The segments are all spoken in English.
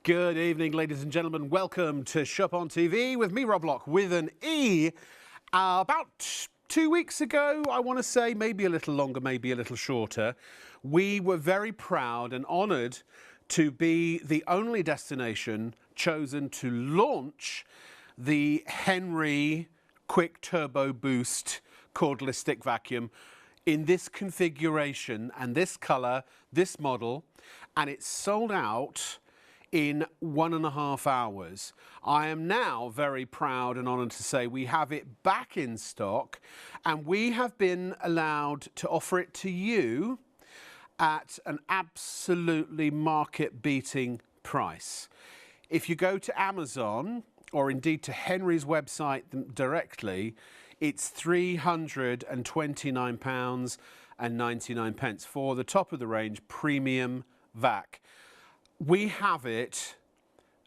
Good evening, ladies and gentlemen. Welcome to Shop on TV with me, Rob Lock, with an E. About 2 weeks ago, I want to say, maybe a little longer, maybe a little shorter, we were very proud and honoured to be the only destination chosen to launch the Henry Quick Turbo Boost cordless stick vacuum in this configuration and this colour, this model, and it's sold out in 1.5 hours. I am now very proud and honoured to say we have it back in stock, and we have been allowed to offer it to you at an absolutely market-beating price. If you go to Amazon, or indeed to Henry's website directly, it's £329.99 for the top of the range premium vac. We have it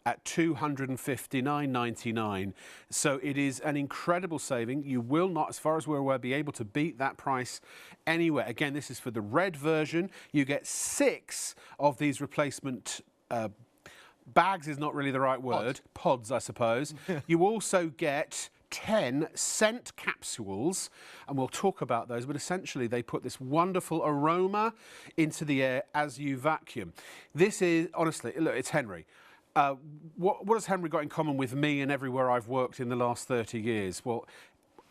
at £259.99, so it is an incredible saving. You will not, as far as we're aware, be able to beat that price anywhere. Again, this is for the red version. You get 6 of these replacement bags is not really the right word. Pods, I suppose. You also get 10 scent capsules, and we'll talk about those, but essentially they put this wonderful aroma into the air as you vacuum. This is, honestly, look, it's Henry. What has Henry got in common with me and everywhere I've worked in the last 30 years? Well,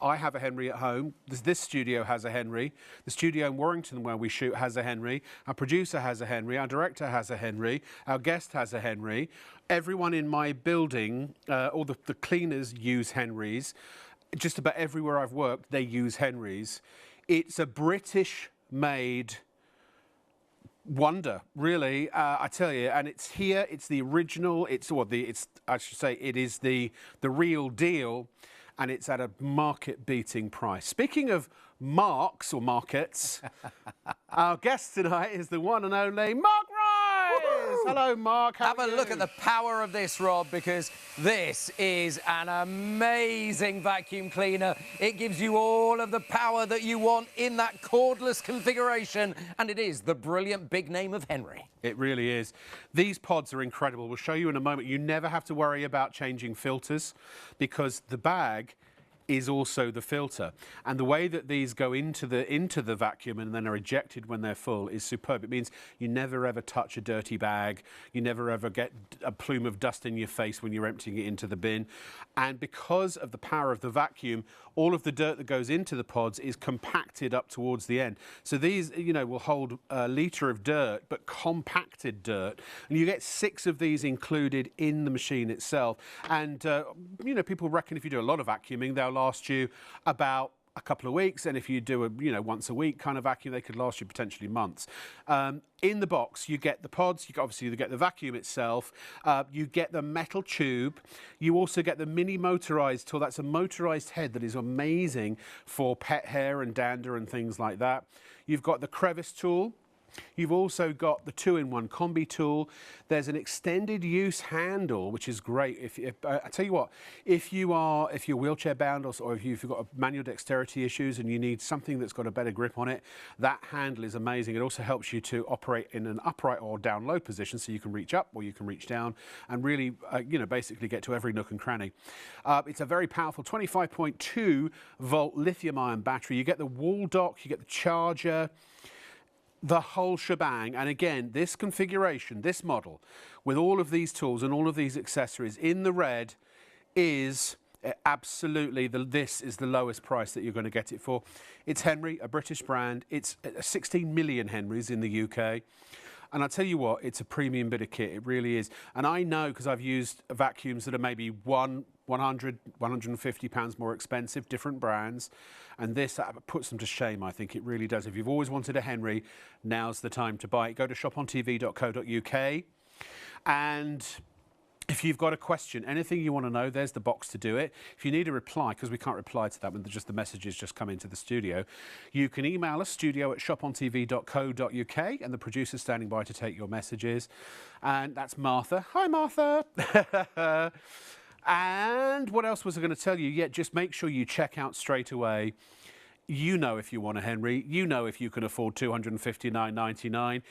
I have a Henry at home. This studio has a Henry. The studio in Warrington where we shoot has a Henry. Our producer has a Henry. Our director has a Henry. Our guest has a Henry. Everyone in my building, all the cleaners use Henrys. Just about everywhere I've worked, they use Henrys. It's a British-made wonder, really, I tell you, and it's here. It's the original. I should say, it is the real deal. And it's at a market-beating price. Speaking of marks or markets, our guest tonight is the one and only Mark Rice. Hello, Mark. Have a look at the power of this, Rob, because this is an amazing vacuum cleaner. It gives you all of the power that you want in that cordless configuration, and it is the brilliant big name of Henry. It really is. These pods are incredible. We'll show you in a moment. You never have to worry about changing filters because the bag is also the filter. And the way that these go into the vacuum and then are ejected when they're full is superb. It means you never ever touch a dirty bag. You never ever get a plume of dust in your face when you're emptying it into the bin. And because of the power of the vacuum, all of the dirt that goes into the pods is compacted up towards the end. So these, will hold a litre of dirt, but compacted dirt. And you get 6 of these included in the machine itself. And, people reckon if you do a lot of vacuuming, they'll last you about a couple of weeks, and if you do a once a week kind of vacuum, they could last you potentially months. In the box, you get the pods. You get the vacuum itself. You get the metal tube. You also get the mini motorized tool. That's a motorized head that is amazing for pet hair and dander and things like that. You've got the crevice tool. You've also got the 2-in-1 combi tool. There's an extended use handle, which is great. I tell you what, if you're wheelchair bound or if you've got manual dexterity issues and you need something that's got a better grip on it, that handle is amazing. It also helps you to operate in an upright or down low position, so you can reach up or you can reach down and really, basically get to every nook and cranny. It's a very powerful 25.2 volt lithium ion battery. You get the wall dock, you get the charger, the whole shebang. And again, this configuration, this model, with all of these tools and all of these accessories in the red is absolutely, this is the lowest price that you're going to get it for. It's Henry, a British brand. It's 16 million Henrys in the UK. And I'll tell you what, it's a premium bit of kit. It really is. And I know, because I've used vacuums that are maybe 100, 150 pounds more expensive, different brands, and this puts them to shame. I think it really does. If you've always wanted a Henry, now's the time to buy it. Go to shopontv.co.uk, and if you've got a question, anything you want to know, there's the box to do it. If you need a reply, because we can't reply to that when just the messages just come into the studio, you can email us, studio@shopontv.co.uk, and the producer's standing by to take your messages. And that's Martha. Hi, Martha. And what else was I going to tell you? Yeah, just make sure you check out straight away. You know if you want a Henry. You know if you can afford £259.99.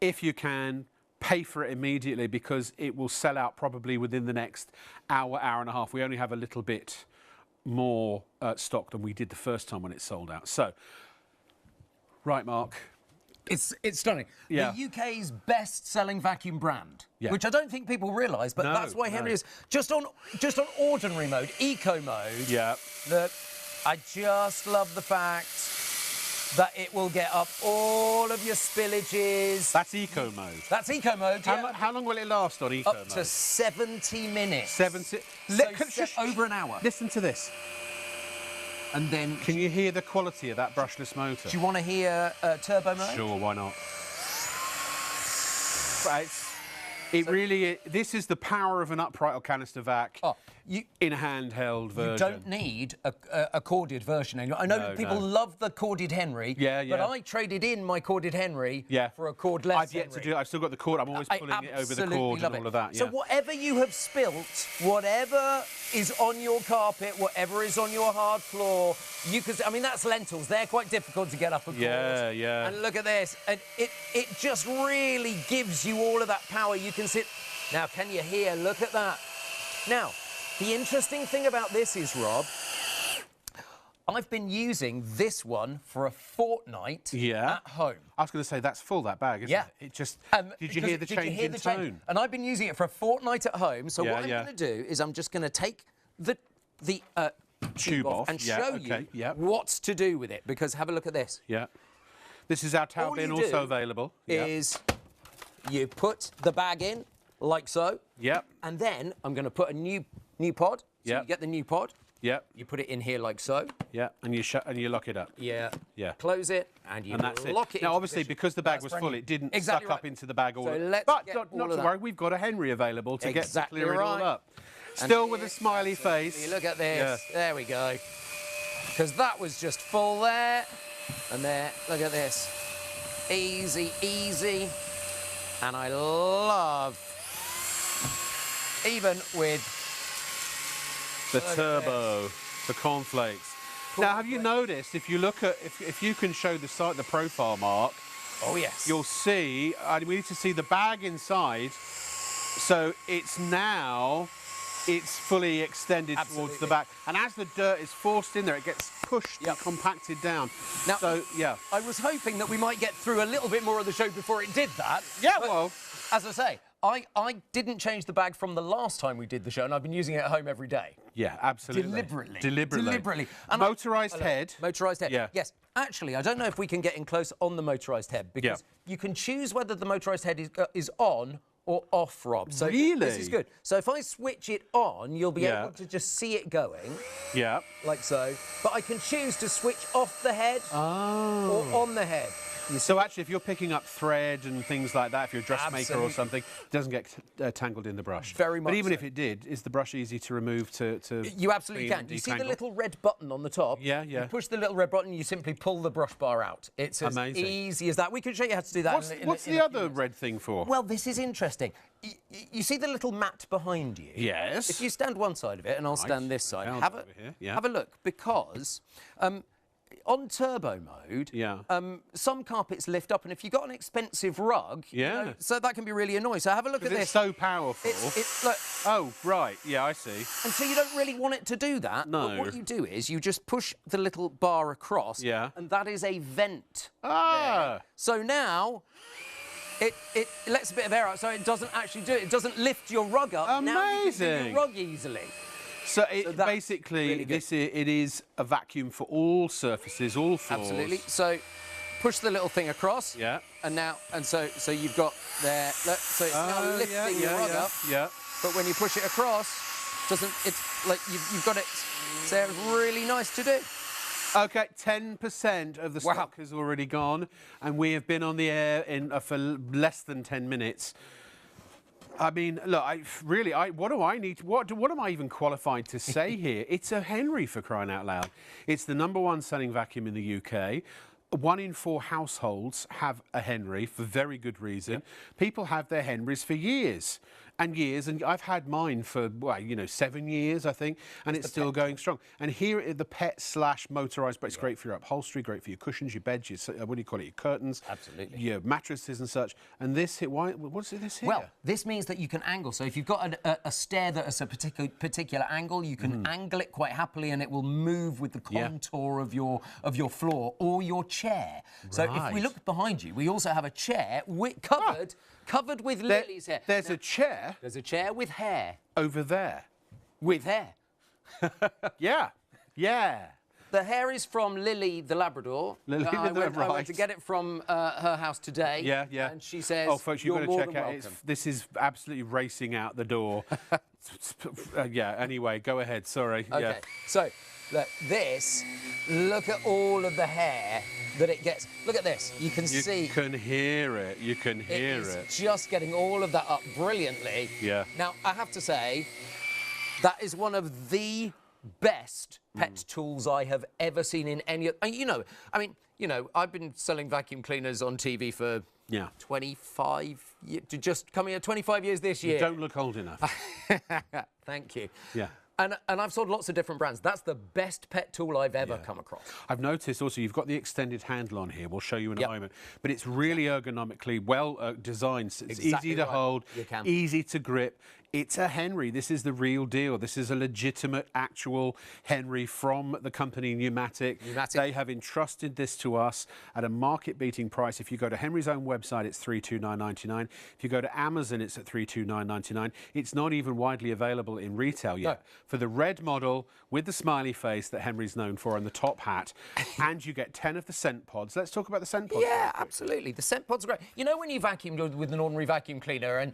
If you can, pay for it immediately because it will sell out probably within the next hour, hour and a half. We only have a little bit more stock than we did the first time when it sold out. So, right, Mark. It's stunning. Yeah. The UK's best-selling vacuum brand, Yeah. which I don't think people realise, but that's why Henry is just on ordinary mode, eco mode. Yeah. That I just love the fact that it will get up all of your spillages. That's eco mode. That's eco mode. Yeah. How long will it last on eco mode? Up to 70 minutes. 70. Over an hour. Listen to this. And then, Can you hear the quality of that brushless motor? do you want to hear turbo mode? Sure, why not? But this is the power of an upright or canister vac in a handheld version. You don't need a corded version anymore. I know people love the corded Henry, but I traded in my corded Henry for a cordless I've yet to do it. I've still got the cord. I'm always pulling it over the cord and all of that. So whatever you have spilt, whatever is on your carpet, whatever is on your hard floor, you can. I mean, that's lentils. They're quite difficult to get up, of course. Yeah. And look at this. And it just really gives you all of that power. You can sit. Now, can you hear? Look at that. Now, the interesting thing about this is, Rob, I've been using this one for a fortnight at home. I was going to say, that's full, that bag, isn't it? It just... did you hear the change in tone? And I've been using it for a fortnight at home, so what I'm going to do is I'm just going to take the tube off and show you what's to do with it, because have a look at this. Yeah. This is our towel bin, also available. Is you put the bag in, like so. Yep. And then I'm going to put a new pod. So you get the new pod. Yep. You put it in here like so. Yeah. And you shut and you lock it up. Yeah. Yeah. Close it and you lock it. Now, obviously, because the bag was full, it didn't suck up into the bag all. So but not to worry, we've got a Henry available to get to clear it all up. Still with a smiley face. Look at this. Yeah. There we go. Because that was just full there and there. Look at this. Easy, easy. And I love, even with the turbo, the cornflakes. Now, have you noticed, if you look at, if you can show the profile, Mark, you'll see, we need to see the bag inside. So it's fully extended towards the back. And as the dirt is forced in there, it gets pushed and compacted down. Now, so, I was hoping that we might get through a little bit more of the show before it did that. Yeah, well. As I say, I didn't change the bag from the last time we did the show, and I've been using it at home every day. Yeah, absolutely. Deliberately. And motorised head. Motorised head. Yeah. Yes. Actually, I don't know if we can get in close on the motorised head, because you can choose whether the motorised head is on or off, Rob. So really? This is good. So if I switch it on, you'll be able to just see it going. Yeah. Like so. But I can choose to switch off the head or on the head. So actually, if you're picking up thread and things like that, if you're a dressmaker or something, it doesn't get tangled in the brush. Very much. But even if it did, is the brush easy to remove to You absolutely can. You see the little red button on the top? Yeah. You push the little red button, you simply pull the brush bar out. It's as easy as that. We can show you how to do that. What's the other red thing for? Well, this is interesting. You see the little mat behind you? Yes. If you stand one side of it and I'll stand this side, have a look, because on turbo mode, some carpets lift up, and if you've got an expensive rug, so that can be really annoying. So have a look at this. It's so powerful. Look. Oh, right. Yeah, I see. And so you don't really want it to do that. No. But what you do is you just push the little bar across, and that is a vent. There. So now it lets a bit of air out, so it doesn't actually do it. It doesn't lift your rug up. Amazing. Now you can do your rug easily. So basically, really it is a vacuum for all surfaces, all floors. Absolutely. So push the little thing across. Yeah. And so you've got there. Look, so it's now lifting your rug up. Yeah. But when you push it across, it's like you've got it. So it's really nice to do. OK, 10% of the stock has already gone, and we have been on the air for less than 10 minutes. I mean, look, what do I need? What am I even qualified to say here? It's a Henry, for crying out loud. It's the #1 selling vacuum in the UK. 1 in 4 households have a Henry for very good reason. People have their Henrys for years. and years, and I've had mine for, well, you know, 7 years, I think, and it's still going strong. And here, the pet/motorised, but it's great for your upholstery, great for your cushions, your beds, your, what do you call it, your curtains, absolutely, your mattresses and such. And this here, what's this here? Well, this means that you can angle. So if you've got a stair that is a particular angle, you can angle it quite happily, and it will move with the contour of your floor or your chair. So if we look behind you, we also have a chair covered with Lily's hair. There's a chair? There's a chair with hair. Over there? With hair. Yeah. The hair is from Lily the Labrador. I went to get it from her house today. Yeah. And she says, oh, folks, you've got to check out. This is absolutely racing out the door. Yeah, anyway, go ahead. Sorry. Okay. Yeah. So, look, look at all of the hair that it gets. Look at this. You can see. You can hear it. You can hear it. It's just getting all of that up brilliantly. Yeah. Now, I have to say, that is one of the best pet tools I have ever seen in any. I've been selling vacuum cleaners on TV for 25 years. Just coming at 25 years this year. You don't look old enough. Thank you. Yeah. And I've sold lots of different brands. That's the best pet tool I've ever come across. I've noticed also you've got the extended handle on here. We'll show you in a moment. But it's really ergonomically well designed. It's easy to hold, easy to grip. It's a Henry. This is the real deal. This is a legitimate, actual Henry from the company Pneumatic. They have entrusted this to us at a market-beating price. If you go to Henry's own website, it's $329.99. If you go to Amazon, it's at $329.99. It's not even widely available in retail yet. No. For the red model with the smiley face that Henry's known for and the top hat, and you get 10 of the scent pods. Let's talk about the scent pods. Yeah, absolutely. The scent pods are great. You know when you vacuum with an ordinary vacuum cleaner and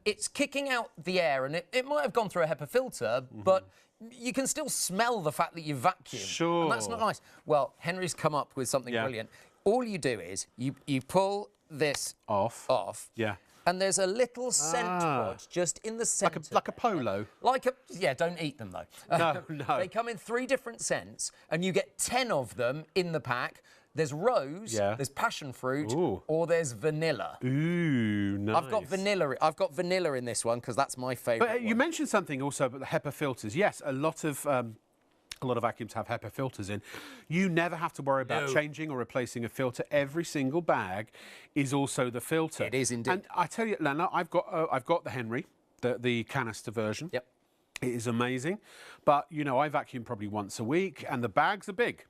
it's kicking out the air, and it might have gone through a HEPA filter, but you can still smell the fact that you vacuumed. Sure. And that's not nice. Well, Henry's come up with something brilliant. All you do is you pull this off. Yeah. And there's a little scent pod just in the centre. Like a polo? Don't eat them though. No. They come in 3 different scents, and you get 10 of them in the pack. There's rose, there's passion fruit, or there's vanilla. Ooh, nice. I've got vanilla in this one because that's my favourite. But you mentioned something also about the HEPA filters. Yes, a lot of vacuums have HEPA filters in. You never have to worry about changing or replacing a filter. Every single bag is also the filter. It is indeed. And I tell you, Lana, I've got the Henry, the canister version. Yep. It is amazing. But, you know, I vacuum probably once a week, and the bags are big.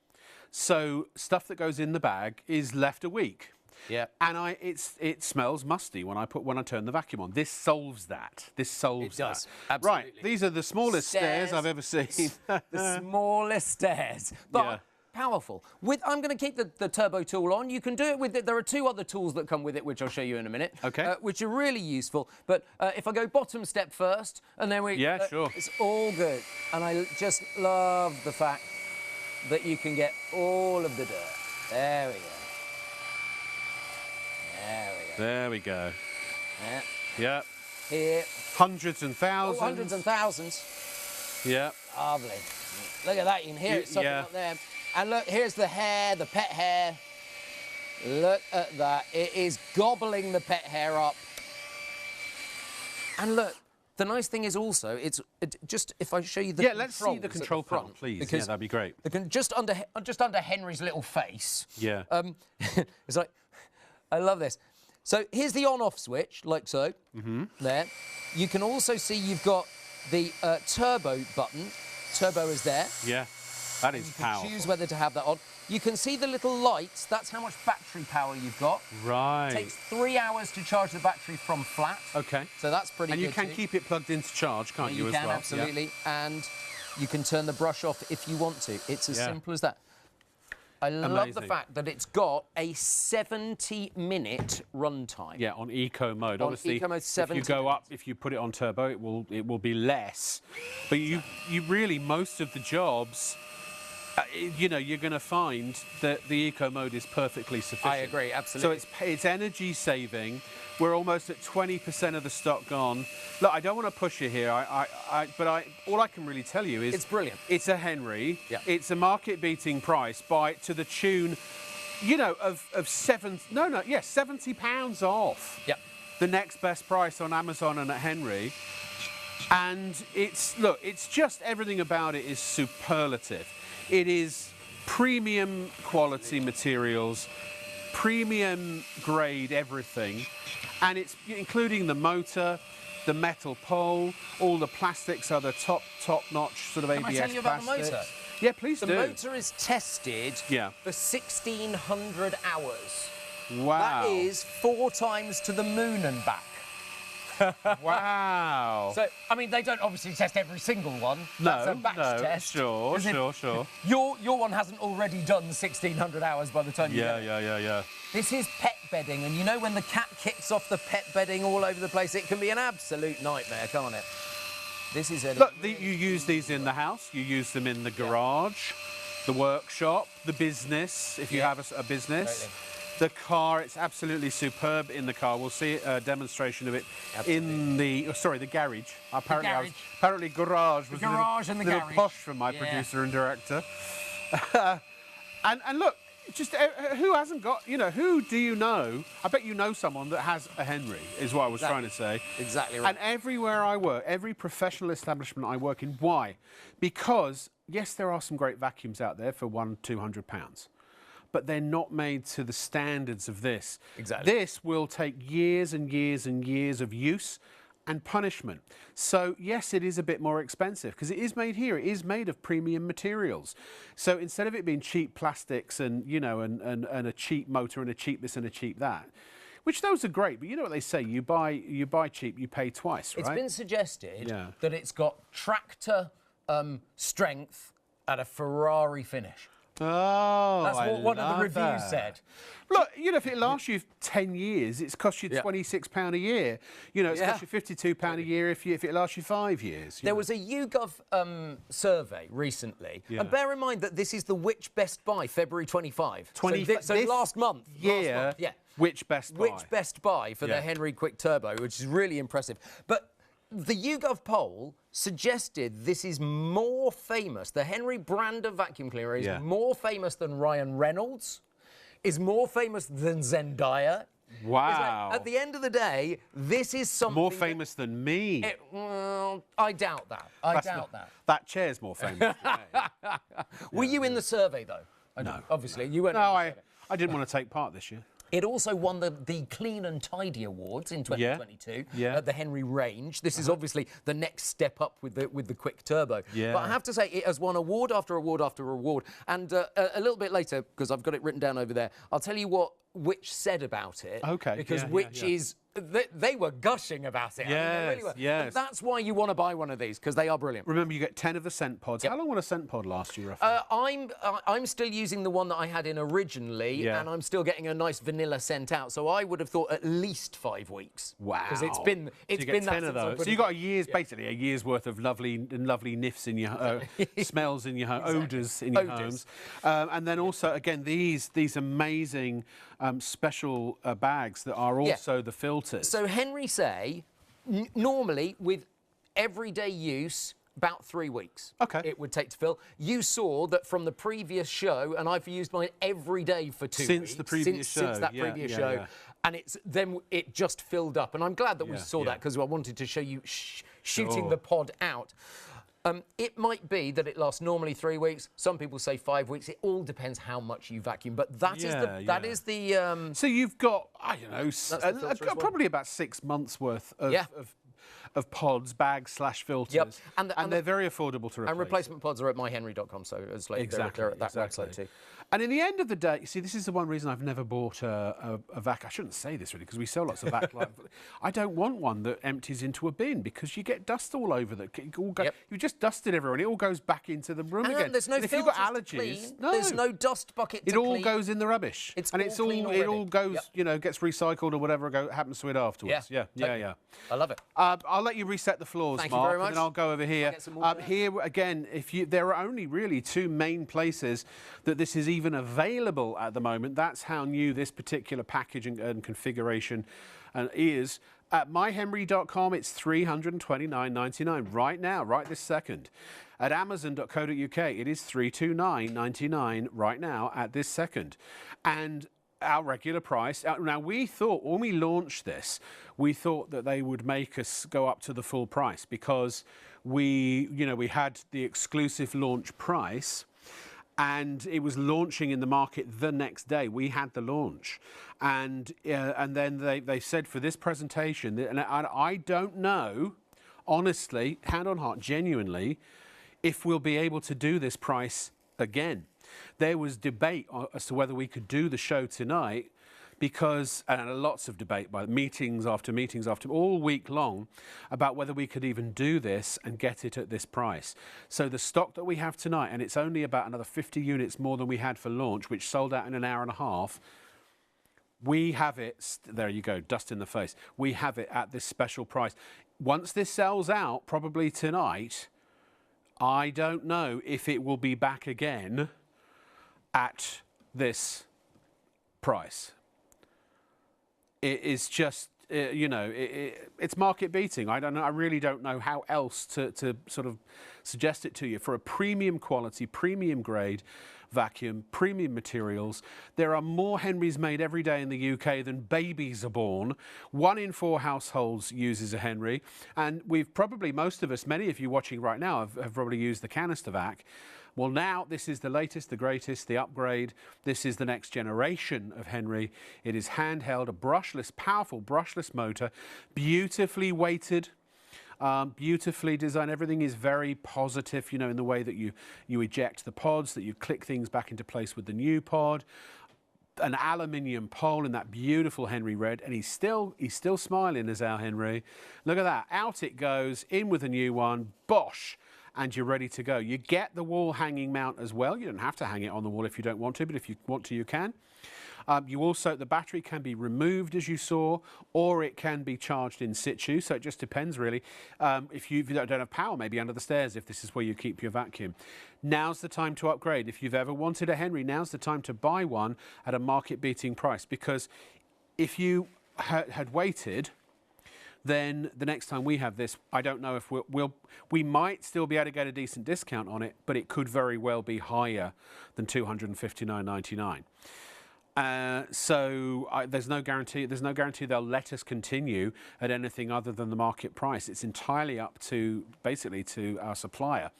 So stuff that goes in the bag is left a week. Yeah. And it smells musty when I turn the vacuum on. This solves that. This solves that. It does. Absolutely. Right. These are the smallest stairs I've ever seen. The smallest stairs. But powerful. I'm going to keep the turbo tool on. You can do it with there are 2 other tools that come with it, which I'll show you in a minute. Okay. Which are really useful. But if I go bottom step first, and then sure. It's all good. And I just love the fact that you can get all of the dirt. There we go. There we go. Yeah. Yeah. Here. Hundreds and thousands. Oh, hundreds and thousands. Yeah. Lovely. Look at that. You can hear it sucking up there. And look, here's the hair, the pet hair. Look at that. It is gobbling the pet hair up. And look, the nice thing is also, just if I show you the let's see the control panel, please. Because that'd be great. Just under Henry's little face. Yeah. It's like, I love this. So here's the on-off switch, like so. There. You can also see you've got the turbo button. Turbo is there. Yeah. That is powerful. Choose whether to have that on. You can see the little lights. That's how much battery power you've got. Right. It takes 3 hours to charge the battery from flat. Okay. So that's pretty good. And you can keep it plugged into charge, can't you, as well? You can, absolutely. Yeah. And you can turn the brush off if you want to. It's as simple as that. I love the fact that it's got a 70-minute runtime. Yeah, on eco mode. On Obviously, eco mode, 70 if you go up, if you put it on turbo, it will be less. But you really, most of the jobs, you know, you're going to find that the eco mode is perfectly sufficient. I agree, absolutely. So it's energy saving. We're almost at 20% of the stock gone. Look, I don't want to push you here, but all I can really tell you is... It's brilliant. It's a Henry. Yeah. It's a market-beating price to the tune, you know, of £70 off. Yep. the next best price on Amazon and at Henry. And it's just everything about it is superlative. It is premium quality materials, premium grade everything, and it's including the motor, the metal pole, all the plastics are the top-notch sort of ABS Can I tell you about plastics. the motor? Yeah, please do. The motor is tested for 1,600 hours. Wow. That is 4 times to the moon and back. Wow. So, I mean, they don't obviously test every single one. That's a batch test. Sure. Your one hasn't already done 1,600 hours by the time you get it. Yeah. This is pet bedding, and you know when the cat kicks off the pet bedding all over the place, it can be an absolute nightmare, can't it? This is a... Look, you use these in the house, you use them in the garage, the workshop, the business, if you have a business. Totally. The car, it's absolutely superb in the car. We'll see a demonstration of it in the garage. Apparently garage was a little posh from my producer and director. and look, just who hasn't got, who do you know? I bet you know someone that has a Henry, is what I was trying to say. Exactly right. And everywhere I work, every professional establishment I work in, why? Because, yes, there are some great vacuums out there for £100-200. But they're not made to the standards of this. Exactly. This will take years and years and years of use and punishment. So, yes, it is a bit more expensive because it is made here. It is made of premium materials. So instead of it being cheap plastics and, and a cheap motor and a cheap this and a cheap that, which those are great, but you know what they say, you buy cheap, you pay twice, right? It's been suggested that it's got tractor strength at a Ferrari finish. Oh, that's what one of the reviews said. Look, if it lasts you 10 years, it's cost you £26 a year. It's cost you £52 a year if it lasts you 5 years. There was a YouGov survey recently, and bear in mind that this is the Which Best Buy, February 25. So last month. Which Best Buy? Which Best Buy for the Henry Quick Turbo, which is really impressive. But the YouGov poll suggested this is more famous. The Henry brand of vacuum cleaner is more famous than Ryan Reynolds, is more famous than Zendaya. Wow. Like, at the end of the day, this is something... More famous than me. Well, I doubt that. I doubt that. That chair's more famous than me. Were you in the survey, though? No. Obviously, you weren't. No, I didn't want to take part this year. It also won the Clean and Tidy Awards in 2022 at the Henry range. This is obviously the next step up with the Quick Turbo. Yeah. But I have to say, it has won award after award after award. And a little bit later, because I've got it written down over there, I'll tell you what Which said about it. Okay. Because Which is... They were gushing about it. Yes, I mean, they really were. yes. And that's why you want to buy one of these, because they are brilliant. Remember, you get 10 of the scent pods. How long will a scent pod last you, roughly? I'm still using the one that I had in originally, and I'm still getting a nice vanilla scent out. So I would have thought at least 5 weeks. Wow! Because it's been that 10 of those. So you got a year's, basically a year's worth of lovely niffs in your smells in your home, odours in your homes, and then also again these amazing special bags that are also the filters. So Henry say normally with everyday use, about 3 weeks. Okay. It would take to fill. You saw that from the previous show, and I've used mine every day for 2 weeks. Since the previous show. Since that previous show. And it just filled up. And I'm glad that we saw that, because I wanted to show you shooting the pod out. It might be that it lasts normally 3 weeks. Some people say 5 weeks. It all depends how much you vacuum. But that is the. So you've got, I don't know, probably about 6 months worth of pods, bags / filters. Yep. And they're very affordable to replace. And replacement pods are at myhenry.com, so it's like they're at that website too. And in the end of the day, see, this is the one reason I've never bought a vac. I shouldn't say this really, because we sell lots of vac. I don't want one that empties into a bin, because you get dust all over that. You just dusted everyone. It all goes back into the room again. There's no and if you've got filters to allergies, clean. There's no dust bucket to clean. It all clean. goes in the rubbish. It all goes, gets recycled or whatever happens to it afterwards. Yeah. I love it. I'll let you reset the floors, Thank Mark, you very much. and then I'll go over here. Here again, there are only really 2 main places that this is even available at the moment. That's how new this particular package and configuration is. At myhenry.com, it's $329.99 right now, right this second. At amazon.co.uk, it is $329.99 right now at this second. And our regular price. Now, we thought when we launched this, we thought that they would make us go up to the full price because we had the exclusive launch price and it was launching in the market the next day. We had the launch. And then they said for this presentation, and I don't know, honestly, hand on heart, genuinely, if we'll be able to do this price again. There was debate as to whether we could do the show tonight because, and lots of debate by meetings after all week long about whether we could even do this and get it at this price. So the stock that we have tonight, and it's only about another 50 units more than we had for launch, which sold out in an hour and a half, we have it, there you go, dust in the face. We have it at this special price. Once this sells out, probably tonight, I don't know if it will be back again at this price. It is just, it's market beating. I don't know. I really don't know how else to sort of suggest it to you. For a premium quality, premium grade vacuum, premium materials, there are more Henrys made every day in the UK than babies are born. 1 in 4 households uses a Henry, and we've probably, most of us, many of you watching right now have probably used the canister vac. Well, now this is the latest, the greatest, the upgrade. This is the next generation of Henry. It is handheld, a brushless, powerful brushless motor, beautifully weighted, beautifully designed. Everything is very positive, in the way that you eject the pods, that you click things back into place with the new pod. An aluminium pole in that beautiful Henry red, and he's still smiling as our Henry. Look at that. Out it goes, in with a new one, bosh. And you're ready to go. You get the wall hanging mount as well. You don't have to hang it on the wall if you don't want to, but if you want to, you can. The battery can be removed, as you saw, or it can be charged in situ, so it just depends, really. If you don't have power, maybe under the stairs, if this is where you keep your vacuum. Now's the time to upgrade. If you've ever wanted a Henry, now's the time to buy one at a market-beating price, because if you had waited, then the next time we have this, I don't know if we might still be able to get a decent discount on it, but it could very well be higher than $259.99. There's no guarantee. There's no guarantee they'll let us continue at anything other than the market price. It's entirely up to, basically, to our supplier.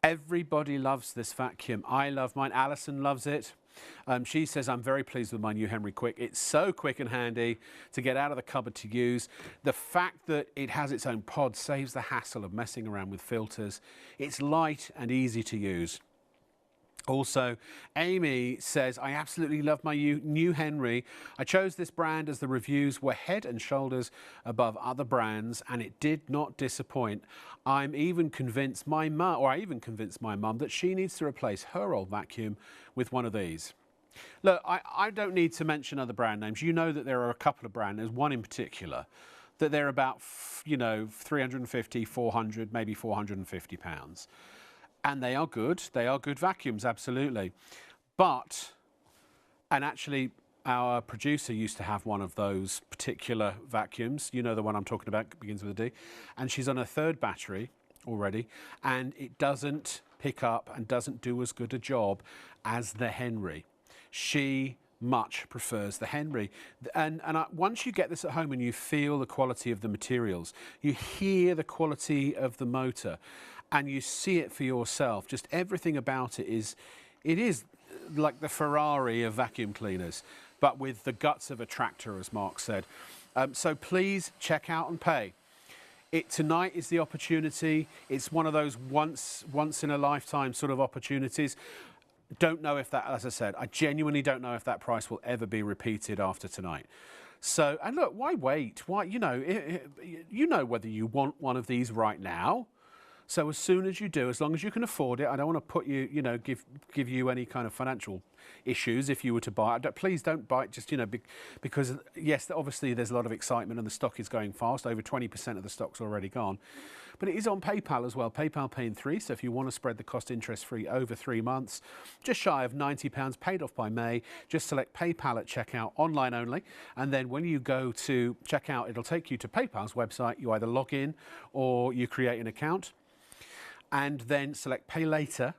Everybody loves this vacuum. I love mine. Alison loves it. She says, I'm very pleased with my new Henry Quick. It's so quick and handy to get out of the cupboard to use. The fact that it has its own pod saves the hassle of messing around with filters. It's light and easy to use. Also, Amy says, I absolutely love my new Henry. I chose this brand as the reviews were head and shoulders above other brands, and it did not disappoint. I even convinced my mum that she needs to replace her old vacuum with one of these. Look, I don't need to mention other brand names. You know that there are a couple of brand names, one in particular, that they're about, 350, 400, maybe 450 pounds. And they are good. They are good vacuums, absolutely. And actually, our producer used to have one of those particular vacuums. You know the one I'm talking about, begins with a D. And she's on her 3rd battery already, and it doesn't pick up and doesn't do as good a job as the Henry. She much prefers the Henry. And once you get this at home and you feel the quality of the materials, you hear the quality of the motor, and you see it for yourself, just everything about it is like the Ferrari of vacuum cleaners, but with the guts of a tractor, as Mark said. So please check out and pay. Tonight is the opportunity. It's one of those once in a lifetime sort of opportunities. Don't know if that, as I said, I genuinely don't know if that price will ever be repeated after tonight. So, and look, why wait? Why, you know whether you want one of these right now. So as soon as you do, as long as you can afford it, I don't want to put you, give you any kind of financial issues if you were to buy it. Please don't buy it just, because yes, obviously there's a lot of excitement and the stock is going fast. Over 20% of the stock's already gone. But it is on PayPal as well. PayPal Pay in 3. So if you want to spread the cost interest-free over 3 months, just shy of £90, paid off by May, just select PayPal at checkout, online only. And then when you go to checkout, it'll take you to PayPal's website. You either log in or you create an account, and then select Pay Later,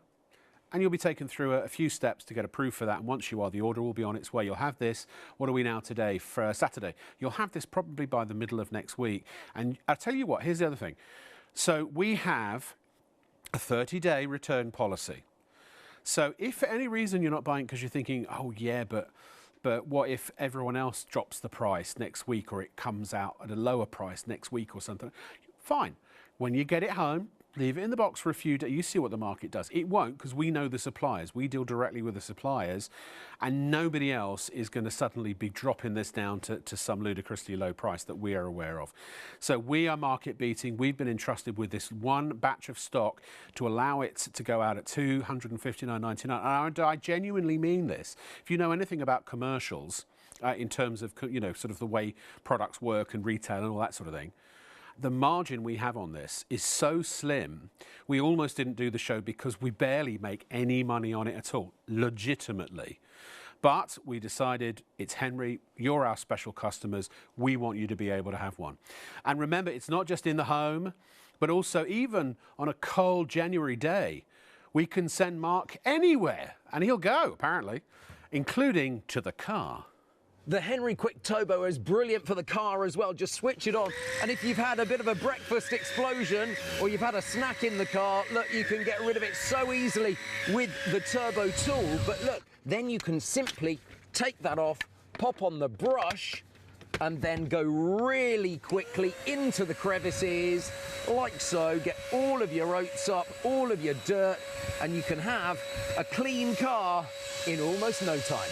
and you'll be taken through a few steps to get approved for that. And once you are, the order will be on its way. You'll have this. What are we now today? For Saturday. You'll have this probably by the middle of next week. And I'll tell you what, here's the other thing. So we have a 30-day return policy. So if for any reason you're not buying because you're thinking, oh yeah, but what if everyone else drops the price next week, or it comes out at a lower price next week or something? Fine. When you get it home, leave it in the box for a few days. You see what the market does. It won't, because we know the suppliers. We deal directly with the suppliers, and nobody else is going to suddenly be dropping this down to some ludicrously low price that we are aware of. So we are market beating. We've been entrusted with this one batch of stock to allow it to go out at $259.99. And I genuinely mean this. If you know anything about commercials, in terms of, you know, sort of the way products work and retail and all that sort of thing, the margin we have on this is so slim. We almost didn't do the show because we barely make any money on it at all, legitimately. But we decided, it's Henry, you're our special customers, we want you to be able to have one. And remember, it's not just in the home, but also even on a cold January day, we can send Mark anywhere, and he'll go, apparently, including to the car. The Henry Quick Turbo is brilliant for the car as well. Just switch it on, and if you've had a bit of a breakfast explosion or you've had a snack in the car, look, you can get rid of it so easily with the turbo tool. But look, then you can simply take that off, pop on the brush, and then go really quickly into the crevices, like so. Get all of your oats up, all of your dirt, and you can have a clean car in almost no time.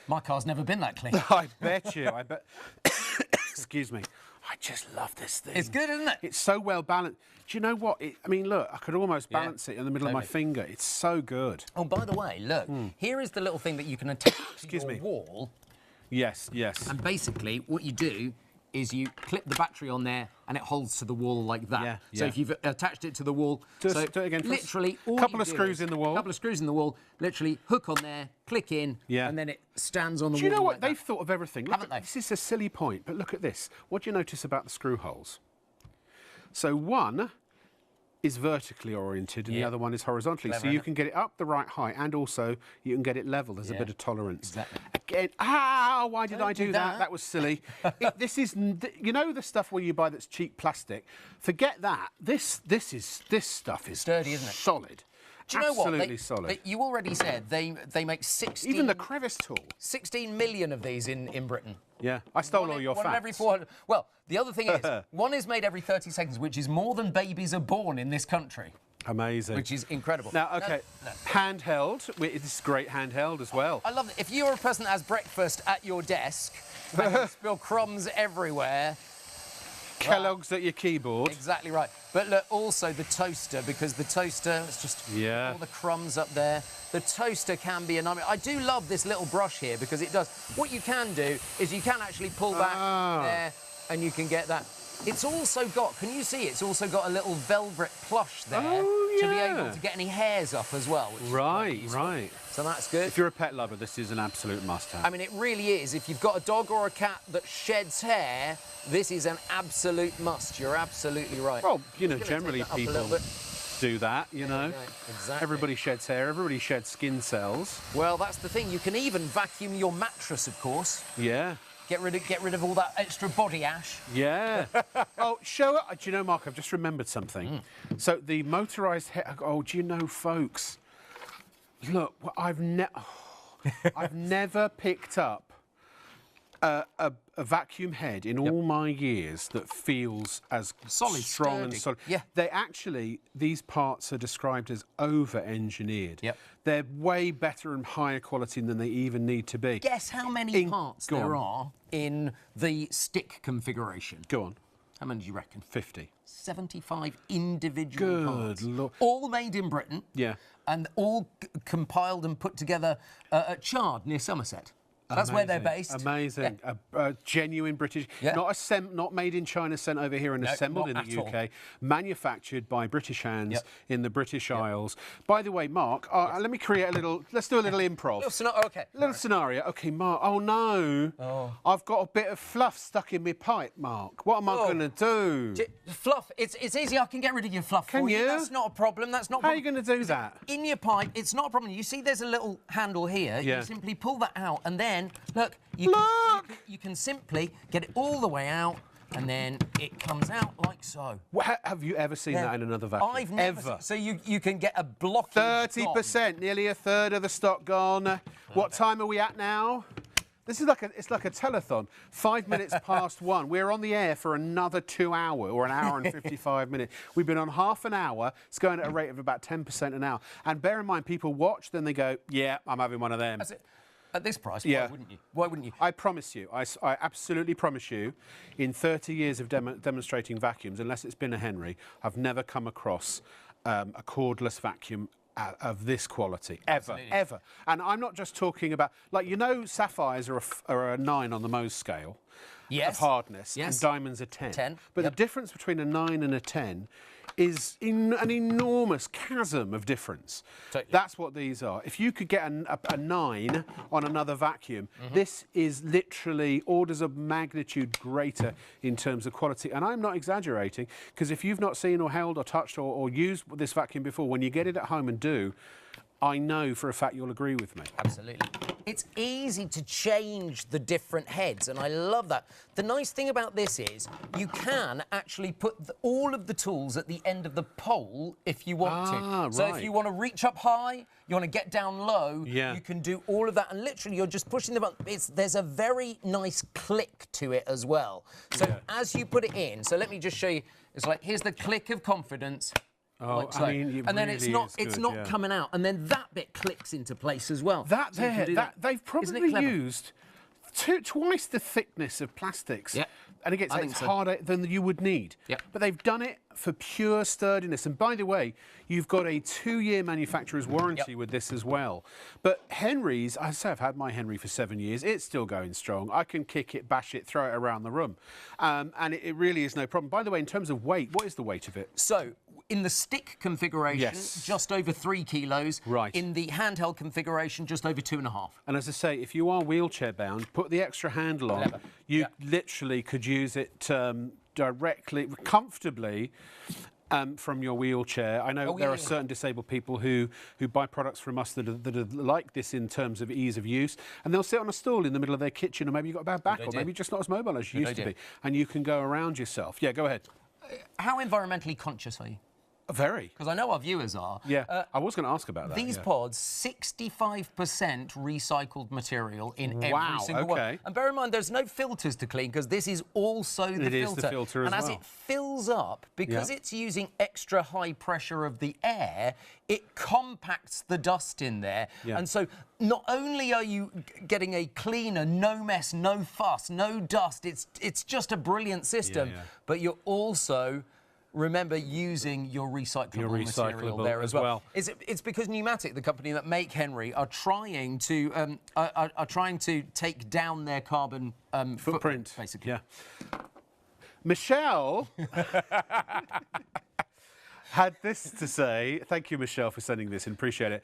My car's never been that clean. I bet you. I bet. Excuse me. I just love this thing. It's good, isn't it? It's so well balanced. Do you know what? I mean, look, I could almost balance it in the middle of my finger. It's so good. Oh, by the way, look, here is the little thing that you can attach to your wall. Yes, yes. And basically, what you do is you clip the battery on there and it holds to the wall like that. Yeah, so if you've attached it to the wall, do it again. Literally, a couple of screws in the wall. A couple of screws in the wall, literally hook on there, click in, and then it stands on the wall. Do you know what? Like They've thought of everything. Haven't they? This is a silly point, but look at this. What do you notice about the screw holes? So one is vertically oriented and the other one is horizontally. Clever, so you can get it up the right height, and also you can get it level. There's a bit of tolerance. Exactly. Again, why did I do that? That was silly. This is, you know, the stuff where you buy that's cheap plastic. Forget that. This stuff is sturdy, isn't it? Solid. Do you know what? Absolutely solid. You already said they make 16... Even the crevice tool. 16 million of these in Britain. Yeah, I stole all your facts. One every 400. Well, the other thing is, one is made every 30 seconds, which is more than babies are born in this country. Amazing. Which is incredible. Now, OK, handheld. It's great handheld as well. I love it. If you're a person that has breakfast at your desk and you spill crumbs everywhere... Kellogg's at your keyboard. Exactly right. But look, also the toaster, because the toaster, it's just all the crumbs up there. The toaster can be a nightmare. I do love this little brush here because it does. What you can do is you can actually pull back there and you can get that. It's also got, can you see, it's also got a little velvet plush there to be able to get any hairs up as well. Which is right. So that's good. If you're a pet lover, this is an absolute must-have. I mean, it really is. If you've got a dog or a cat that sheds hair, this is an absolute must. You're absolutely right. Well, you know, generally people do that, you know. Exactly. Everybody sheds hair, everybody sheds skin cells. Well, that's the thing. You can even vacuum your mattress, of course. Yeah. Get rid of all that extra body ash. Yeah. Oh, do you know, Mark, I've just remembered something. So the motorised hair... Oh, do you know, folks? Look, I've never picked up a vacuum head in all my years that feels as strong and solid. Yeah. These parts are described as over-engineered. Yep. They're way better and higher quality than they even need to be. Guess how many parts there are in the stick configuration? Go on. How many do you reckon? 50. 75 individual parts. Good Lord. All made in Britain. Yeah. And all compiled and put together at Chard, near Somerset. That's where they're based. Amazing. Yeah. A genuine British, not made in China, sent over here and assembled in the UK, manufactured by British hands in the British Isles. By the way, Mark, let me create a little, let's do a little improv. Little scenario. Okay, Mark, oh no. I've got a bit of fluff stuck in my pipe, Mark. What am I going to do? Fluff, it's easy. I can get rid of your fluff for you. That's not a problem. That's not a problem. How are you going to do that? In your pipe, it's not a problem. You see there's a little handle here. You simply pull that out and then, look, you can simply get it all the way out and then it comes out like so. Have you ever seen that in another vacuum? I've never. So you can get a block. 30%, nearly a third of the stock gone. What time are we at now? This is it's like a telethon. 5 minutes past 1. We're on the air for another 2 hours or an hour and 55 minutes. We've been on half an hour. It's going at a rate of about 10% an hour. And bear in mind, people watch, then they go, yeah, I'm having one of them. That's it. At this price, why wouldn't you? Why wouldn't you? I promise you, I absolutely promise you, in 30 years of demonstrating vacuums, unless it's been a Henry, I've never come across a cordless vacuum of this quality, ever. And I'm not just talking about, like, you know, sapphires are a 9 on the Mohs scale of hardness, and diamonds are 10. But the difference between a 9 and a 10 is an enormous chasm of difference. Totally. That's what these are. If you could get a 9 on another vacuum, this is literally orders of magnitude greater in terms of quality. And I'm not exaggerating, because if you've not seen or held or touched or used this vacuum before, when you get it at home and do, I know for a fact you'll agree with me. Absolutely. It's easy to change the different heads, and I love that. The nice thing about this is you can actually put all of the tools at the end of the pole if you want to. So if you want to reach up high, you want to get down low, you can do all of that. And literally, you're just pushing the button. There's a very nice click to it as well. So as you put it in, so let me just show you. It's like, here's the click of confidence. Like so. I mean, and then really it's not coming out, and then that bit clicks into place as well. That they've probably used twice the thickness of plastics, and it gets harder than you would need. But they've done it for pure sturdiness. And by the way, you've got a 2-year manufacturer's warranty with this as well. But Henry's, I say I've had my Henry for 7 years. It's still going strong. I can kick it, bash it, throw it around the room, and it really is no problem. By the way, in terms of weight, what is the weight of it? So, in the stick configuration, just over 3 kilos. Right. In the handheld configuration, just over 2.5. And as I say, if you are wheelchair bound, put the extra handle on. You literally could use it directly, comfortably, from your wheelchair. I know there are certain disabled people who buy products from us that are like this in terms of ease of use, and they'll sit on a stool in the middle of their kitchen, or maybe you've got a bad back, or maybe you're just not as mobile as you used to be, and you can go around yourself. Yeah, go ahead. How environmentally conscious are you? Very. Because I know our viewers are. Yeah, I was going to ask about that. These pods, 65% recycled material in every single one. And bear in mind, there's no filters to clean, because this is also the filter. It is the filter as well. And as it fills up, because it's using extra high pressure of the air, it compacts the dust in there. And so not only are you getting a cleaner, no mess, no fuss, no dust, it's just a brilliant system, but you're also... remember using your recyclable material there as well. It's because Pneumatic, the company that make Henry, are trying to take down their carbon footprint, basically. Yeah. Michelle had this to say. Thank you, Michelle, for sending this in. Appreciate it.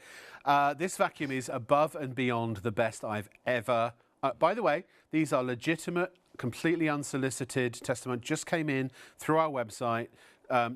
This vacuum is above and beyond the best I've ever... by the way, these are legitimate, completely unsolicited testimony. Just came in through our website.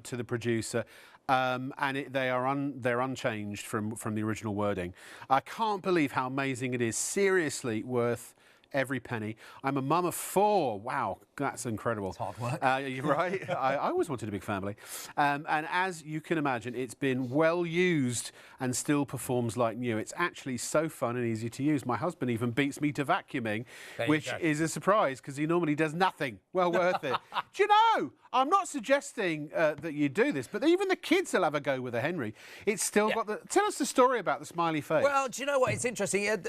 To the producer, and they're unchanged from the original wording. I can't believe how amazing it is. Seriously worth every penny. I'm a mum of 4. Wow, that's incredible. It's hard work. You're right. I always wanted a big family. And as you can imagine, it's been well used and still performs like new. It's actually so fun and easy to use. My husband even beats me to vacuuming, which is a surprise, because he normally does nothing. Well worth it. Do you know, I'm not suggesting that you do this, but even the kids will have a go with a Henry. It's still got the... Tell us the story about the smiley face. Well, do you know what? It's interesting.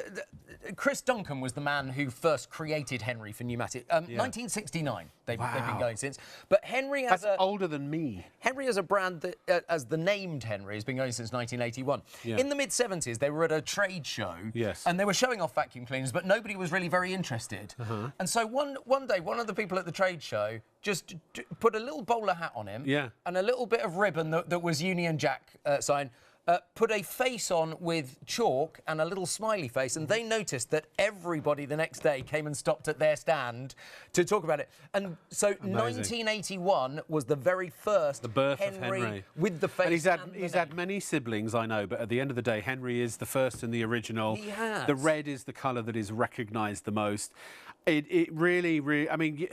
Chris Duncan was the man who first created Henry for pneumatic. 1969, they've been going since. But Henry as That's older than me. Henry as a brand that, as the named Henry, has been going since 1981. Yeah. In the mid-70s, they were at a trade show. Yes. And they were showing off vacuum cleaners, but nobody was really very interested. And so one day, one of the people at the trade show just put a little bowler hat on him and a little bit of ribbon that was Union Jack sign. Put a face on with chalk and a little smiley face, and they noticed that everybody the next day came and stopped at their stand to talk about it. And so 1981 was the very first the birth of Henry with the face. And he's had many siblings, I know, but at the end of the day, Henry is the first and the original. He has. The red is the colour that is recognised the most. It really, I mean,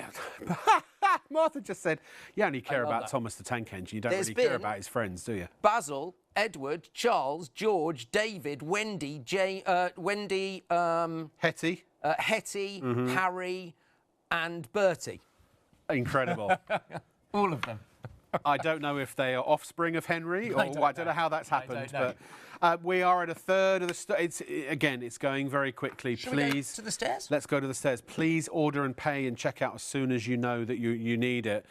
Martha just said, you only care about Thomas the Tank Engine. You don't really care about his friends, do you? Basil, Edward, Charles, George, David, Wendy, Hetty. Hetty, Harry, and Bertie. Incredible. All of them. I don't know if they are offspring of Henry, or I don't know how that's happened, but we are at a third of the it's going very quickly. Shall we go to the stairs? Let's go to the stairs. Please order and pay and check out as soon as you know that you need it,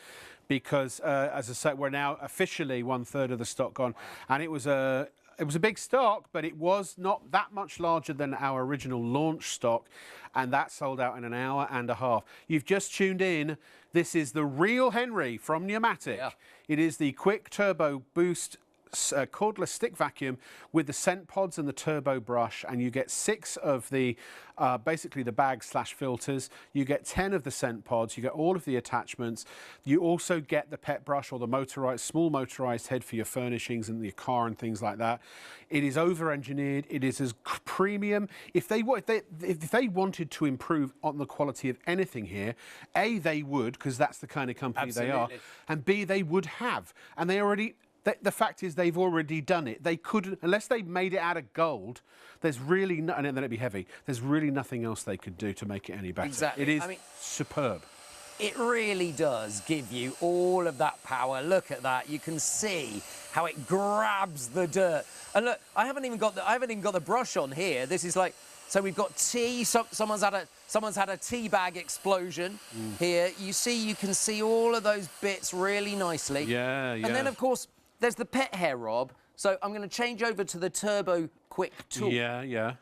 because as I said, we're now officially 1/3 of the stock gone, and it was a big stock, but it was not that much larger than our original launch stock, and that sold out in an hour and a half. You've just tuned in. This is the real Henry from Pneumatic. Yeah. It is the quick turbo boost cordless stick vacuum with the scent pods and the turbo brush, and you get 6 of the basically the bag / filters. You get 10 of the scent pods. You get all of the attachments. You also get the pet brush or the small motorized head for your furnishings and your car and things like that. It is over-engineered. It is as premium. If they wanted to improve on the quality of anything here, A, they would, because that's the kind of company they are, and B, they would have, and they already. The fact is, they've already done it. They could, unless they made it out of gold, there's really and then it'd be heavy. There's really nothing else they could do to make it any better. Exactly. It is superb. It really does give you all of that power. Look at that. You can see how it grabs the dirt. And look, I haven't even got the brush on here. This is like, so we've got tea. Someone's had a tea bag explosion here. You can see all of those bits really nicely. Yeah. And then of course there's the pet hair, Rob. So I'm going to change over to the Turbo Quick tool. Yeah.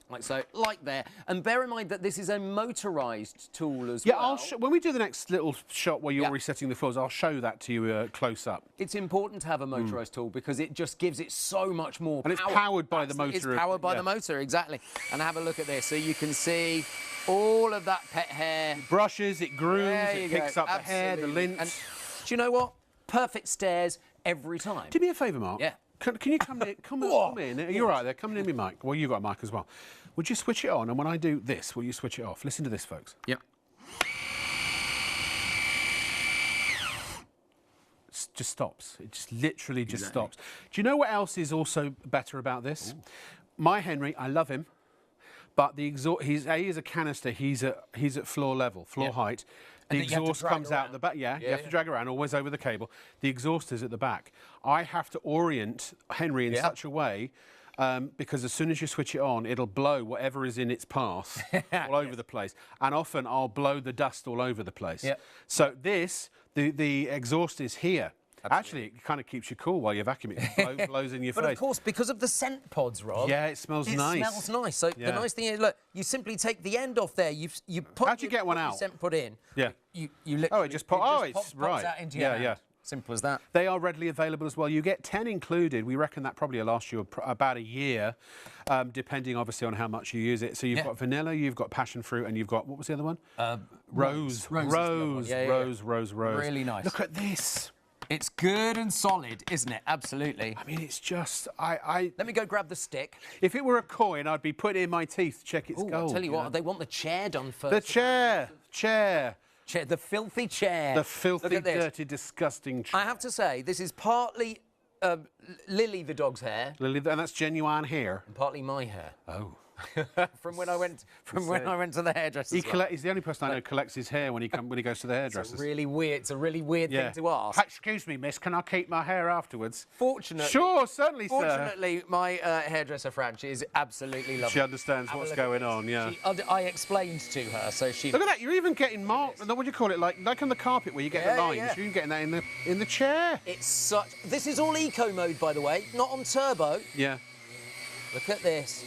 Like so, like there. And bear in mind that this is a motorised tool as well. Yeah, when we do the next little shot where you're resetting the floors, I'll show that to you close up. It's important to have a motorised tool because it just gives it so much more power. And it's powered by the motor. It's powered by the motor, exactly. And have a look at this. So you can see all of that pet hair. It brushes, it grooms, it picks up the hair, the lint. And do you know what? Perfect stairs every time. Do me a favour, Mark. Yeah. Can you come in? Come in. You're right there. Come in, me mic. Well, you've got a mic as well. Would you switch it on? And when I do this, will you switch it off? Listen to this, folks. Yep. It just stops. It just literally just stops. Do you know what else is also better about this? Ooh. My Henry, I love him, but the exhaust. He's a canister. He's at floor level, floor height. The exhaust comes out the back. You have to drag around, always over the cable. The exhaust is at the back. I have to orient Henry in such a way, because as soon as you switch it on, it'll blow whatever is in its path all over the place. And often I'll blow the dust all over the place. Yep. So the exhaust is here. Absolutely. Actually, it kind of keeps you cool while you're vacuuming. It blows in your face. But of course, because of the scent pods, Rob. Yeah, it smells nice. It smells nice. So the nice thing is, look, you simply take the end off there. You put. How'd you get one out? Your scent pod in. Yeah. You literally. It just pops. Pops that into your hand. Simple as that. They are readily available as well. You get 10 included. We reckon that probably will last you about a year, depending obviously on how much you use it. So you've got vanilla, you've got passion fruit, and you've got, what was the other one? Rose. Rose. Really nice. Look at this. It's good and solid, isn't it? Absolutely. I mean, it's just, Let me go grab the stick. If it were a coin, I'd be putting it in my teeth to check it's gold. I'll tell you what, they want the chair done first. The chair. The filthy chair. The filthy, dirty, disgusting chair. I have to say, this is partly Lily the dog's hair. Lily, and that's genuine hair. And partly my hair. Oh. from when I went to the hairdresser. He's the only person I know who collects his hair when he goes to the hairdresser. It's a really weird thing to ask. Excuse me, miss, can I keep my hair afterwards? Fortunately, sure, certainly, fortunately, my hairdresser Fran, is absolutely lovely. She understands what's going on. Yeah. I explained to her, so she. Look at that! You're even getting marked. What do you call it? Like on the carpet where you get the lines. Yeah. You're even getting that in the chair. It's such. This is all eco mode, by the way, not on turbo. Yeah. Look at this.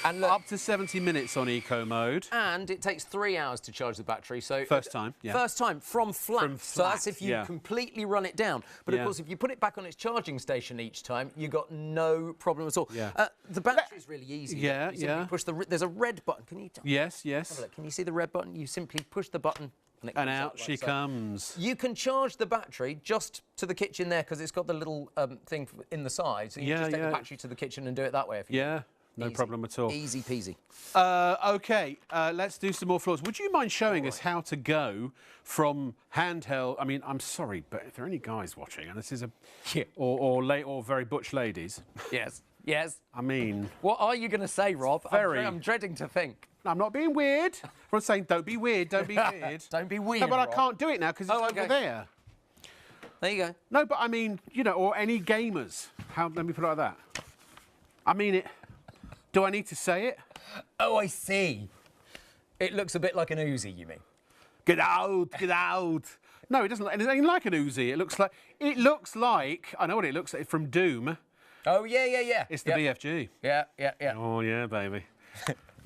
And look, up to 70 minutes on eco mode. And it takes 3 hours to charge the battery. So first time, yeah. First time from flat. So that's if you completely run it down. But of course, if you put it back on its charging station each time, you got no problem at all. Yeah. The battery is really easy. Yeah, you push there's a red button. Can you? Yes. Have a look. Can you see the red button? You simply push the button. And out she comes. You can charge the battery just to the kitchen there because it's got the little thing in the side. So you can just take the battery to the kitchen and do it that way. If you No problem at all. Easy peasy. OK, let's do some more floors. Would you mind showing us how to go from handheld? I mean, I'm sorry, but if there are any guys watching, and this is or very butch ladies. Yes. I mean, what are you going to say, Rob? I'm dreading to think. I'm not being weird. I'm saying don't be weird. Don't be weird. Don't be weird. No, but Rob. I can't do it now because it's over there. There you go. No, but I mean, or any gamers. Let me put it like that. I mean it. Do I need to say it? Oh, I see. It looks a bit like an Uzi, you mean? Get out, get out. No, it doesn't look anything like an Uzi. It looks like I know what it looks like from Doom. Oh, yeah. It's the BFG. Yeah. Oh, yeah, baby.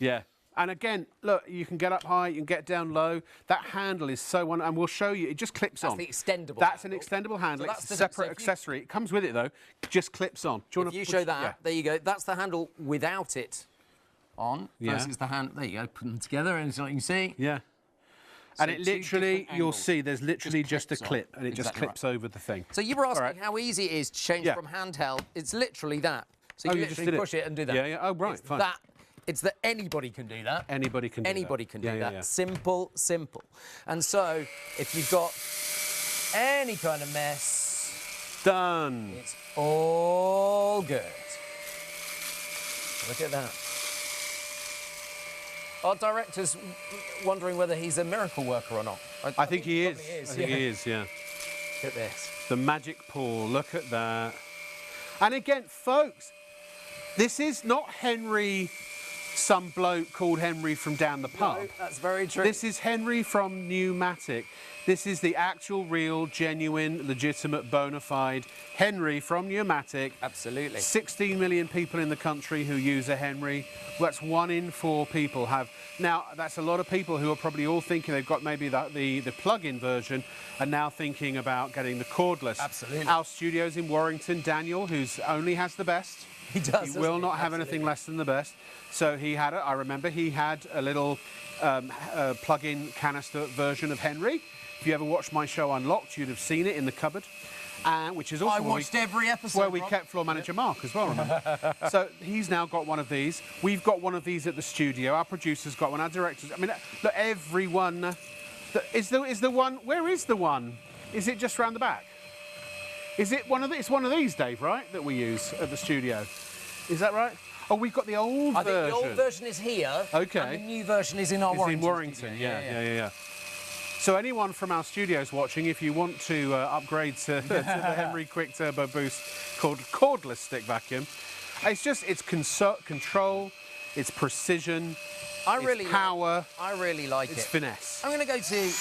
Yeah. And again, look, you can get up high, you can get down low. That handle is so and we'll show you. It just clips on. That's the extendable. That's an extendable handle. So it's a separate accessory. It comes with it though. Just clips on. Do you want to show that? Yeah. There you go. That's the handle without it on. Yeah. Versus the hand. There you go. Put them together, and so you can see. Yeah. So and it literally, you'll see, there's literally just a clip, and it just clips over the thing. So you were asking how easy it is to change from handheld. It's literally that. So you literally push it and do that. Yeah. Oh, right. Fine. It's that anybody can do that. Anybody can do that. Yeah. Simple. And so, if you've got any kind of mess... Done. It's all good. Look at that. Our director's wondering whether he's a miracle worker or not. I think he is. I think he is, yeah. Look at this. The magic pool. Look at that. And again, folks, this is not Henry... some bloke called Henry from down the pub. No, that's very true. This is Henry from Pneumatic. This is the actual, real, genuine, legitimate, bona fide Henry from Pneumatic. Absolutely. 16 million people in the country who use a Henry. That's 1 in 4 people have. Now, that's a lot of people who are probably all thinking they've got maybe the plug-in version and now thinking about getting the cordless. Absolutely. Our studio's in Warrington. Daniel, who's only has the best. He does. He will not have anything less than the best. So he had I remember he had a little plug-in canister version of Henry. If you ever watched my show Unlocked, you'd have seen it in the cupboard. Which is also I watched every episode. Where we kept floor manager Mark as well, remember? So he's now got one of these. We've got one of these at the studio. Our producer's got one. Our directors. I mean, look, everyone. Is the one? Where is the one? Is it just round the back? Is it one of these? It's one of these, Dave, right? That we use at the studio. Is that right? Oh, we've got the old version. I think the old version is here. Okay. And the new version is in our Warrington. It's in Warrington. Yeah. So anyone from our studios watching, if you want to upgrade to the Henry Quick Turbo Boost called Cordless Stick Vacuum, it's control, it's precision, it's power. I really like it. It's finesse. I'm going to go to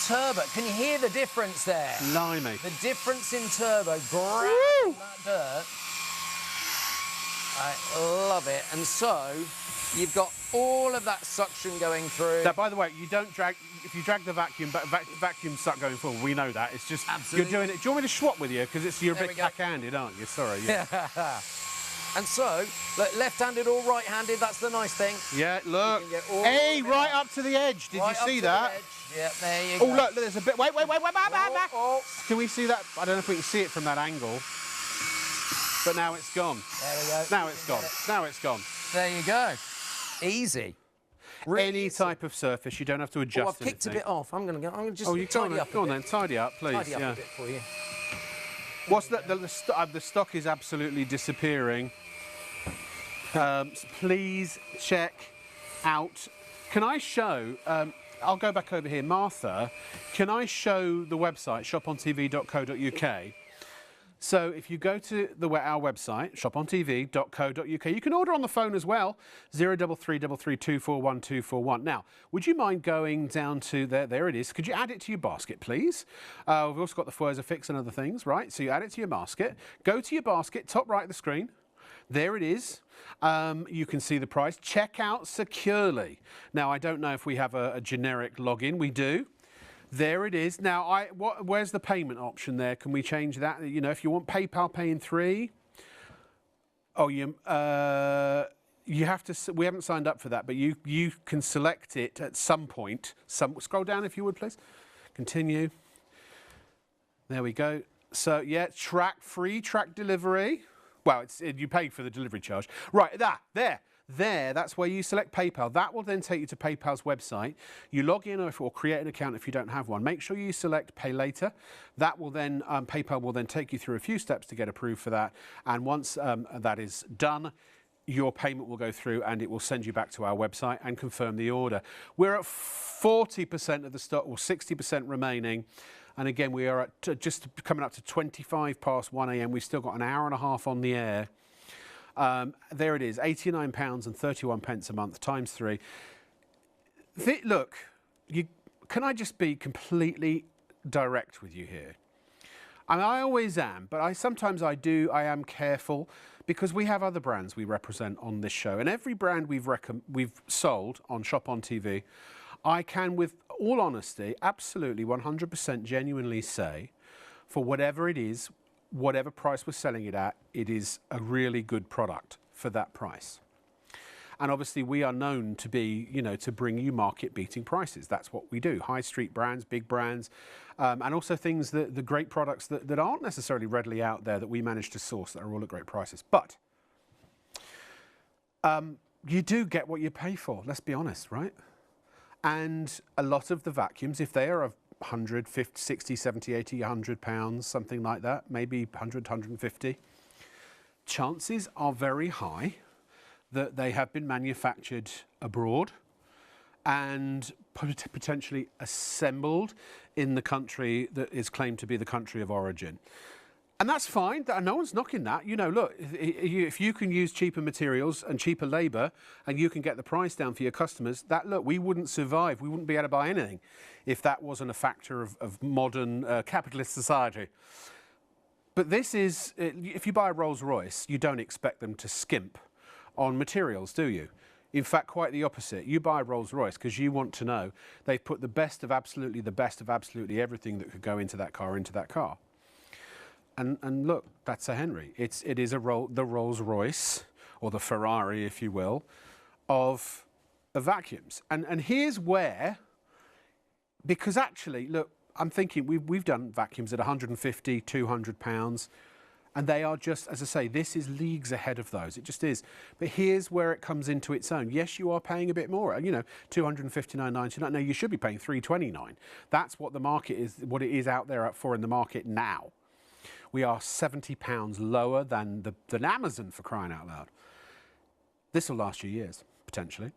turbo. Can you hear the difference there? Blimey. The difference in turbo. Grab that dirt. I love it. And so you've got all of that suction going through. Now, by the way, you don't drag. If you drag the vacuum, vacuum suck going forward. We know that. It's just you're doing it. Do you want me to swap with you? Because you're a bit cack-handed, aren't you? Sorry. Yeah. And so, look, left-handed or right-handed. That's the nice thing. Yeah. Look. Hey, right up to the edge. Did you see that? Yeah. There you go. Oh, look. There's a bit. Wait. Back. Can we see that? I don't know if we can see it from that angle. But now it's gone. There we go. Now it's gone. Now it's gone. There you go. Easy. Really Any type of surface, you don't have to adjust. I've kicked a bit off. I'm going to just tidy up. Go on then, tidy up, please. Tidy up a bit for you. What's the stock is absolutely disappearing. So please check out. Can I show? I'll go back over here, Martha. Can I show the website shopontv.co.uk? So if you go to our website, shopontv.co.uk, you can order on the phone as well, 03333241241. Now, would you mind going down to there it is. Could you add it to your basket, please? We've also got the Furzer Fix and other things, right? So you add it to your basket. Go to your basket, top right of the screen. There it is. You can see the price. Check out securely. Now, I don't know if we have a generic login. We do. There it is. Now, where's the payment option there? Can we change that? You know, if you want PayPal Pay in 3, you have to. We haven't signed up for that, but you can select it at some point. Scroll down if you would, please. Continue. There we go. So yeah, free track delivery. Well, you paid for the delivery charge. Right, there, that's where you select PayPal. That will then take you to PayPal's website. You log in or create an account if you don't have one. Make sure you select Pay Later. That will then, PayPal will then take you through a few steps to get approved for that. And once that is done, your payment will go through and it will send you back to our website and confirm the order. We're at 40% of the stock, or 60% remaining. And again, we are at just coming up to 25 past 1 a.m. We've still got an hour and a half on the air. There it is, £89.31 a month times 3. Look, can I just be completely direct with you here? And I always am, but sometimes I am careful because we have other brands we represent on this show. And every brand we've sold on Shop on TV, I can, with all honesty, absolutely 100% genuinely say, for whatever it is, whatever price we're selling it at, it is a really good product for that price. And obviously we are known to be, to bring you market-beating prices. That's what we do. High street brands, big brands, and also things the great products that aren't necessarily readily out there that we manage to source that are all at great prices. But you do get what you pay for, let's be honest, right? And a lot of the vacuums, if they are of 100, 50, 60, 70, 80, 100 pounds, something like that, maybe 100, 150. Chances are very high that they have been manufactured abroad and potentially assembled in the country that is claimed to be the country of origin. And that's fine. No one's knocking that. Look, if you can use cheaper materials and cheaper labour and you can get the price down for your customers, we wouldn't survive. We wouldn't be able to buy anything if that wasn't a factor of modern capitalist society. But this is, if you buy a Rolls Royce, you don't expect them to skimp on materials, do you? In fact, quite the opposite. You buy a Rolls Royce because you want to know they've put the best of absolutely everything that could go into that car. And look, that's a Henry. It is the Rolls Royce, or the Ferrari, if you will, of vacuums. And here's where, because actually, look, I'm thinking we've done vacuums at 150, 200 pounds, and they are just, as I say, this is leagues ahead of those. It just is. But here's where it comes into its own. Yes, you are paying a bit more. £259.99. No, you should be paying £329. That's what the market is, what it is out there for in the market now. We are £70 lower than Amazon, for crying out loud. This will last you years, potentially.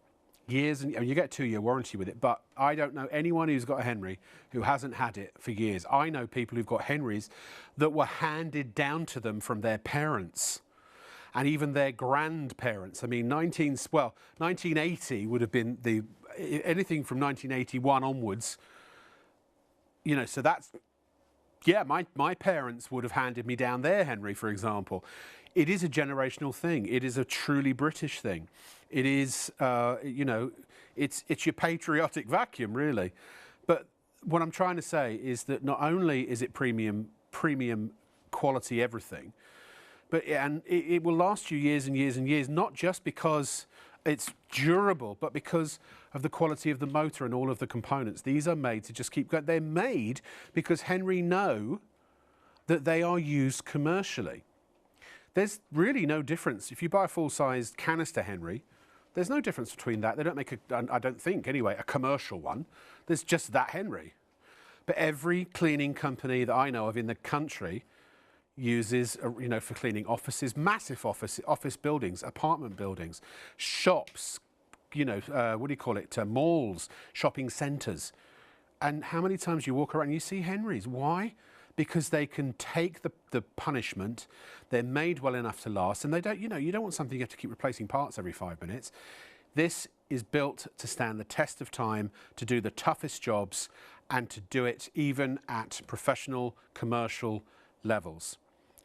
Years, and you get a 2-year warranty with it, but I don't know anyone who's got a Henry who hasn't had it for years. I know people who've got Henrys that were handed down to them from their parents and even their grandparents. I mean, 1980 would have been anything from 1981 onwards, so that's, yeah, my parents would have handed me down their Henry, for example. It is a generational thing. It is a truly British thing. It is, it's your patriotic vacuum, really. But what I'm trying to say is that not only is it premium quality everything, but it will last you years and years and years, not just because it's durable, but because of the quality of the motor and all of the components. These are made to just keep going. They're made because Henry know that they are used commercially. There's really no difference. If you buy a full-sized canister Henry, there's no difference between that. They don't make, I don't think anyway, a commercial one. There's just that Henry. But every cleaning company that I know of in the country uses, you know, for cleaning offices, massive office buildings, apartment buildings, shops, you know, what do you call it, malls, shopping centres. And how many times you walk around and you see Henrys? Why? Because they can take the punishment, they're made well enough to last, and they don't, you know, you don't want something you have to keep replacing parts every 5 minutes. This is built to stand the test of time, to do the toughest jobs, and to do it even at professional, commercial levels.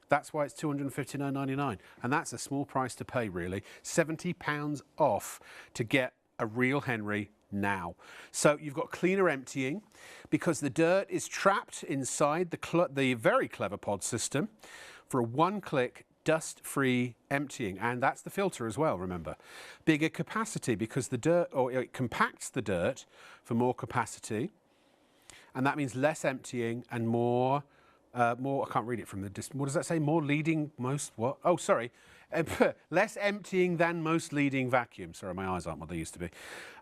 That's why it's £259.99, and that's a small price to pay, really. £70 off to get a real Henry now. So you've got cleaner emptying because the dirt is trapped inside the very clever pod system for a one-click dust-free emptying, and that's the filter as well, remember. Bigger capacity because the dirt, or it compacts the dirt for more capacity, and that means less emptying and more, I can't read it from the distance. What does that say? More leading, most what? Oh, sorry. Less emptying than most leading vacuums. Sorry, my eyes aren't what they used to be.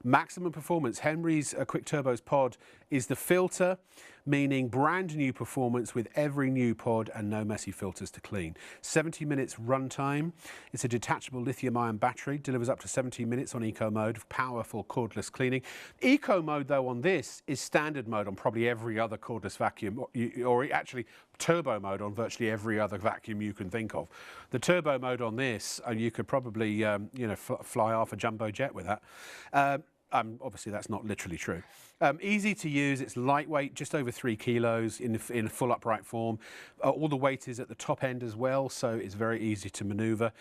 Maximum performance. Henry's Quick Turbos pod is the filter, meaning brand new performance with every new pod and no messy filters to clean. 70 minutes runtime. It's a detachable lithium-ion battery. Delivers up to 70 minutes on eco mode. Powerful cordless cleaning. Eco mode, though, on this is standard mode on probably every other cordless vacuum, or actually turbo mode on virtually every other vacuum you can think of. The turbo mode on this, you could probably, you know, fly off a jumbo jet with that. Obviously, that's not literally true. Easy to use. It's lightweight, just over 3 kilos in a full upright form. All the weight is at the top end as well, so it's very easy to manoeuvre.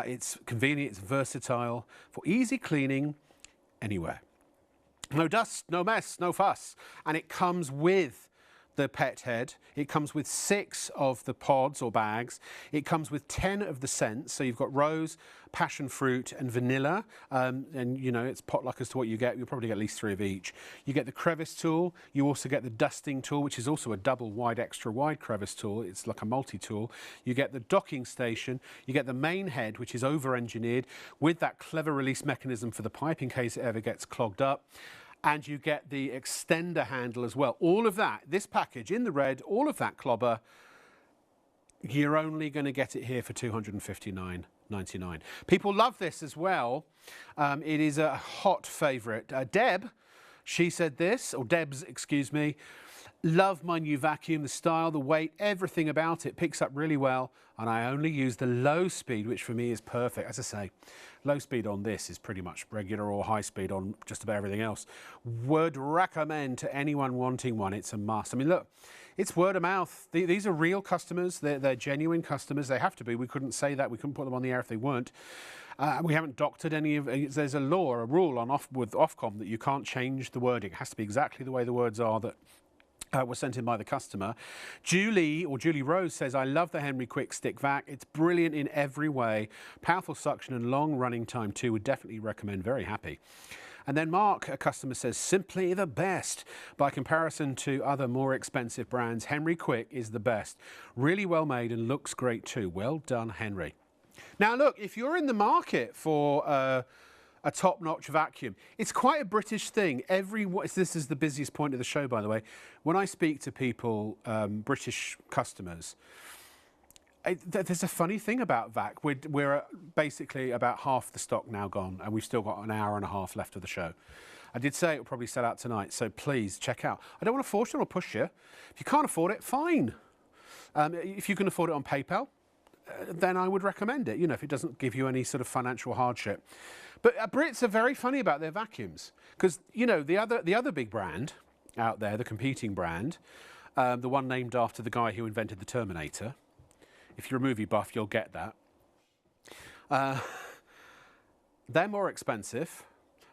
It's convenient. It's versatile for easy cleaning anywhere. No dust, no mess, no fuss. And it comes with the pet head. It comes with 6 of the pods or bags. It comes with 10 of the scents. So you've got rose, passion fruit and vanilla. And you know, it's potluck as to what you get. You'll probably get at least 3 of each. You get the crevice tool. You also get the dusting tool, which is also a double wide, extra wide crevice tool. It's like a multi-tool. You get the docking station. You get the main head, which is over-engineered with that clever release mechanism for the pipe in case it ever gets clogged up. And you get the extender handle as well. All of that, this package in the red, all of that clobber, you're only going to get it here for £259.99. People love this as well. It is a hot favourite. Deb, she said this, or Debs, excuse me, love my new vacuum, the style, the weight, everything about it picks up really well, and I only use the low speed, which for me is perfect. As I say, low speed on this is pretty much regular, or high speed on just about everything else. Would recommend to anyone wanting one. It's a must. I mean, look, it's word of mouth. These are real customers. They're genuine customers. They have to be. We couldn't say that. We couldn't put them on the air if they weren't. We haven't doctored any of. There's a law, a rule on with Ofcom that you can't change the wording. It has to be exactly the way the words are that was sent in by the customer. Julie Rose says, I love the Henry Quick Stick Vac. It's brilliant in every way. Powerful suction and long running time too. Would definitely recommend. Very happy. And then Mark, a customer, says, simply the best. By comparison to other more expensive brands, Henry Quick is the best. Really well made and looks great too. Well done, Henry. Now look, if you're in the market for a top-notch vacuum, it's quite a British thing. This is the busiest point of the show, by the way. When I speak to people, British customers, there's a funny thing about Vac. We're basically about half the stock now gone, and we've still got an hour and a half left of the show. I did say it will probably sell out tonight, so please check out. I don't want to force you or push you. If you can't afford it, fine. If you can afford it on PayPal, then I would recommend it, you know, if it doesn't give you any sort of financial hardship. But Brits are very funny about their vacuums because, you know, the other big brand out there, the competing brand, the one named after the guy who invented the Terminator. If you're a movie buff, you'll get that. They're more expensive.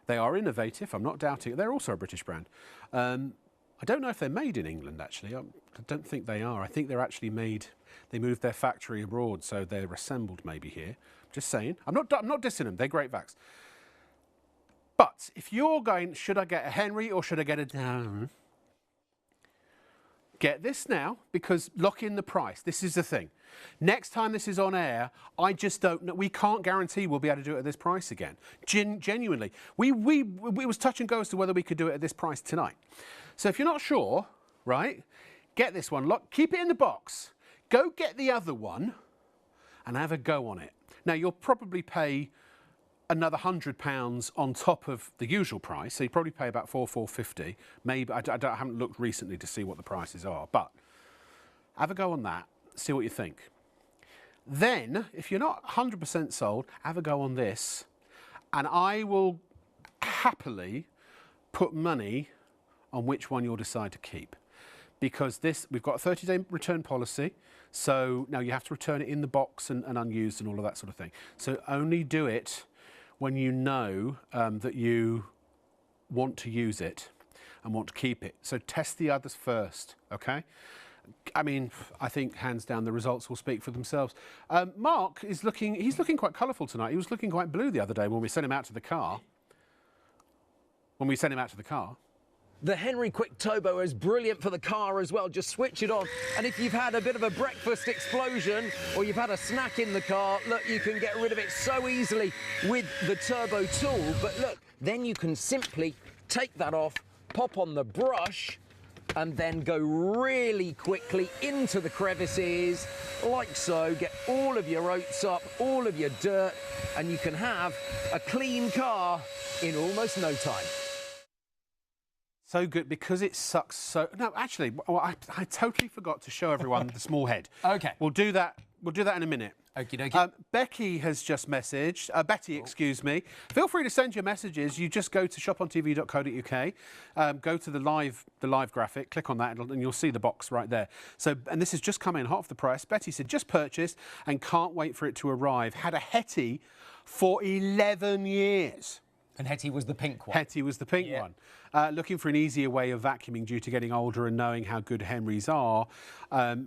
They are innovative. I'm not doubting it. They're also a British brand. I don't know if they're made in England, actually. I don't think they are. I think they're actually made. They moved their factory abroad, so they're assembled maybe here. Just saying. I'm not dissing them. They're great vacs. But if you're going, should I get a Henry or should I get a down? Get this now, because lock in the price. This is the thing. Next time this is on air, I just don't know. We can't guarantee we'll be able to do it at this price again. Genuinely. It was touch and go as to whether we could do it at this price tonight. So if you're not sure, right, get this one. Keep it in the box. Go get the other one and have a go on it. Now, you'll probably pay another £100 on top of the usual price, so you probably pay about £450. Maybe I haven't looked recently to see what the prices are, but have a go on that. See what you think. Then, if you're not 100% sold, have a go on this, and I will happily put money on which one you'll decide to keep. Because we've got a 30-day return policy, so now you have to return it in the box and unused and all of that sort of thing. So only do it when you know that you want to use it and want to keep it. So test the others first, okay? I mean, I think hands down the results will speak for themselves. Mark is he's looking quite colourful tonight. He was looking quite blue the other day when we sent him out to the car. The Henry Quick Turbo is brilliant for the car as well. Just switch it on, and if you've had a bit of a breakfast explosion or you've had a snack in the car, look, you can get rid of it so easily with the turbo tool. But look, then you can simply take that off, pop on the brush, and then go really quickly into the crevices, like so. Get all of your oats up, all of your dirt, and you can have a clean car in almost no time. So good, because it sucks so... No, actually, well, I totally forgot to show everyone the small head. OK. We'll do that in a minute. Okie dokie. Becky has just messaged. Betty, excuse me. Feel free to send your messages. You just go to shopontv.co.uk, go to the live graphic, click on that, and you'll see the box right there. So, and this has just come in hot off the press. Betty said, just purchased and can't wait for it to arrive. Had a Hetty for 11 years. And Hetty was the pink one. Hetty was the pink one. Looking for an easier way of vacuuming due to getting older and knowing how good Henrys are.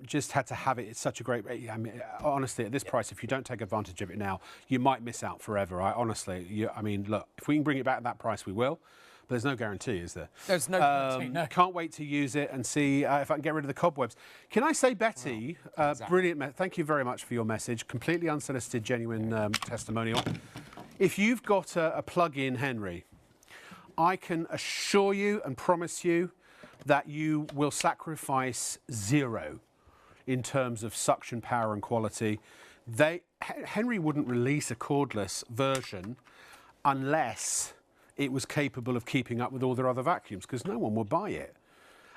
Just had to have it. It's such a great... I mean, honestly, at this price, if you don't take advantage of it now, you might miss out forever. Honestly, I mean, look, if we can bring it back at that price, we will. But there's no guarantee, is there? There's no guarantee, no. Can't wait to use it and see if I can get rid of the cobwebs. Can I say, Betty, exactly. Brilliant. Thank you very much for your message. Completely unsolicited, genuine testimonial. If you've got a plug-in Henry, I can assure you and promise you that you will sacrifice zero in terms of suction power and quality. Henry wouldn't release a cordless version unless it was capable of keeping up with all their other vacuums, because no one will buy it.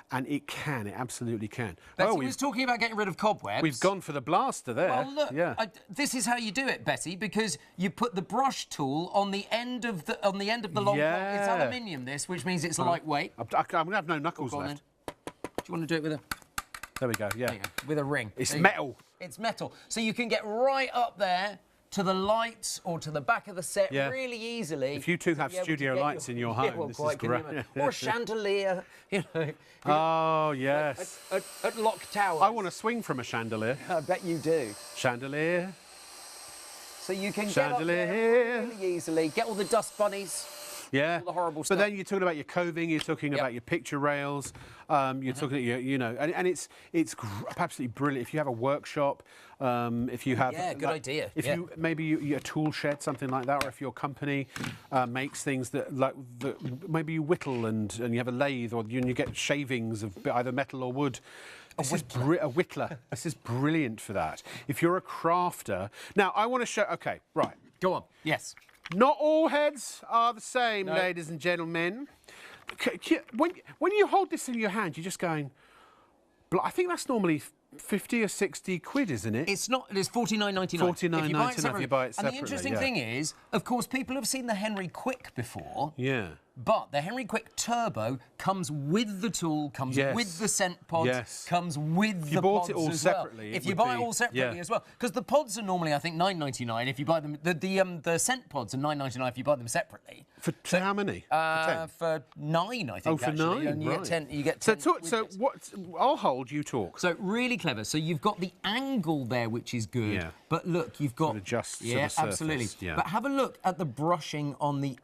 And it absolutely can. Betty was talking about getting rid of cobwebs. We've gone for the blaster there. Well, look, yeah. This is how you do it, Betty, because you put the brush tool on the end of the long pole. It's aluminium, this, which means it's lightweight. I'm going to have no knuckles left. Do you want to do it with a... There we go, yeah. There you go, with a ring. It's metal. It's metal. So you can get right up there to the lights or to the back of the set really easily. If you two have studio lights in your home, this is great. Or a chandelier, you know. Oh, yes. At Lock Tower. I want to swing from a chandelier. I bet you do. Chandelier. So you can get up there really easily, get all the dust bunnies. Yeah, all the horrible stuff. But then you're talking about your coving, you're talking about your picture rails, you're talking, you know, and it's absolutely brilliant. If you have a workshop, if you have... Yeah, good idea. If you, maybe you a tool shed, something like that, or if your company makes things that maybe you whittle and you have a lathe, or you get shavings of either metal or wood. A whittler. This is brilliant for that. If you're a crafter... Now, I want to show... OK, right. Go on. Yes. Not all heads are the same, ladies and gentlemen. When you hold this in your hand, you're just going... I think that's normally 50 or 60 quid, isn't it? It's not. It's $49.99. $49.99 if you buy it separately. And the interesting thing is, of course, people have seen the Henry Quick before. Yeah. But the Henry Quick Turbo comes with the tool, comes with the scent pods, comes with the pods as well. If you bought it all separately, if you buy it all separately as well, because the pods are normally, I think, $9.99 if you buy them. The scent pods are $9.99 if you buy them separately. For how many? For 9, I think. Oh, for actually. 9, and you right. get 10. You get 10. So what? I'll hold. You talk. So really clever. So you've got the angle there, which is good. Yeah. But look, you've got adjust to the surface. Absolutely. Yeah. But have a look at the brushing on the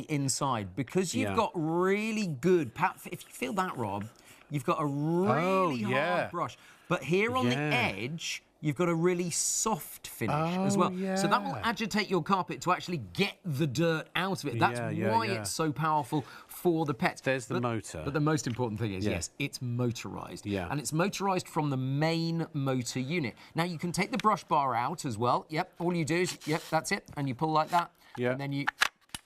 inside, because you've got really good... If you feel that, Rob, you've got a really hard brush. But here on the edge, you've got a really soft finish as well. yeah. So that will agitate your carpet to actually get the dirt out of it. That's why it's so powerful for the pets. There's the motor. But the most important thing is, yes, it's motorised. Yeah. And it's motorised from the main motor unit. Now, you can take the brush bar out as well. Yep, all you do is, that's it. And you pull like that. Yeah. And then you...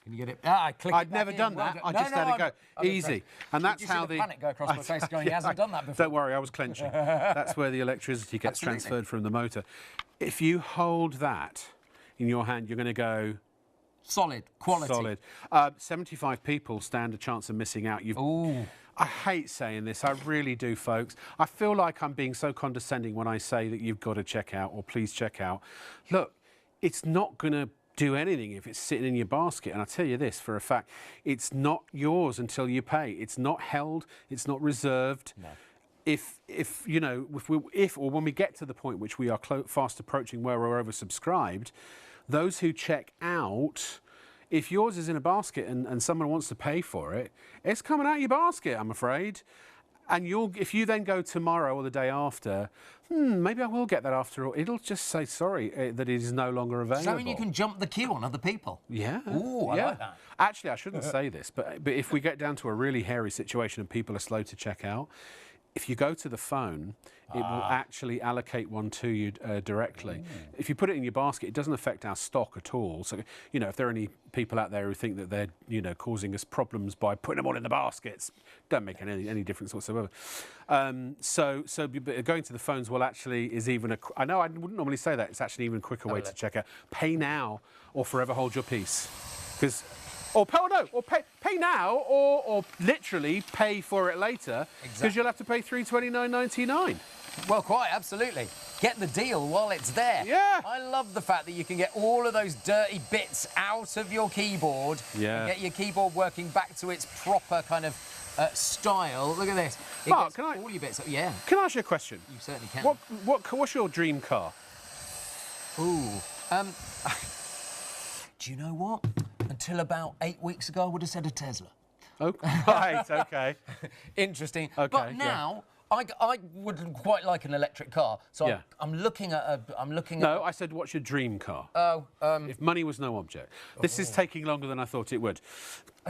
Can you get it? I click I'd it never back done in. that. Well I just let it go. Easy. And that's you how see the panic go across my face going, he hasn't done that before. Don't worry, I was clenching. That's where the electricity gets transferred from the motor. If you hold that in your hand, you're going to go... Solid. Quality. Solid. 75 people stand a chance of missing out. I hate saying this, I really do, folks. I feel like I'm being so condescending when I say that you've got to check out or please check out. Look, it's not going to do anything if it's sitting in your basket. And I tell you this for a fact, it's not yours until you pay. It's not held, it's not reserved. No. If when we get to the point which we are fast approaching where we're oversubscribed, those who check out, if yours is in a basket and someone wants to pay for it, it's coming out of your basket, I'm afraid. And if you then go tomorrow or the day after, maybe I will get that after all. It'll just say, sorry, that it is no longer available. Does that mean you can jump the queue on other people? Yeah. Ooh, I like that. Actually, I shouldn't say this, but if we get down to a really hairy situation and people are slow to check out, if you go to the phone, it will actually allocate one to you directly. If you put it in your basket, it doesn't affect our stock at all. So, if there are any people out there who think that they're, causing us problems by putting them all in the baskets, don't make any difference whatsoever. So going to the phones is even I know I wouldn't normally say that. It's actually an even quicker way to check out. Pay now or forever hold your peace. Or pay now, or literally pay for it later, because you'll have to pay $329.99. Well, quite absolutely. Get the deal while it's there. Yeah. I love the fact that you can get all of those dirty bits out of your keyboard. Yeah. And get your keyboard working back to its proper kind of style. Look at this. Mark, all your bits. Yeah. Can I ask you a question? You certainly can. What's your dream car? Ooh. Do you know what? Until about 8 weeks ago, I would have said a Tesla. Oh, right, OK. Interesting. Okay, but now, I would quite like an electric car. So I'm looking at No, I said, what's your dream car? If money was no object. This is taking longer than I thought it would.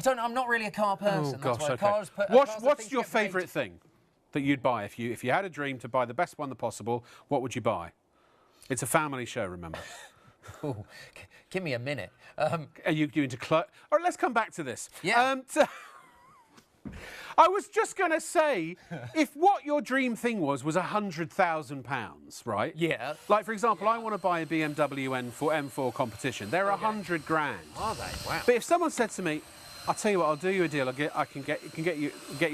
I'm not really a car person. Oh, gosh, that's why OK. What's your favourite thing that you'd buy? If you had a dream to buy the best one possible, what would you buy? It's a family show, remember. Oh, give me a minute. Are you into All right, let's come back to this. Yeah. I was just going to say, if what your dream thing was £100,000, right? Yeah. Like, for example, I want to buy a BMW M4 competition. They're 100 grand. Are they? Wow. But if someone said to me, I'll tell you what, I'll do you a deal. I can get you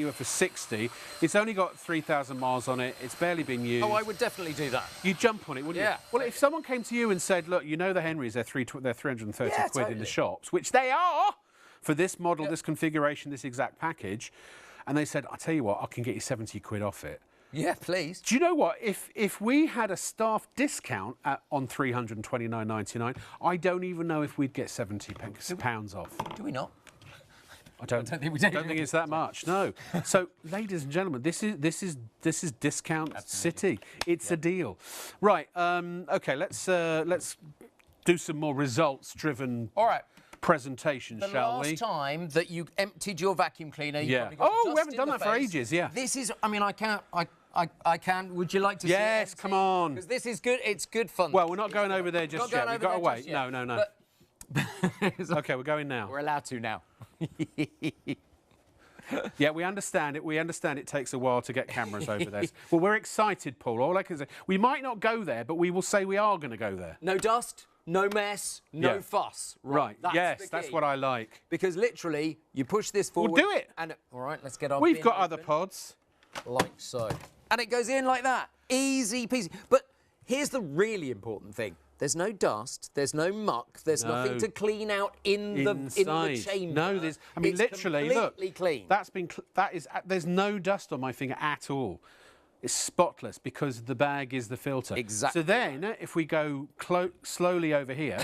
it for 60. It's only got 3,000 miles on it. It's barely been used. Oh, I would definitely do that. You'd jump on it, wouldn't you? Well, if someone came to you and said, look, the Henrys, they're 330 quid totally. in the shops, which they are for this model, this configuration, this exact package, and they said, I'll tell you what, I can get you 70 quid off it. Yeah, please. Do you know what? If we had a staff discount on £329.99, I don't even know if we'd get £70 off. Do we not? I don't think we do. I don't think it's that much. No. So, ladies and gentlemen, this is Discount City. It's a deal, right? Okay, let's do some more results-driven. All right. Presentation, shall we? The last time that you emptied your vacuum cleaner, you probably got we dust haven't in done the that for face. ages. Yeah. This is. I mean, I can. Would you like to see it? Yes, come on. Because this is good. It's good fun. Well, we're not going over there just yet. We've got to wait. No. But OK, we're going now. We're allowed to now. Yeah, we understand it. We understand it takes a while to get cameras over there. Well, we're excited, Paul. All I can say, we might not go there, but we will say we are going to go there. No dust, no mess, no fuss. Right. That's what I like. Because literally, you push this forward. We'll do it. And all right, let's get on. We've got other pods. Like so. And it goes in like that. Easy peasy. But here's the really important thing. There's no dust, there's no muck, there's nothing to clean out in the chamber. No, there's. I mean, literally, look. Clean. There's no dust on my finger at all. It's spotless because the bag is the filter. Exactly. So then, if we go slowly over here.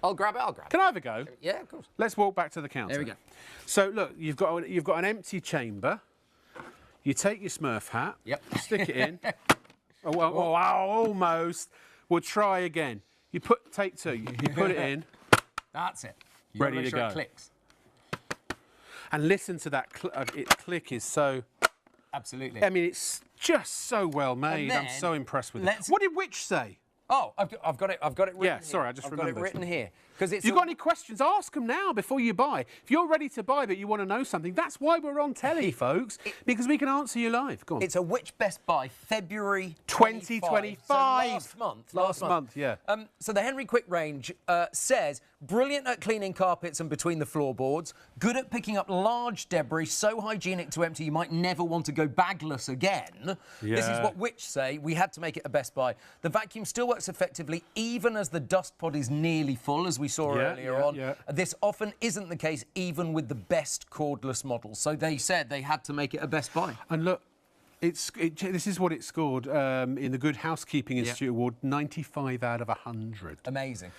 I'll grab it. Can I have a go? Yeah, of course. Let's walk back to the counter. There we go. So look, you've got an empty chamber. You take your Smurf hat. Yep. Stick it in. Oh, well, almost. We'll try again. You take 2. You put it in. That's it. Ready to go. It clicks. And listen to that click is so... Absolutely. I mean, it's just so well made. I'm so impressed with it. What did Which say? Oh, I've got it written here. Yeah, sorry, I just remembered. I've got it written here. If you've got any questions, ask them now before you buy. If you're ready to buy but you want to know something, that's why we're on telly, folks, because we can answer you live. Go on. It's a Which Best Buy, February 2025. So last month. Last month, yeah. So the Henry Quick range says, brilliant at cleaning carpets and between the floorboards, good at picking up large debris, so hygienic to empty you might never want to go bagless again. Yeah. This is what Which say. We had to make it a Best Buy. The vacuum still works effectively even as the dust pod is nearly full, as we saw earlier on. Yeah. This often isn't the case even with the best cordless models. So they said they had to make it a Best Buy. And look, this is what it scored in the Good Housekeeping Institute Award, 95 out of 100. Amazing.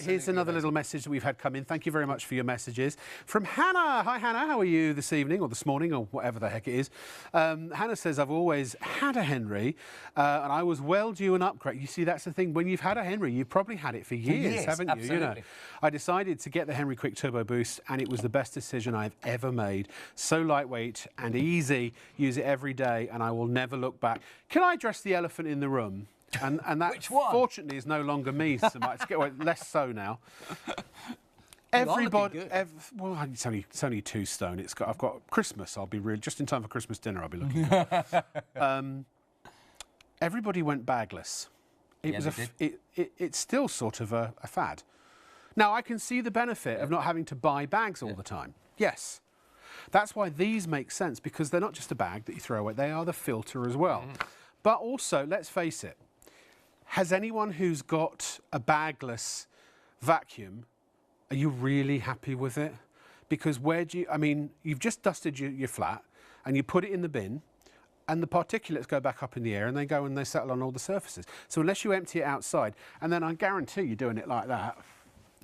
Here's another little message that we've had come in. Thank you very much for your messages. From Hannah. Hi, Hannah. How are you this evening or this morning or whatever the heck it is? Hannah says, I've always had a Henry and I was well due an upgrade. You see, that's the thing. When you've had a Henry, you've probably had it for years, haven't you? Absolutely. You know, I decided to get the Henry Quick Turbo Boost and it was the best decision I've ever made. So lightweight and easy. Use it every day and I will never look back. Can I address the elephant in the room? And that, Which one? Fortunately, is no longer me so much. Less so now. Everybody, well, it's only 2 stone. I've got Christmas. I'll be just in time for Christmas dinner. I'll be looking. Everybody went bagless. It's still sort of a fad. Now I can see the benefit of not having to buy bags all the time. Yes. That's why these make sense, because they're not just a bag that you throw away, they are the filter as well. But also, let's face it, has anyone who's got a bagless vacuum, are you really happy with it? Because you've just dusted your flat and you put it in the bin and the particulates go back up in the air and they go and they settle on all the surfaces. So unless you empty it outside, and then I guarantee you're doing it like that.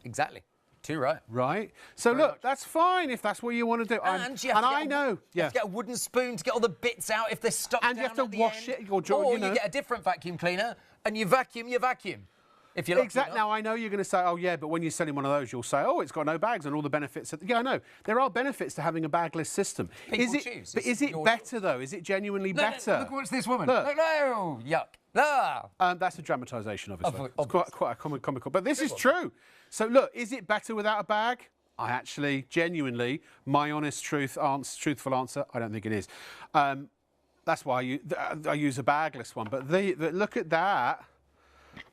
Exactly. Too right. Right. So look, that's fine if that's what you want to do. And you have to get a wooden spoon to get all the bits out if they're stuck down. And you have to wash it. Or you get a different vacuum cleaner and you vacuum your vacuum. If you're exactly. Now I know you're going to say, oh yeah, but when you're selling one of those, you'll say, oh, it's got no bags and all the benefits. Yeah, I know there are benefits to having a bagless system. But is it better though? Is it genuinely better? No, look, what's this woman? Look, no, yuck. Ah. That's a dramatisation, obviously. It's quite a comical. But this is true. So look, is it better without a bag? I actually, genuinely, my honest truthful answer, I don't think it is. That's why I use a bagless one. But look at that.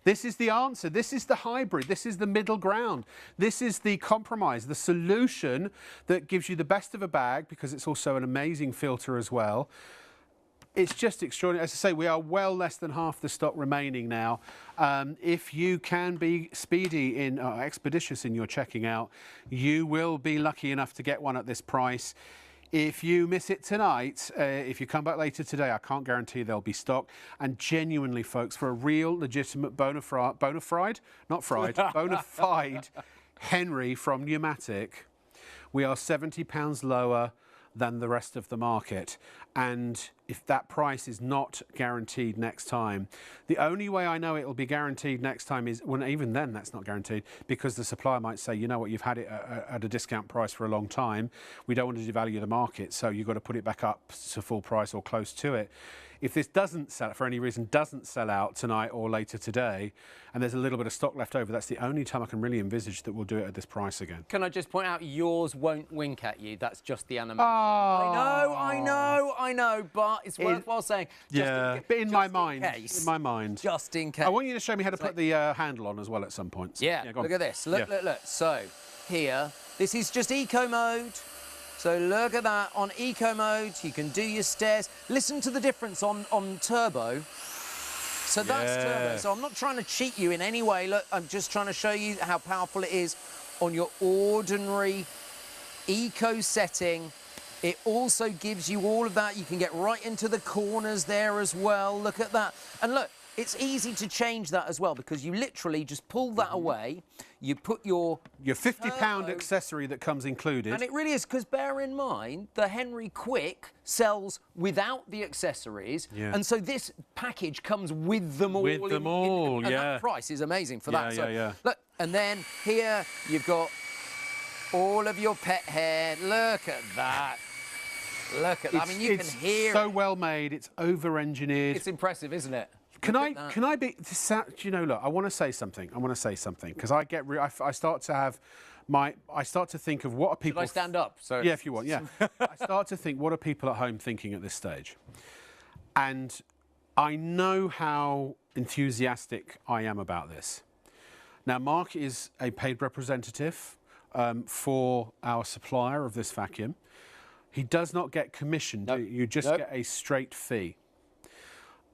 This is the answer. This is the hybrid. This is the middle ground. This is the compromise, the solution that gives you the best of a bag, because it's also an amazing filter as well. It's just extraordinary. As I say, we are well less than half the stock remaining now. If you can be speedy expeditious in your checking out, you will be lucky enough to get one at this price. If you miss it tonight, if you come back later today, I can't guarantee there'll be stock. And genuinely, folks, for a real, legitimate bona fide Henry from Pneumatic, we are £70 lower than the rest of the market. And if that price is not guaranteed next time, the only way I know it will be guaranteed next time is, well, even then that's not guaranteed, because the supplier might say, you know what, you've had it at a discount price for a long time. We don't want to devalue the market, so you've got to put it back up to full price or close to it. If this doesn't sell, for any reason, doesn't sell out tonight or later today, and there's a little bit of stock left over, that's the only time I can really envisage that we'll do it at this price again. Can I just point out, yours won't wink at you. That's just the animation. Oh. I know, but it's worthwhile saying. But in my mind. Just in case. I want you to show me how to put the handle on as well at some point. Yeah, look at this. Look. So, here, this is just eco mode. So look at that, on eco mode, you can do your stairs. Listen to the difference on turbo. So that's turbo. So I'm not trying to cheat you in any way. Look, I'm just trying to show you how powerful it is on your ordinary eco setting. It also gives you all of that. You can get right into the corners there as well. Look at that. And look, it's easy to change that as well, because you literally just pull that away, you put your £50 accessory that comes included. And it really is, because bear in mind, the Henry Quick sells without the accessories, and so this package comes with them all. With them all, and yeah. that price is amazing for that. So, yeah. look, and then here you've got all of your pet hair. Look at that. Look at that. I mean, you can hear It's so well made. It's over-engineered. It's impressive, isn't it? Can I be? You know, look. I want to say something. Because I start to have I start to think of what are people. Should I stand up? So yeah, if you want. Yeah. I start to think, what are people at home thinking at this stage? And I know how enthusiastic I am about this. Now, Mark is a paid representative for our supplier of this vacuum. He does not get commission. Nope. You just get a straight fee.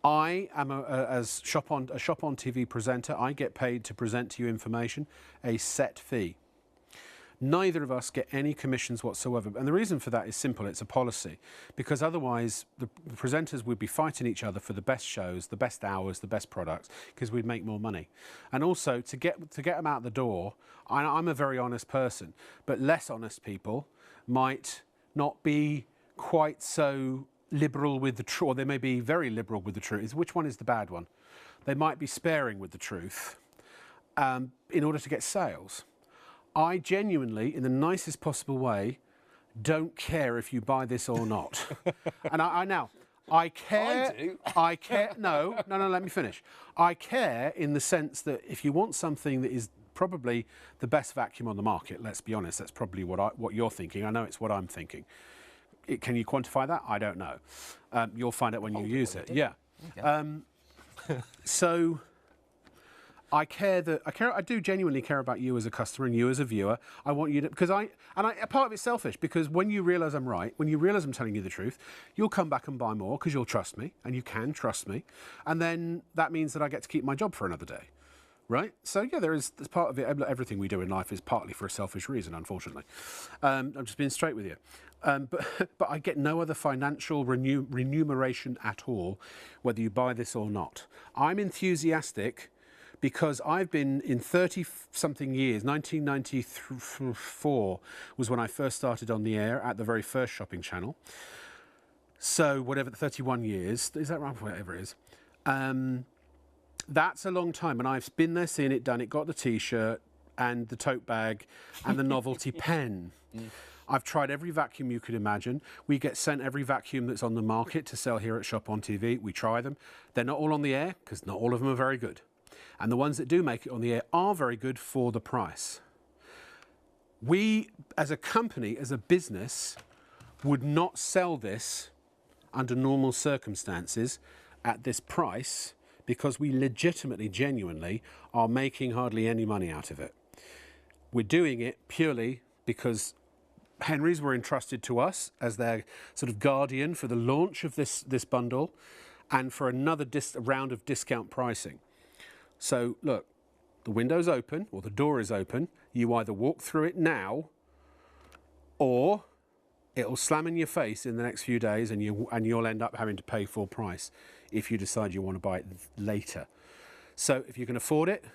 I am, as a Shop on TV presenter, I get paid to present to you information, a set fee. Neither of us get any commissions whatsoever. And the reason for that is simple, it's a policy. Because otherwise, the presenters would be fighting each other for the best shows, the best hours, the best products, because we'd make more money. And also, to get them out the door, I'm a very honest person, but less honest people might not be quite so liberal with the truth, or they may be very liberal with the truth. Which one is the bad one? They might be sparing with the truth in order to get sales. I genuinely, in the nicest possible way, don't care if you buy this or not. And I care. I do. I care. No, let me finish. I care in the sense that if you want something that is probably the best vacuum on the market, let's be honest, that's probably what you're thinking. I know it's what I'm thinking. Can you quantify that? I don't know. You'll find out when you use it. Yeah. Okay. So I do genuinely care about you as a customer and you as a viewer. I want you to, because part of it's selfish, because when you realise I'm right, when you realise I'm telling you the truth, you'll come back and buy more because you'll trust me, and you can trust me. And then that means that I get to keep my job for another day. Right? So, yeah, there's part of it. Everything we do in life is partly for a selfish reason, unfortunately. I'm just being straight with you. But I get no other financial remuneration at all, whether you buy this or not. I'm enthusiastic because I've been in 30-something years. 1994 was when I first started on the air at the very first shopping channel. So, 31 years. Is that right? Whatever it is. That's a long time, and I've been there, seen it, done it, got the T-shirt and the tote bag and the novelty pen. I've tried every vacuum you could imagine. We get sent every vacuum that's on the market to sell here at Shop on TV. We try them. They're not all on the air, because not all of them are very good. And the ones that do make it on the air are very good for the price. We, as a company, as a business, would not sell this under normal circumstances at this price, because we legitimately, genuinely are making hardly any money out of it. We're doing it purely because Henry's were entrusted to us as their sort of guardian for the launch of this bundle and for another round of discount pricing. So, look, the window's open, or the door is open. You either walk through it now, or it'll slam in your face in the next few days, and you'll end up having to pay full price if you decide you want to buy it later. So if you can afford it,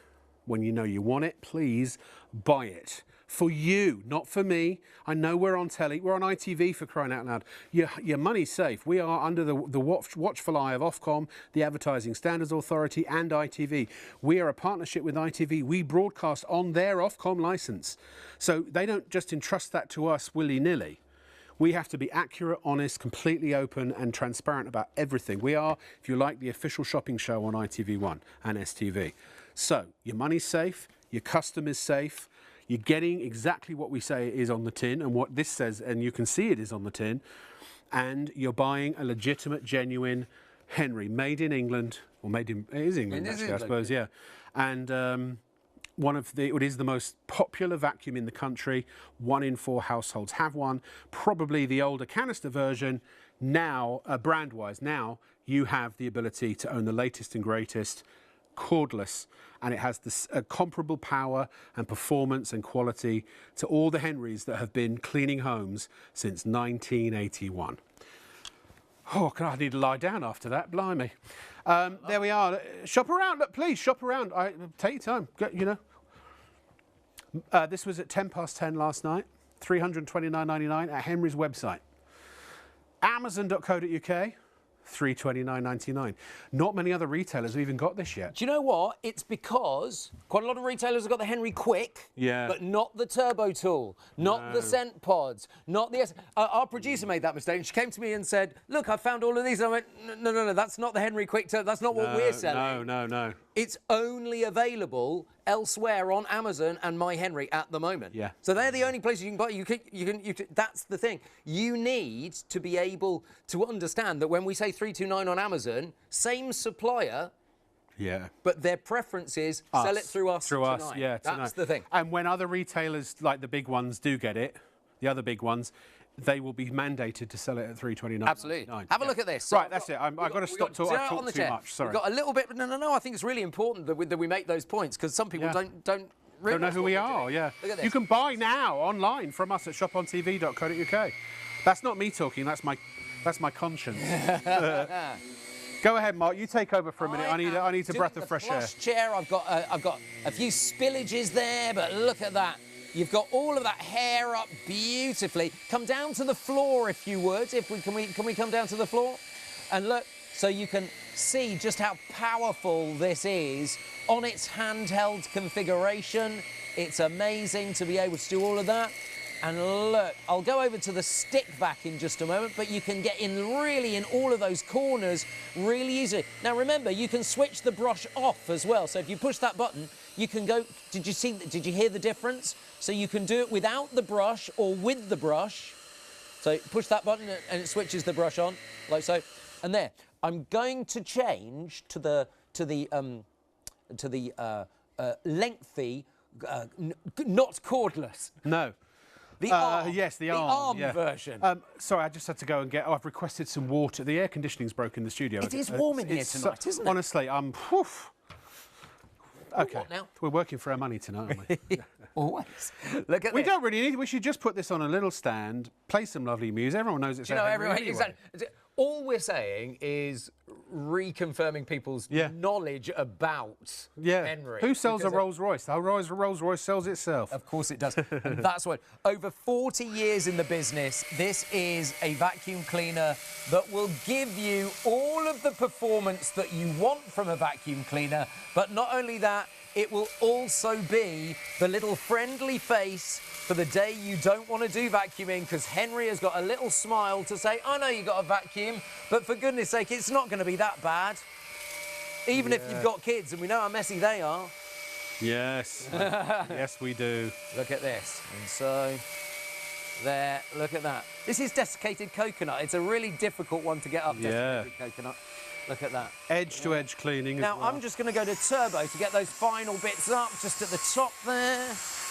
when you know you want it, please buy it. For you, not for me. I know we're on telly, we're on ITV, for crying out loud. Your money's safe. We are under the watchful eye of Ofcom, the Advertising Standards Authority, and ITV. We are a partnership with ITV. We broadcast on their Ofcom licence. So they don't just entrust that to us willy-nilly. We have to be accurate, honest, completely open and transparent about everything. We are, if you like, the official shopping show on ITV1 and STV. So, your money's safe, your customer's safe, you're getting exactly what we say is on the tin and what this says, and you can see it is on the tin, and you're buying a legitimate, genuine Henry, made in England, or made in, it is England actually, I suppose, yeah. And it is the most popular vacuum in the country. 1 in 4 households have one. Probably the older canister version. Now, brand-wise, now you have the ability to own the latest and greatest cordless, and it has this comparable power and performance and quality to all the Henrys that have been cleaning homes since 1981. Oh, I need to lie down after that. Blimey. There we are. Shop around. Look, please shop around. Take your time. You know. This was at 10:10 last night. $329.99 at Henry's website. Amazon.co.uk. $329.99. Not many other retailers have even got this yet. Do you know what? It's because quite a lot of retailers have got the Henry Quick, but not the Turbo Tool, not the Scent Pods, not the... Our producer made that mistake, and she came to me and said, look, I found all of these. And I went, no, that's not the Henry Quick Turbo. That's not what we're selling. No. It's only available elsewhere on Amazon and My Henry at the moment. Yeah. So they're the only places you can buy. You can, that's the thing. You need to be able to understand that when we say 329 on Amazon, same supplier. Yeah. But their preference is sell it through us. Through us, tonight. yeah. That's the thing. And when other retailers, like the big ones, do get it, the other big ones, they will be mandated to sell it at $329. Absolutely. Have a look at this. So right, that's it. I've got to stop talking. I talk too much. Sorry. We've got a little bit. No. I think it's really important that we make those points because some people don't know who we are. Yeah. Look at this. You can buy now online from us at shopontv.co.uk. That's not me talking. That's my conscience. Go ahead, Mark. You take over for a minute. I need a breath of fresh air. Chair. I've got a few spillages there, but look at that. You've got all of that hair up beautifully. Come down to the floor, if you would. Can we come down to the floor? And look, so you can see just how powerful this is on its handheld configuration. It's amazing to be able to do all of that. And look, I'll go over to the stick vac in just a moment, but you can get in really in all of those corners really easily. Now remember, you can switch the brush off as well. So if you push that button, you can go, did you hear the difference? So you can do it without the brush or with the brush. So push that button and it switches the brush on, like so. And there, I'm going to change to the lengthy, not cordless. No. The arm. Yes, the arm version. Sorry, I just had to go and get... I've requested some water. The air conditioning's broken in the studio. It is warm in here tonight, isn't it? Honestly, whew. OK. What now? We're working for our money tonight, aren't we? Always. Look at this. We don't really need it. We should just put this on a little stand, play some lovely music. Everyone knows it's everyone, anyway. exactly. All we're saying is reconfirming people's knowledge about Henry. Who sells a Rolls Royce? The Rolls Royce sells itself. Of course it does. And that's what. Over 40 years in the business, this is a vacuum cleaner that will give you all of the performance that you want from a vacuum cleaner. But not only that, it will also be the little friendly face for the day you don't want to do vacuuming, because Henry has got a little smile to say, I know you got a vacuum, but for goodness sake, it's not going to be that bad. Even if you've got kids, and we know how messy they are. Yes. Yes, we do. Look at this. And so, there, look at that. This is desiccated coconut. It's a really difficult one to get up, desiccated coconut. Look at that. Edge-to-edge cleaning now, as well. I'm just going to go to turbo to get those final bits up, just at the top there.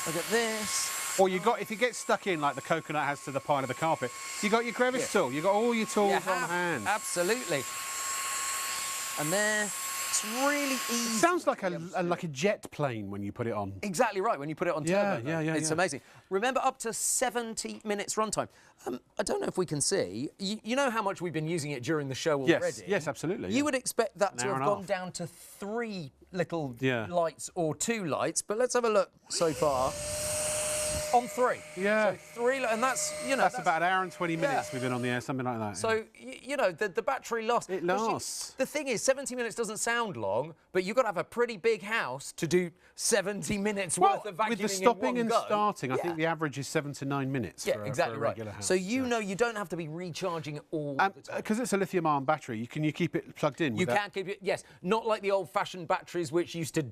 Look at this. Or if you get stuck in like the coconut has to the pile of the carpet, you got your crevice tool. You got all your tools on hand. Absolutely. And there, it's really easy. It sounds like a jet plane when you put it on. Exactly right. When you put it on turbo, it's yeah. amazing. Remember, up to 70 minutes runtime. I don't know if we can see. You know how much we've been using it during the show already. Yes, absolutely. You would expect that to have gone down to 3 little lights or 2 lights, but let's have a look so far. On 3. Yeah. So 3, and that's, That's about an hour and 20 minutes we've been on the air, something like that. So, the battery lasts. It lasts. The thing is, 70 minutes doesn't sound long, but you've got to have a pretty big house to do 70 minutes worth of vacuuming with the stopping in one and go. starting, I think the average is 7 to 9 minutes for exactly a right. regular house. So you know you don't have to be recharging it all the time. Because it's a lithium-ion battery, can you keep it plugged in? You can keep it, yes. Not like the old-fashioned batteries which used to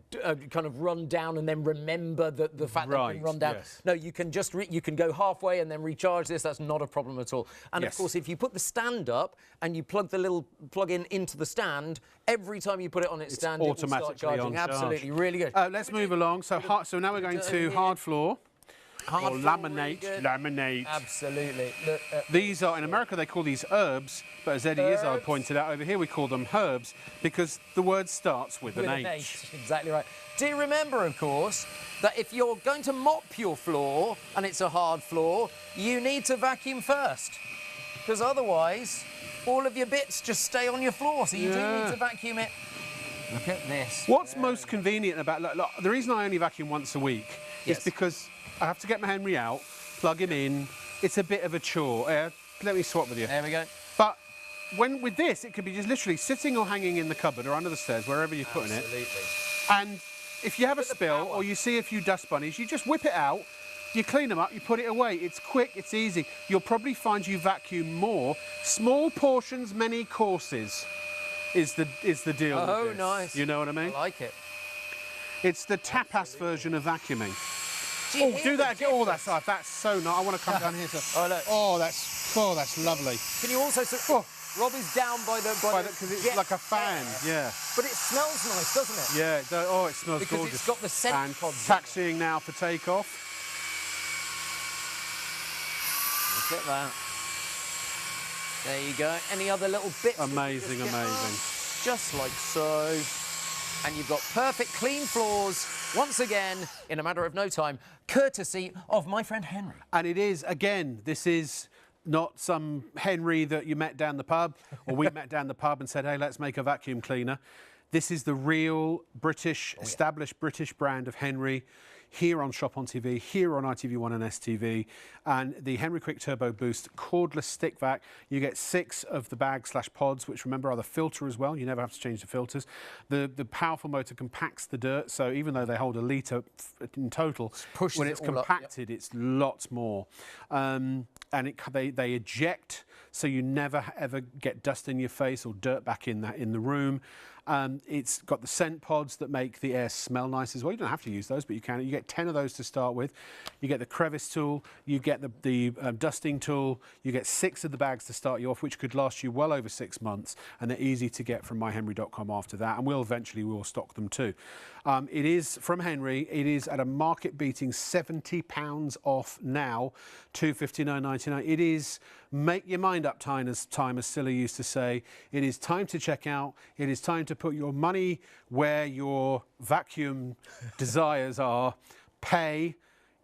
kind of run down and then remember the fact that it can run down. Yes. No, you can just you can go halfway and then recharge this. That's not a problem at all. And of course, if you put the stand up and you plug the little plug-in into the stand, every time you put it on its stand, automatically it will start charging. on charge. Absolutely, really good. Let's move along. So now we're going to hard floor. Or laminate. Laminate. Absolutely. These are, in America, they call these herbs, but as Eddie Izzard pointed out, over here we call them herbs because the word starts with an H. Exactly right. Do remember, of course, that if you're going to mop your floor and it's a hard floor, you need to vacuum first, because otherwise all of your bits just stay on your floor, so you do need to vacuum it. Look at this. What's most convenient about... Look, the reason I only vacuum once a week is because I have to get my Henry out, plug him in. It's a bit of a chore. Let me swap with you. There we go. But with this, it could be just literally sitting or hanging in the cupboard or under the stairs, wherever you're putting it. And if you have a spill or you see a few dust bunnies, you just whip it out, you clean them up, you put it away. It's quick, it's easy. You'll probably find you vacuum more. Small portions, many courses is the deal with this. Nice. You know what I mean? I like it. It's the tapas version of vacuuming. Do that again. Oh, that's so nice. I want to come down here. Look. Oh, that's lovely. Can you also... Rob is down by the... Because it's like a fan, yeah. But it smells nice, doesn't it? Yeah, it smells because gorgeous. It's got the scent and pods. Taxiing now for takeoff. Look at that. There you go. Any other little bits? Amazing. Just like so. And you've got perfect clean floors, once again, in a matter of no time, courtesy of my friend Henry. And it is, again, this is not some Henry that you met down the pub, or we met down the pub and said, hey, let's make a vacuum cleaner. This is the real British, established British brand of Henry, here on Shop on TV, here on ITV1 and STV, and the Henry Quick Turbo Boost cordless stick vac. You get 6 of the bags/pods, which remember are the filter as well. You never have to change the filters. The powerful motor compacts the dirt, so even though they hold a litre in total, when it's compacted, it's lots more. And they eject, so you never ever get dust in your face or dirt back in the room. It's got the scent pods that make the air smell nice as well. You don't have to use those, but you can. You get 10 of those to start with. You get the crevice tool, you get the dusting tool, you get 6 of the bags to start you off, which could last you well over 6 months, and they're easy to get from myhenry.com after that, and we'll stock them too. It is from Henry. It is at a market-beating £70 off now, $259.99. It is make your mind up time, as Silly used to say. It is time to check out. It is time to put your money where your vacuum desires are. Pay,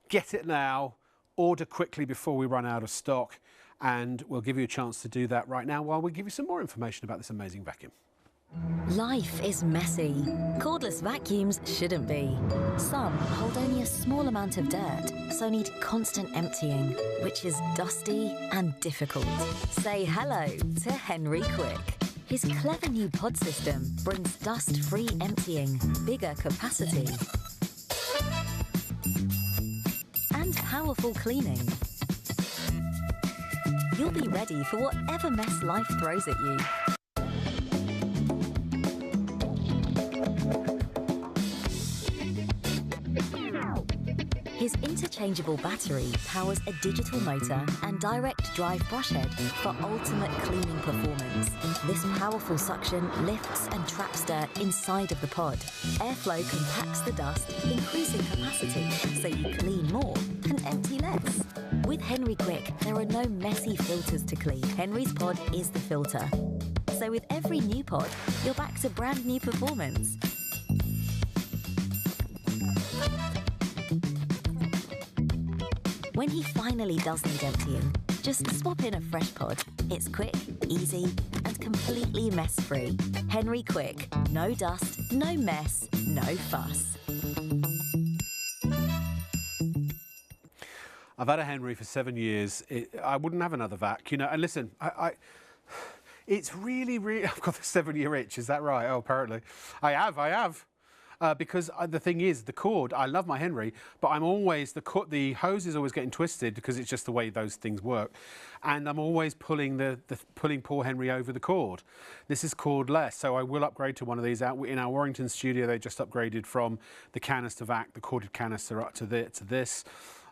get it now, order quickly before we run out of stock, and we'll give you a chance to do that right now while we give you some more information about this amazing vacuum. Life is messy. Cordless vacuums shouldn't be. Some hold only a small amount of dirt, so need constant emptying, which is dusty and difficult. Say hello to Henry Quick. His clever new pod system brings dust-free emptying, bigger capacity, and powerful cleaning. You'll be ready for whatever mess life throws at you. His interchangeable battery powers a digital motor and direct drive brush head for ultimate cleaning performance. This powerful suction lifts and traps dirt inside of the pod. Airflow compacts the dust, increasing capacity, so you clean more and empty less. With Henry Quick, there are no messy filters to clean. Henry's pod is the filter. So with every new pod, you're back to brand new performance. When he finally does need emptying, just swap in a fresh pod. It's quick, easy, and completely mess-free. Henry Quick. No dust, no mess, no fuss. I've had a Henry for 7 years. I wouldn't have another vac, you know. And listen, it's really, I've got the 7-year itch. Is that right? Oh, apparently, I have. Because the thing is, the cord, I love my Henry, but I'm always, the hose is always getting twisted because it's just the way those things work. And I'm always pulling pulling poor Henry over the cord. This is cordless, so I will upgrade to one of these. In our Warrington studio, they just upgraded from the canister vac, the corded canister, up to this.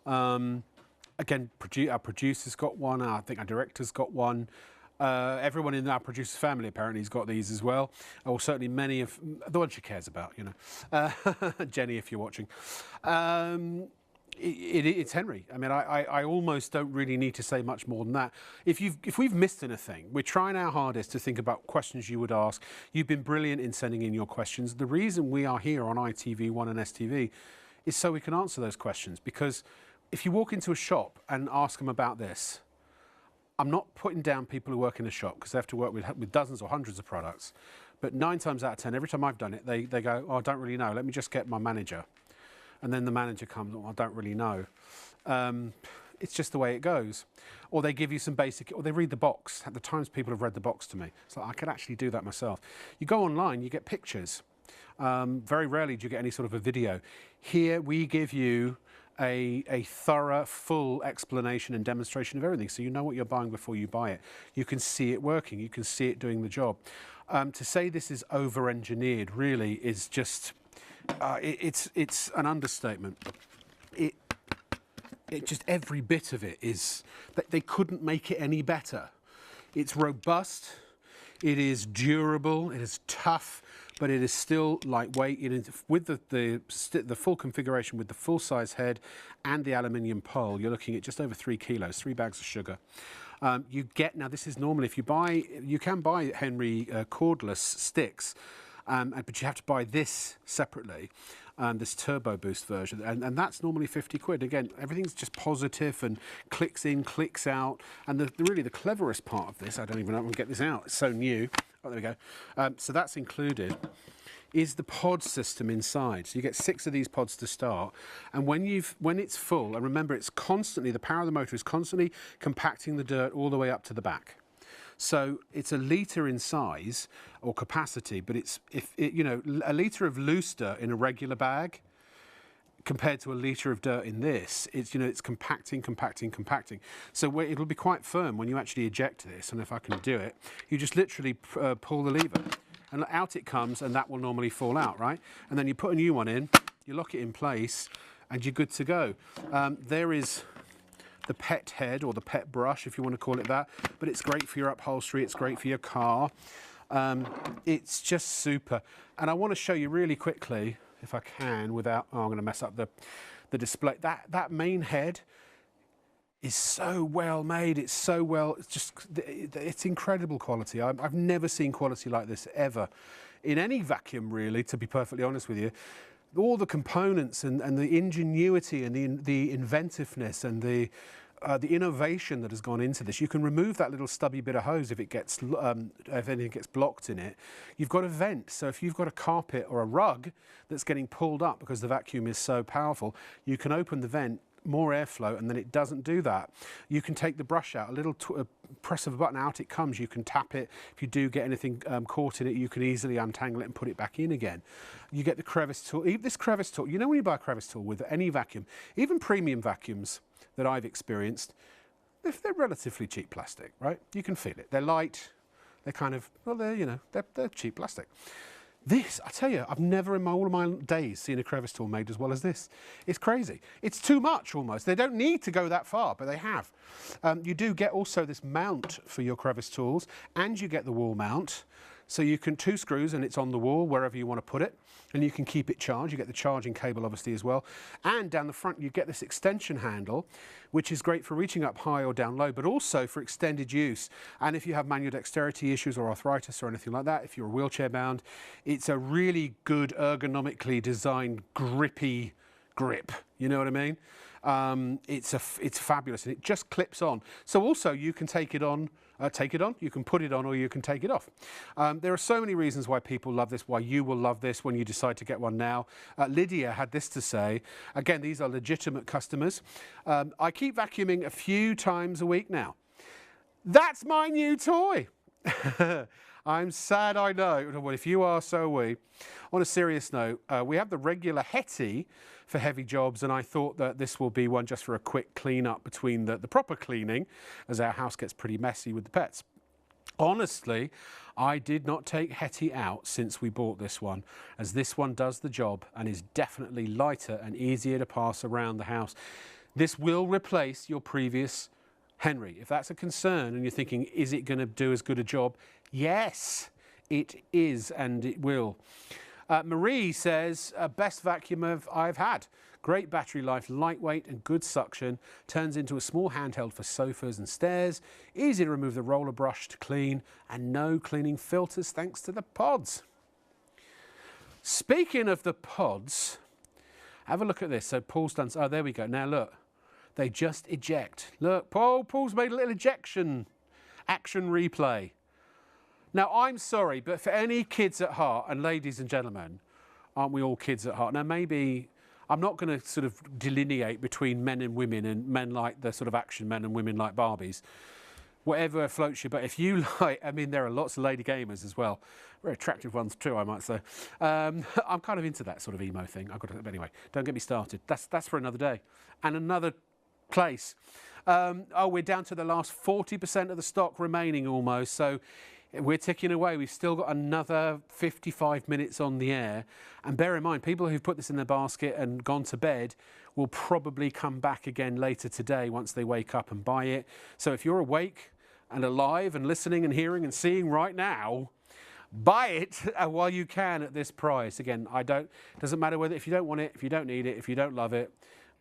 Again, our producer's got one, I think our director's got one. Everyone in our producer's family apparently has got these as well, or certainly many of the ones she cares about, you know. Jenny, if you're watching. It's Henry. I mean, I almost don't really need to say much more than that. If we've missed anything, we're trying our hardest to think about questions you would ask. You've been brilliant in sending in your questions. The reason we are here on ITV1 and STV is so we can answer those questions, because if you walk into a shop and ask them about this, I'm not putting down people who work in a shop because they have to work with dozens or hundreds of products. But 9 times out of 10, every time I've done it, they go, oh, I don't really know. Let me just get my manager. And then the manager comes, oh, I don't really know. It's just the way it goes. Or they give you some basic, or they read the box. At the times people have read the box to me. So I could actually do that myself. You go online, you get pictures. Very rarely do you get any sort of a video. Here we give you a thorough, full explanation and demonstration of everything. So you know what you're buying before you buy it. You can see it working. You can see it doing the job. To say this is over-engineered really is just, it's an understatement. It just, every bit of it is, they couldn't make it any better. It's robust, it is durable, it is tough, but it is still lightweight. It is, with the full configuration, with the full-size head and the aluminium pole, you're looking at just over 3 kilos, 3 bags of sugar. You get, now this is normally, if you buy, you can buy Henry cordless sticks, but you have to buy this separately. This turbo boost version, and that's normally 50 quid. Again, everything's just positive and clicks in, clicks out. And really the cleverest part of this, I don't even know if I can get this out, it's so new. Oh, there we go. So that's included, is the pod system inside. So you get 6 of these pods to start, and when it's full, and remember it's constantly, the power of the motor is constantly compacting the dirt all the way up to the back. So it's a litre in size or capacity, but it's, you know, a litre of loose dirt in a regular bag compared to a litre of dirt in this, it's, you know, it's compacting. So it'll be quite firm when you actually eject this, and if I can do it, you just literally pull the lever and out it comes, and that will normally fall out, right? And then you put a new one in, you lock it in place, and you're good to go. There is the pet head, or the pet brush, if you want to call it that, but it's great for your upholstery, it's great for your car. It's just super. And I want to show you really quickly, if I can, without, oh, I'm going to mess up the display. That main head is so well made, it's so well, it's incredible quality. I've never seen quality like this ever, in any vacuum really, to be perfectly honest with you. All the components and the ingenuity and the inventiveness and the innovation that has gone into this. You can remove that little stubby bit of hose if anything gets blocked in it. You've got a vent, so if you've got a carpet or a rug that's getting pulled up because the vacuum is so powerful, you can open the vent, more airflow, and then it doesn't do that. You can take the brush out, a little press of a button, out it comes. You can tap it. If you do get anything caught in it, you can easily untangle it and put it back in again. You get the crevice tool. Even this crevice tool, you know, when you buy a crevice tool with any vacuum, even premium vacuums that I've experienced, they're relatively cheap plastic, right? You can feel it. They're light. They're kind of, well, they're cheap plastic. This, I tell you, I've never in all of my days seen a crevice tool made as well as this. It's crazy. It's too much almost. They don't need to go that far, but they have. You do get also this mount for your crevice tools, and you get the wall mount. So you can 2 screws and it's on the wall wherever you want to put it, and you can keep it charged. You get the charging cable obviously as well. And down the front you get this extension handle, which is great for reaching up high or down low, but also for extended use. And if you have manual dexterity issues or arthritis or anything like that, if you're wheelchair bound, it's a really good ergonomically designed grippy grip. You know what I mean? It's fabulous, and it just clips on. So also you can take it on, you can put it on, or you can take it off. There are so many reasons why people love this, why you will love this when you decide to get one now. Lydia had this to say. Again, these are legitimate customers. I keep vacuuming a few times a week now. That's my new toy. I'm sad, I know. Well, if you are, so are we. On a serious note, we have the regular Hetty for heavy jobs, and I thought that this will be one just for a quick clean up between the proper cleaning, as our house gets pretty messy with the pets. Honestly, I did not take Hetty out since we bought this one, as this one does the job and is definitely lighter and easier to pass around the house. This will replace your previous Henry. If that's a concern and you're thinking, is it going to do as good a job? Yes, it is, and it will. Marie says, best vacuum I've had. Great battery life, lightweight and good suction. Turns into a small handheld for sofas and stairs. Easy to remove the roller brush to clean, and no cleaning filters thanks to the pods. Speaking of the pods, have a look at this. So Paul's done, oh, there we go. Now look, They just eject. Look, Paul's made a little ejection action replay. Now, I'm sorry, but for any kids at heart, and ladies and gentlemen, aren't we all kids at heart? Now, maybe I'm not going to sort of delineate between men and women, and men like the sort of action men and women like Barbies. Whatever floats you, but if you like, I mean, there are lots of lady gamers as well. Very attractive ones too, I might say. I'm kind of into that sort of emo thing. I've got to, anyway, don't get me started. That's for another day. And another place. We're down to the last 40% of the stock remaining almost. So we're ticking away. We've still got another 55 minutes on the air. And bear in mind, people who've put this in their basket and gone to bed will probably come back again later today once they wake up and buy it. So if you're awake and alive and listening and hearing and seeing right now, buy it while you can at this price. Again, doesn't matter whether, if you don't want it, if you don't need it, if you don't love it,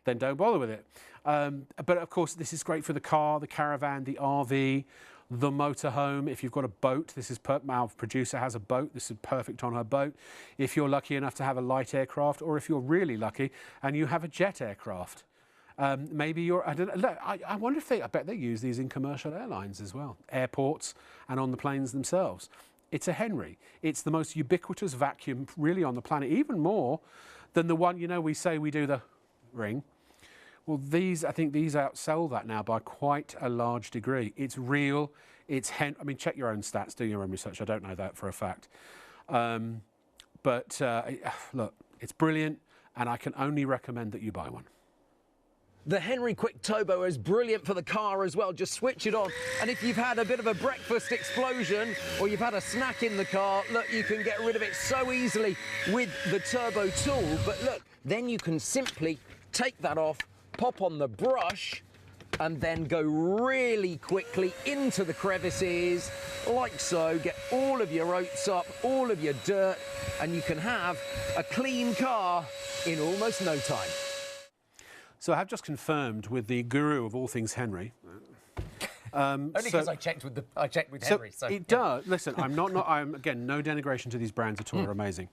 then don't bother with it. But of course, this is great for the car, the caravan, the RV, the motorhome. If you've got a boat, this is our producer has a boat. This is perfect on her boat. If you're lucky enough to have a light aircraft, or if you're really lucky and you have a jet aircraft. Maybe you're, I don't know, I wonder if I bet they use these in commercial airlines as well, airports and on the planes themselves. It's a Henry. It's the most ubiquitous vacuum really on the planet, even more than the one, we say we do the ring. Well, I think these outsell that now by quite a large degree. It's real. I mean, check your own stats, do your own research. I don't know that for a fact. But look, it's brilliant, and I can only recommend that you buy one. The Henry Quick Turbo is brilliant for the car as well. Just switch it on, and if you've had a bit of a breakfast explosion or you've had a snack in the car, look, you can get rid of it so easily with the turbo tool. But look, then you can simply take that off, pop on the brush, and then go really quickly into the crevices, like so. Get all of your oats up, all of your dirt, and you can have a clean car in almost no time. So I have just confirmed with the guru of all things Henry. Only because I checked with Henry. So it does. Listen, I'm again, no denigration to these brands at all. They're amazing.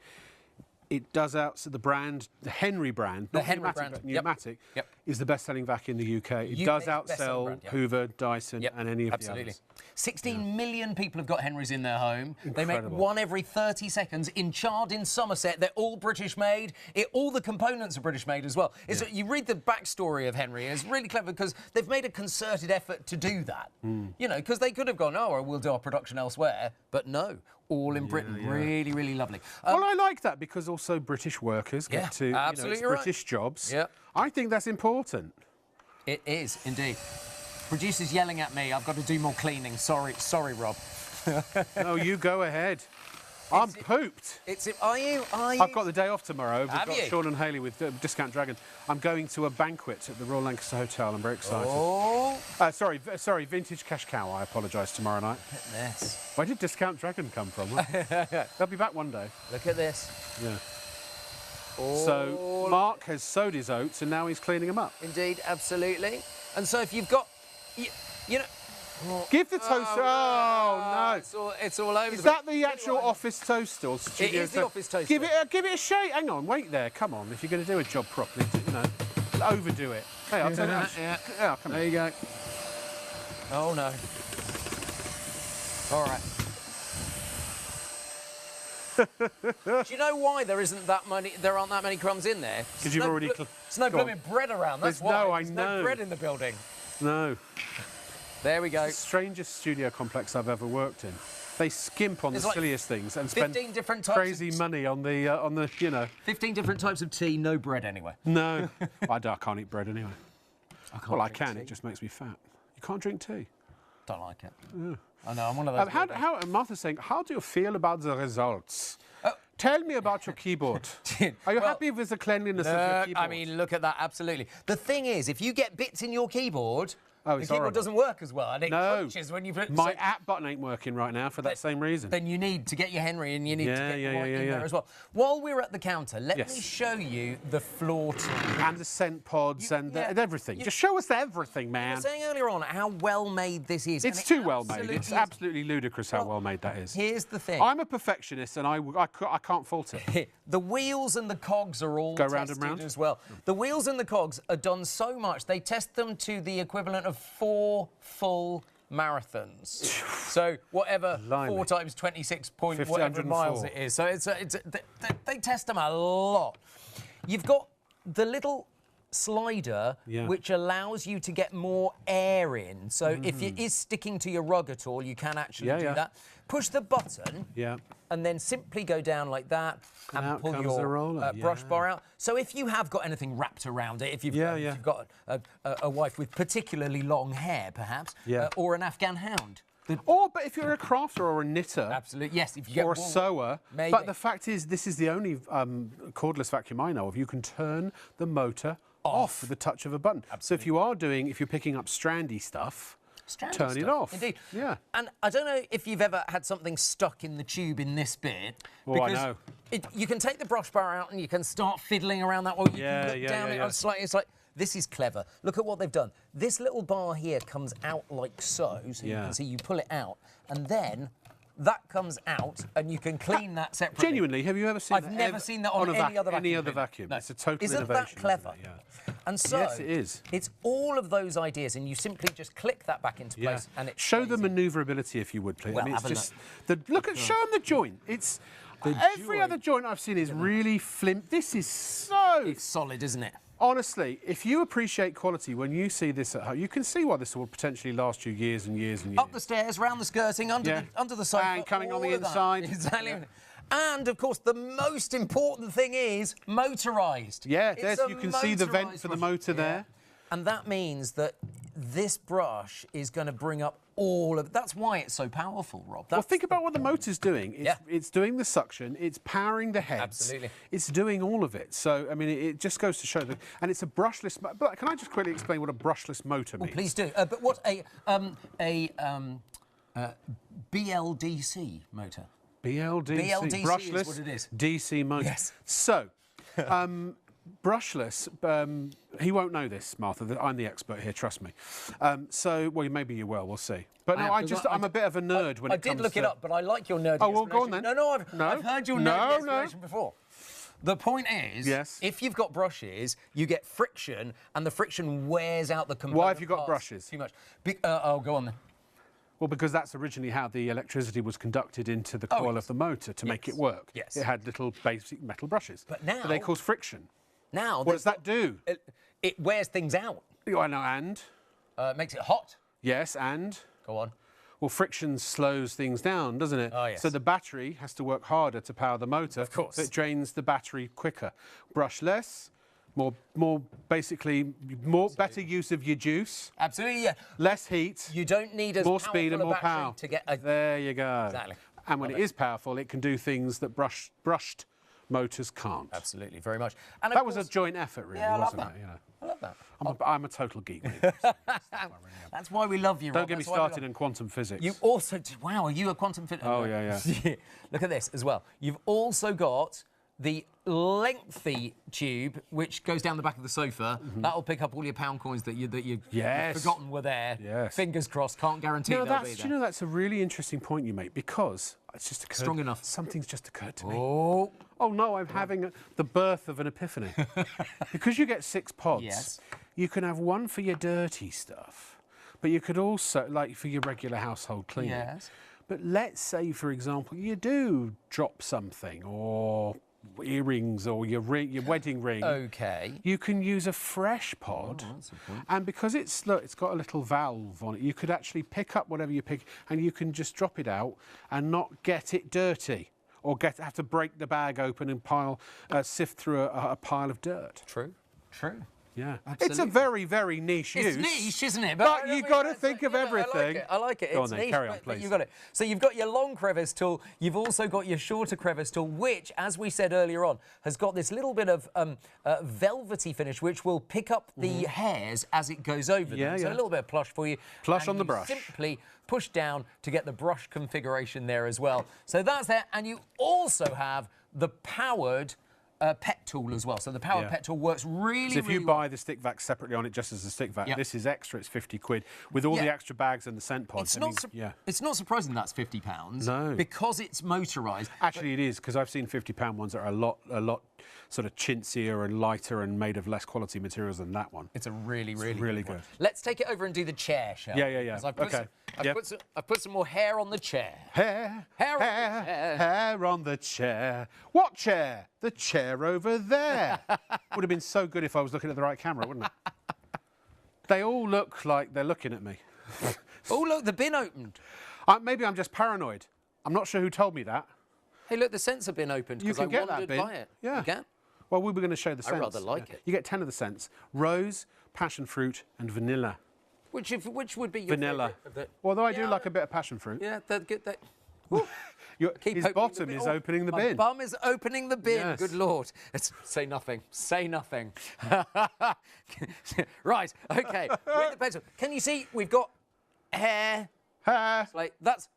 It does the brand, the Henry brand, the not Henry pneumatic, brand, but pneumatic, is the best-selling vac in the UK. It does outsell brand, Hoover, Dyson, and any of the others. 16 million people have got Henrys in their home. Incredible. They make one every 30 seconds in Chard in Somerset. They're all British made. All the components are British made as well. You read the backstory of Henry. It's really clever because they've made a concerted effort to do that. Because they could have gone, we'll do our production elsewhere, but no. All in Britain. Really, really lovely. Well, I like that because also British workers get to, it's British jobs. Yeah. I think that's important. It is, indeed. Producer's yelling at me. I've got to do more cleaning. Sorry, Rob. No, you go ahead. I'm pooped. Are you? I've got the day off tomorrow. We've got you? Sean and Hayley with Discount Dragon. I'm going to a banquet at the Royal Lancaster Hotel. I'm very excited. Oh. Sorry, Vintage Cash Cow. I apologise tomorrow night. Look at this. Where did Discount Dragon come from? They'll be back one day. Look at this. Yeah. So Mark has sowed his oats and now he's cleaning them up. Indeed, absolutely. And so if you've got, give the toaster. Oh no! It's all over. Is that the actual office toaster or studio? It is the office toaster. Give it a shake. Hang on, wait there. Come on, if you're going to do a job properly, overdo it. Hey, I'll tell you. Yeah, come on. There you go. Oh no. All right. Do you know why there aren't that many crumbs in there? Because you've already. There's no blooming bread around. That's why. There's no bread in the building. No. There we go. It's the strangest studio complex I've ever worked in. They skimp on the silliest things and spend crazy money on the 15 different types of tea, no bread anyway. No, I can't eat bread anyway. I can. It just makes me fat. You can't drink tea. Don't like it. Yeah. I know. I'm one of those. Martha's saying, how do you feel about the results? Tell me about your keyboard. Are you happy with the cleanliness of your keyboard? I mean, look at that. Absolutely. The thing is, if you get bits in your keyboard, Oh, the it's keyboard horrible. doesn't work as well, and it No. crunches when you put... My app button ain't working right now for that same reason. Then you need to get your Henry, and you need to get your right in yeah. there as well. While we're at the counter, let Yes. me show you the floor time. And the scent pods and yeah. everything. Just show us everything, I man. was saying earlier on how well made this is. It's and too it well made. absolutely It's is. absolutely ludicrous how well made that is. Here's the thing. I'm a perfectionist and I can't fault it. The wheels and the cogs are all Go round and tested round? as well. The wheels and the cogs are done so much, they test them to the equivalent of 4 full marathons. So whatever, Blimey. 4 times 26 point 50, whatever 104. miles it is. So they test them a lot. You've got the little slider which allows you to get more air in. So if it is sticking to your rug at all, you can actually do that. Push the button and then simply go down like that and out pull comes your the roller. brush bar out. So if you have got anything wrapped around it, if you've got a wife with particularly long hair, perhaps, or an Afghan hound. But if you're a crafter or a knitter, Absolutely, yes. If you get or a sewer, maybe. but the fact is, this is the only cordless vacuum I know of. You can turn the motor off with the touch of a button. Absolutely. So if you're picking up strandy stuff, turn it off. Indeed. Yeah. And I don't know if you've ever had something stuck in the tube in this bit. Oh, I know. You can take the brush bar out and you can start fiddling around that, or you can look down it. It's like, this is clever. Look at what they've done. This little bar here comes out like so you can see you pull it out, and then that comes out, and you can clean that separately. Genuinely, have you ever seen I've never seen that on any other vacuum. No. It's a total Isn't innovation. that clever? Isn't it? Yeah. And so Yes, it is. It's all of those ideas, and you simply just click that back into place, and it show the stays in. manoeuvrability, if you would, please. Well, I mean, it's have a just show them the joint. It's every other joint I've seen is really flimp. This is so. It's solid, isn't it? Honestly, if you appreciate quality when you see this at home, you can see why this will potentially last you years and years and years. Up the stairs, round the skirting, under the sofa. And coming on the all of that. inside. Exactly. Yeah. And, of course, the most important thing is motorised. Yeah, It's a you can see the vent motorised for the brush. motor there. And that means that this brush is going to bring up all of... That's why it's so powerful, Rob. Well, think about what the motor's doing. It's doing the suction, it's powering the heads. Absolutely. It's doing all of it. So, I mean, it just goes to show that... And it's a brushless... But can I just quickly explain what a brushless motor means? Please do. But what a BLDC motor? BLDC. Brushless is what it is. DC motor. Yes. So, brushless, he won't know this, Martha. I'm the expert here, trust me. Well, maybe you will, we'll see. But no, I'm a bit of a nerd when it comes to... I did look it up, but I like your nerdy Oh, well, go on then. I've heard your nerdy explanation before. The point is, if you've got brushes, you get friction, and the friction wears out the component Why have you got parts brushes? too much. Go on then. Well, because that's originally how the electricity was conducted into the coil of the motor to make it work. Yes. It had little basic metal brushes. But now... they cause friction. Now... What does that do? It wears things out. I know, and? It makes it hot. Yes, and? Go on. Well, friction slows things down, doesn't it? Oh, yes. So the battery has to work harder to power the motor. Of course. So it drains the battery quicker. Brushless, better use of your juice. Absolutely, yeah. Less heat. You don't need as more powerful speed and a more battery power. to get a... There you go. Exactly. And when it is powerful, it can do things that brushed motors can't. Absolutely, very much. And that was a joint effort, really, wasn't I love that. it? You know. I love that. I'm a total geek. That's why we love you, Rob. Don't get me started in quantum physics. You also... Wow, are you a quantum physicist? Oh, yeah. Look at this as well. You've also got the lengthy tube, which goes down the back of the sofa. That'll pick up all your pound coins that you've forgotten were there. Yes. Fingers crossed, can't guarantee they'll be there. You know, that's a really interesting point you make, because it's just occurred... Strong enough. Something's just occurred to me. Oh, no, I'm having the birth of an epiphany. Because you get 6 pods, you can have one for your dirty stuff, but you could also, like, for your regular household cleaning. Yes. But let's say, for example, you do drop something, or earrings, or your wedding ring. OK. You can use a fresh pod, and because it's got a little valve on it, you could actually pick up whatever you pick, and you can just drop it out and not get it dirty, or have to break the bag open and sift through a pile of dirt. True. Yeah. Absolutely. It's a very, very niche use. It's niche, isn't it? But you've got to think of I everything. like it. I like it. Go It's on then, niche, carry on, but please. you've got it. So you've got your long crevice tool. You've also got your shorter crevice tool, which, as we said earlier on, has got this little bit of velvety finish, which will pick up the hairs as it goes over them. So a little bit of plush for you. Plush and on the you brush. Simply push down to get the brush configuration there as well. So that's there. And you also have the powered pet tool as well. So the powered pet tool works really, so if you really buy the stick vac separately on it just as a stick vac, this is extra, it's 50 quid. With all the extra bags and the scent pods. It's not surprising that's £50. No. Because it's motorised. Actually, it is, because I've seen £50 ones that are a lot sort of chintzier and lighter and made of less quality materials than that one. It's a really good good. Let's take it over and do the chair, shall we? Yeah. I've put some more hair on the chair. Hair on the chair. What chair? The chair over there. Would have been so good if I was looking at the right camera, wouldn't it? They all look like they're looking at me. Oh, look, the bin opened. Maybe I'm just paranoid. I'm not sure who told me that. Hey, look, the sensor bin opened because I wandered by it. Yeah. You can? Well, we were going to show the scents. I rather like it. You get 10 of the scents. Rose, passion fruit and vanilla. Which would be your Vanilla. Although I do like a bit of passion fruit. Yeah, that good. His bottom is opening the bin. My bum is opening the bin. Yes. Good Lord. Say nothing. Say nothing. Right, OK. With the pencil. Can you see we've got hair? Hair. Like that's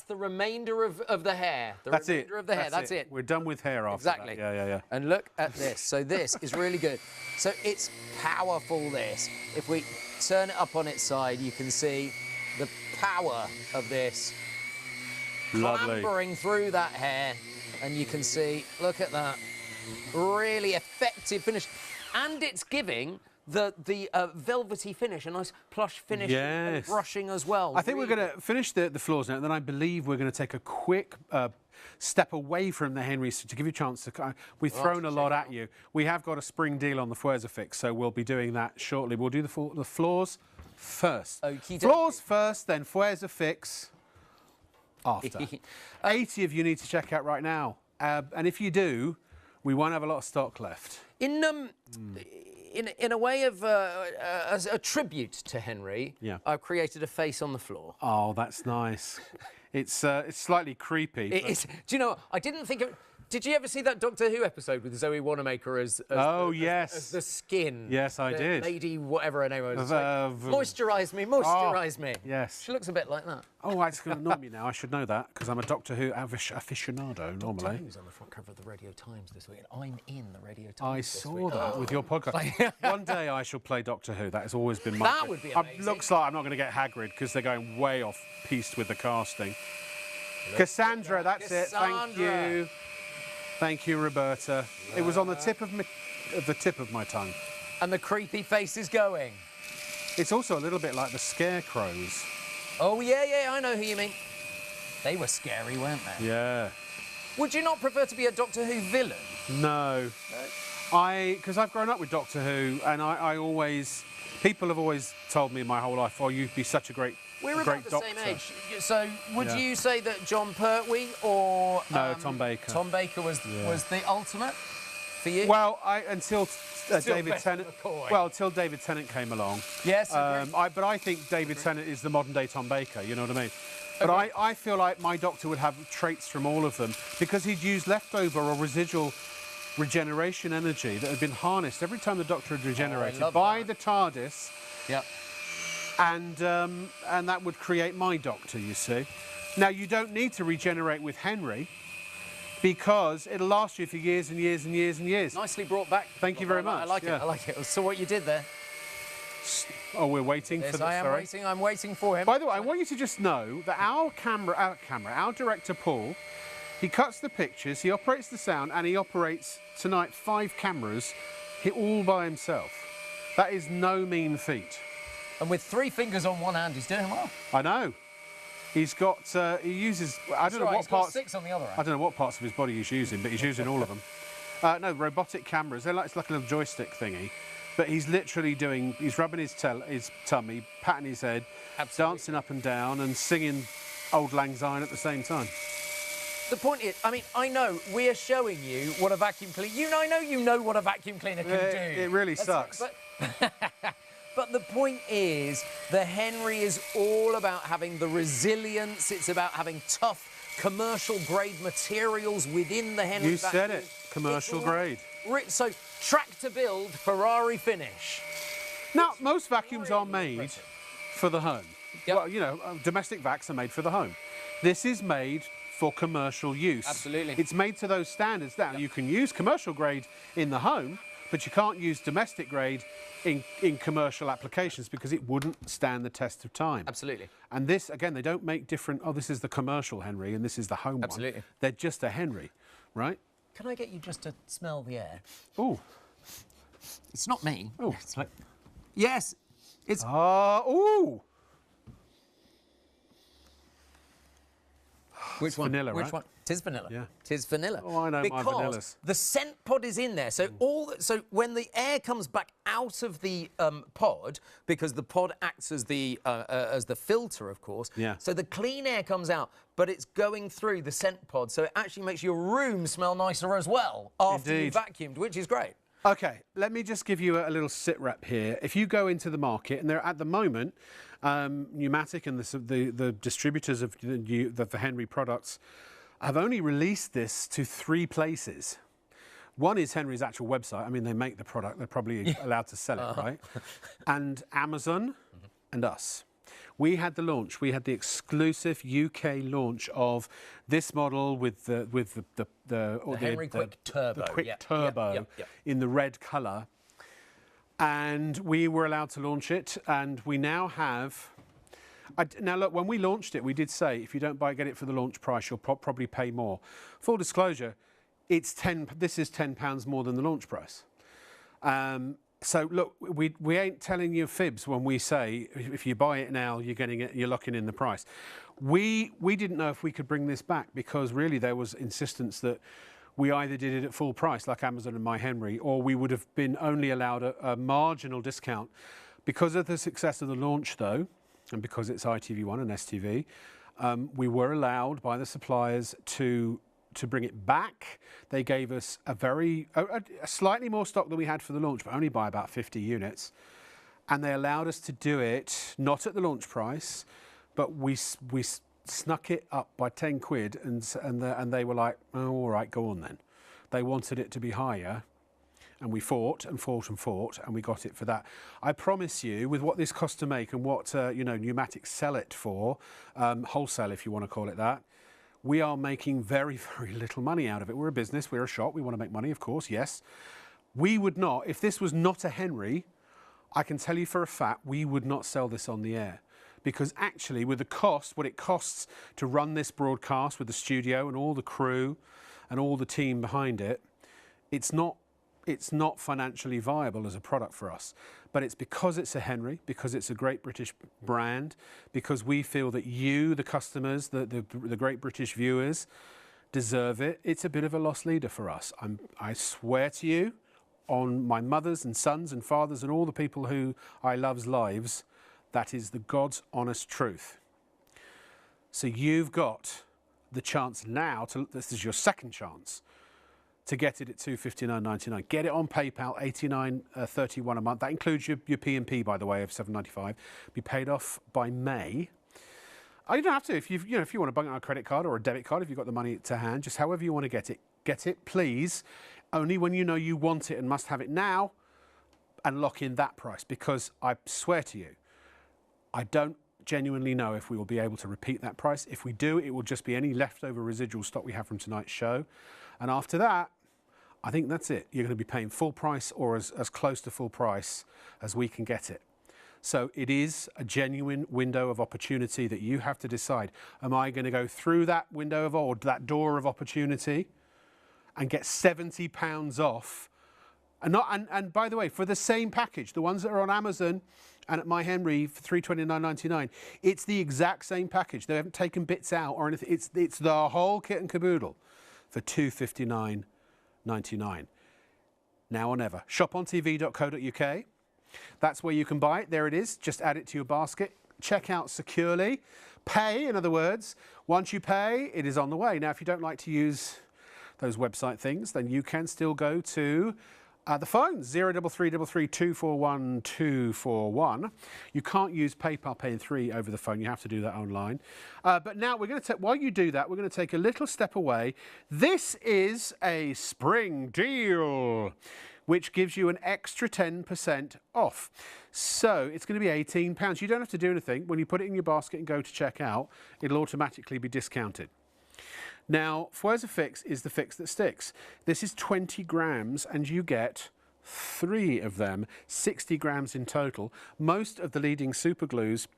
the remainder of the hair. That's it. Of the hair. That's it. We're done with hair after Exactly. that. Yeah. And look at this. So this is really good. So it's powerful, this. If we turn it up on its side, you can see the power of this. Lovely. Clambering through that hair. And you can see, look at that. Really effective finish. And it's giving the velvety finish, a nice plush finish and brushing as well. I think we're going to finish the floors now, and then I believe we're going to take a quick step away from the Henry to give you a chance to... We've thrown a lot at you. We have got a spring deal on the Fouers fix, so we'll be doing that shortly. We'll do the floors first. Floors first, then Fouers fix after. 80 of you need to check out right now. And if you do, we won't have a lot of stock left. In a way of as a tribute to Henry, I've created a face on the floor. Oh, that's nice. It's slightly creepy. Do you know? I didn't think of. Did you ever see that Doctor Who episode with Zoe Wanamaker as the skin? Yes, I did. Lady, whatever her name was. Moisturise me. Yes. She looks a bit like that. Oh, it's going to annoy me now. I should know that because I'm a Doctor Who aficionado normally. Doctor Who's on the front cover of the Radio Times this week, and I'm in the Radio Times. I saw that with your podcast. One day I shall play Doctor Who. That has always been my. That would be amazing. Looks like I'm not going to get Hagrid because they're going way off piste with the casting. Cassandra, that's it. Thank you. Thank you, Roberta. It was on the tip of my tongue. And the creepy face is going. It's also a little bit like the Scarecrows. Oh, yeah, I know who you mean. They were scary, weren't they? Yeah. Would you not prefer to be a Doctor Who villain? No. Because I've grown up with Doctor Who, and people have always told me my whole life, oh, you'd be such a great We're about the doctor. same age. So would you say that John Pertwee or... No, Tom Baker. Tom Baker was the ultimate for you? Well, until David Tennant... Well, until David Tennant came along. Yes, but I think David Tennant is the modern-day Tom Baker, you know what I mean? But I feel like my Doctor would have traits from all of them because he'd use leftover or residual regeneration energy that had been harnessed every time the Doctor had regenerated by the TARDIS. Yep. And that would create my Doctor, you see. Now, you don't need to regenerate with Henry because it'll last you for years and years and years and years. Nicely brought back. Thank you very much. I like it. I like it. So what you did there. Oh, we're waiting for the... I'm waiting for him. By the way, I want you to just know that our director, Paul, he cuts the pictures, he operates the sound, and he operates, tonight, 5 cameras, all by himself. That is no mean feat. And with 3 fingers on one hand, he's doing well. I know. He's got, he uses, I don't know what parts... 6 on the other hand. I don't know what parts of his body he's using, but he's using all of them. No, robotic cameras, it's like a little joystick thingy. But he's literally he's rubbing his tummy, patting his head, dancing up and down and singing Auld Lang Syne at the same time. The point is, I mean, I know we're showing you what a vacuum cleaner... I know you know what a vacuum cleaner can do. It really sucks. But But the point is, the Henry is all about having the resilience. It's about having tough, commercial-grade materials within the Henry You vacuum. said it, commercial grade. So, tractor build, Ferrari finish. Now, most vacuums are made for the home. Yep. Well, you know, domestic vacs are made for the home. This is made for commercial use. Absolutely. It's made to those standards. Now, you can use commercial grade in the home, but you can't use domestic grade in commercial applications because it wouldn't stand the test of time. Absolutely. And this, again, they don't make different, oh, this is the commercial Henry and this is the home one. Absolutely. They're just a Henry, right? Can I get you just to smell the air? Oh. It's not me. Oh. It's like... Yes, it's... Ooh. Which one? Vanilla, Which right? one? Tis vanilla. Yeah. Tis vanilla. Oh, I know my vanillas. Because the scent pod is in there. So so when the air comes back out of the pod, because the pod acts as the filter, of course. Yeah. So the clean air comes out, but it's going through the scent pod, so it actually makes your room smell nicer as well after you Indeed. vacuumed, which is great. Okay, let me just give you a little sit rep here. If you go into the market, and they're at the moment, Pneumatic and the distributors of the Henry products have only released this to 3 places. One is Henry's actual website. I mean, they make the product. They're probably allowed to sell it, right? And Amazon and us. We had the launch. We had the exclusive UK launch of this model with the Henry Quick Turbo. The Quick Yep, Turbo yep. in the red colour. And we were allowed to launch it, and we now have... now, look, when we launched it, we did say, if you don't get it for the launch price, you'll probably pay more. Full disclosure, this is £10 more than the launch price. So, look, we ain't telling you fibs when we say, if you buy it now, you're getting it, you're locking in the price. We didn't know if we could bring this back because, really, there was insistence that we either did it at full price, like Amazon and My Henry, or we would have been only allowed a marginal discount. Because of the success of the launch, though, and because it's ITV1 and STV, we were allowed by the suppliers to bring it back. They gave us a slightly more stock than we had for the launch, but only by about 50 units. And they allowed us to do it, not at the launch price, but we snuck it up by 10 quid, and they were like, oh, all right, go on then. They wanted it to be higher, and we fought and fought and fought, and we got it for that. I promise you, with what this costs to make and what Pneumatics sell it for, wholesale if you want to call it that, we are making very, very little money out of it. We're a business, we're a shop, we want to make money, of course, yes. We would not, if this was not a Henry, I can tell you for a fact, we would not sell this on the air. Because actually, with the cost, what it costs to run this broadcast with the studio and all the crew and all the team behind it, it's not financially viable as a product for us. But it's because it's a Henry, because it's a great British brand, because we feel that you, the customers, the great British viewers, deserve it. It's a bit of a loss leader for us. I swear to you, on my mother's and sons and fathers and all the people who I love's lives, that is the God's honest truth. So you've got the chance now, this is your second chance, to get it at $259.99. Get it on PayPal, $89.31 a month. That includes your P&P, by the way, of $7.95. Be paid off by May. Oh, you don't have to. If you want to bung it on a credit card or a debit card, if you've got the money to hand, just however you want to get it, please. Only when you know you want it and must have it now, and lock in that price. Because I swear to you, I don't genuinely know if we will be able to repeat that price. If we do, it will just be any leftover residual stock we have from tonight's show. And after that, I think that's it. You're going to be paying full price or as close to full price as we can get it. So it is a genuine window of opportunity that you have to decide. Am I going to go through that window or that door of opportunity and get £70 off? And by the way, for the same package, the ones that are on Amazon and at My Henry for $329.99, it's the exact same package. They haven't taken bits out or anything. It's the whole kit and caboodle for $259.99. Now or never. shopontv.co.uk. That's where you can buy it. There it is. Just add it to your basket. Check out securely. Pay, in other words. Once you pay, it is on the way. Now, if you don't like to use those website things, then you can still go to The phone, 03333 241 241. You can't use PayPal Pay in 3 over the phone. You have to do that online. But now we're going to take, while you do that, we're going to take a little step away. This is a spring deal, which gives you an extra 10% off. So it's going to be £18. You don't have to do anything. When you put it in your basket and go to check out, it'll automatically be discounted. Now, Fweza Fix is the fix that sticks. This is 20 grams and you get 3 of them, 60 grams in total. Most of the leading super glues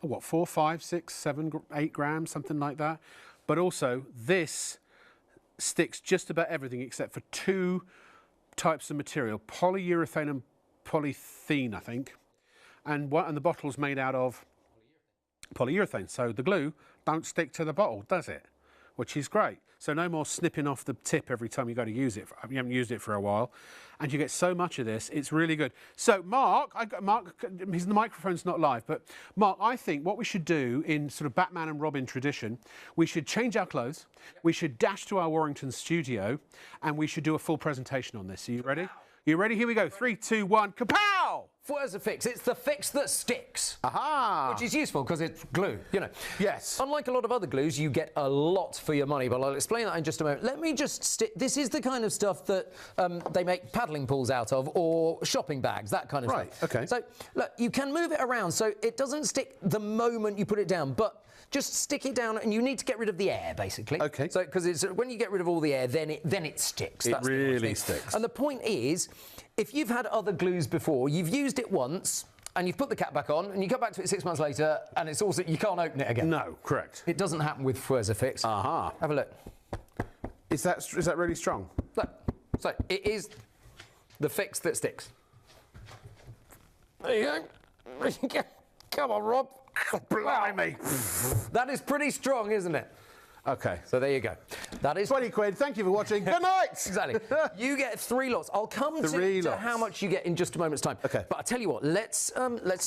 are what, 4, 5, 6, 7, 8 grams, something like that. But also this sticks just about everything except for 2 types of material, polyurethane and polythene, I think. And the bottle's made out of polyurethane. So the glue don't stick to the bottle, does it? Which is great. So no more snipping off the tip every time you go to use it. You haven't used it for a while. And you get so much of this, it's really good. So Mark, the microphone's not live, but Mark, I think what we should do in sort of Batman and Robin tradition, we should change our clothes, we should dash to our Warrington studio, and we should do a full presentation on this. Are you ready? You ready? Here we go. 3, 2, 1, kapow! Fweza Fix, it's the fix that sticks. Aha! Which is useful because it's glue, you know. Yes. Unlike a lot of other glues, you get a lot for your money, but I'll explain that in just a moment. Let me just stick. This is the kind of stuff that they make paddling pools out of, or shopping bags, that kind of stuff. Right, okay. So, look, you can move it around so it doesn't stick the moment you put it down, but just stick it down, and you need to get rid of the air, basically. Okay. So, because when you get rid of all the air, then it sticks. It That's really sticks. And the point is, if you've had other glues before, you've used it once, and you've put the cap back on, and you come back to it 6 months later, and it's also, you can't open it again. No, correct. It doesn't happen with Fweza Fix. Aha. Have a look. Is that really strong? Look. So it is the fix that sticks. There you go. Come on, Rob. Blimey. That is pretty strong, isn't it? Okay. So there you go. That is 20 quid. Thank you for watching. Good night. Exactly. You get 3 lots. I'll come to how much you get in just a moment's time. Okay. But I tell you what, let's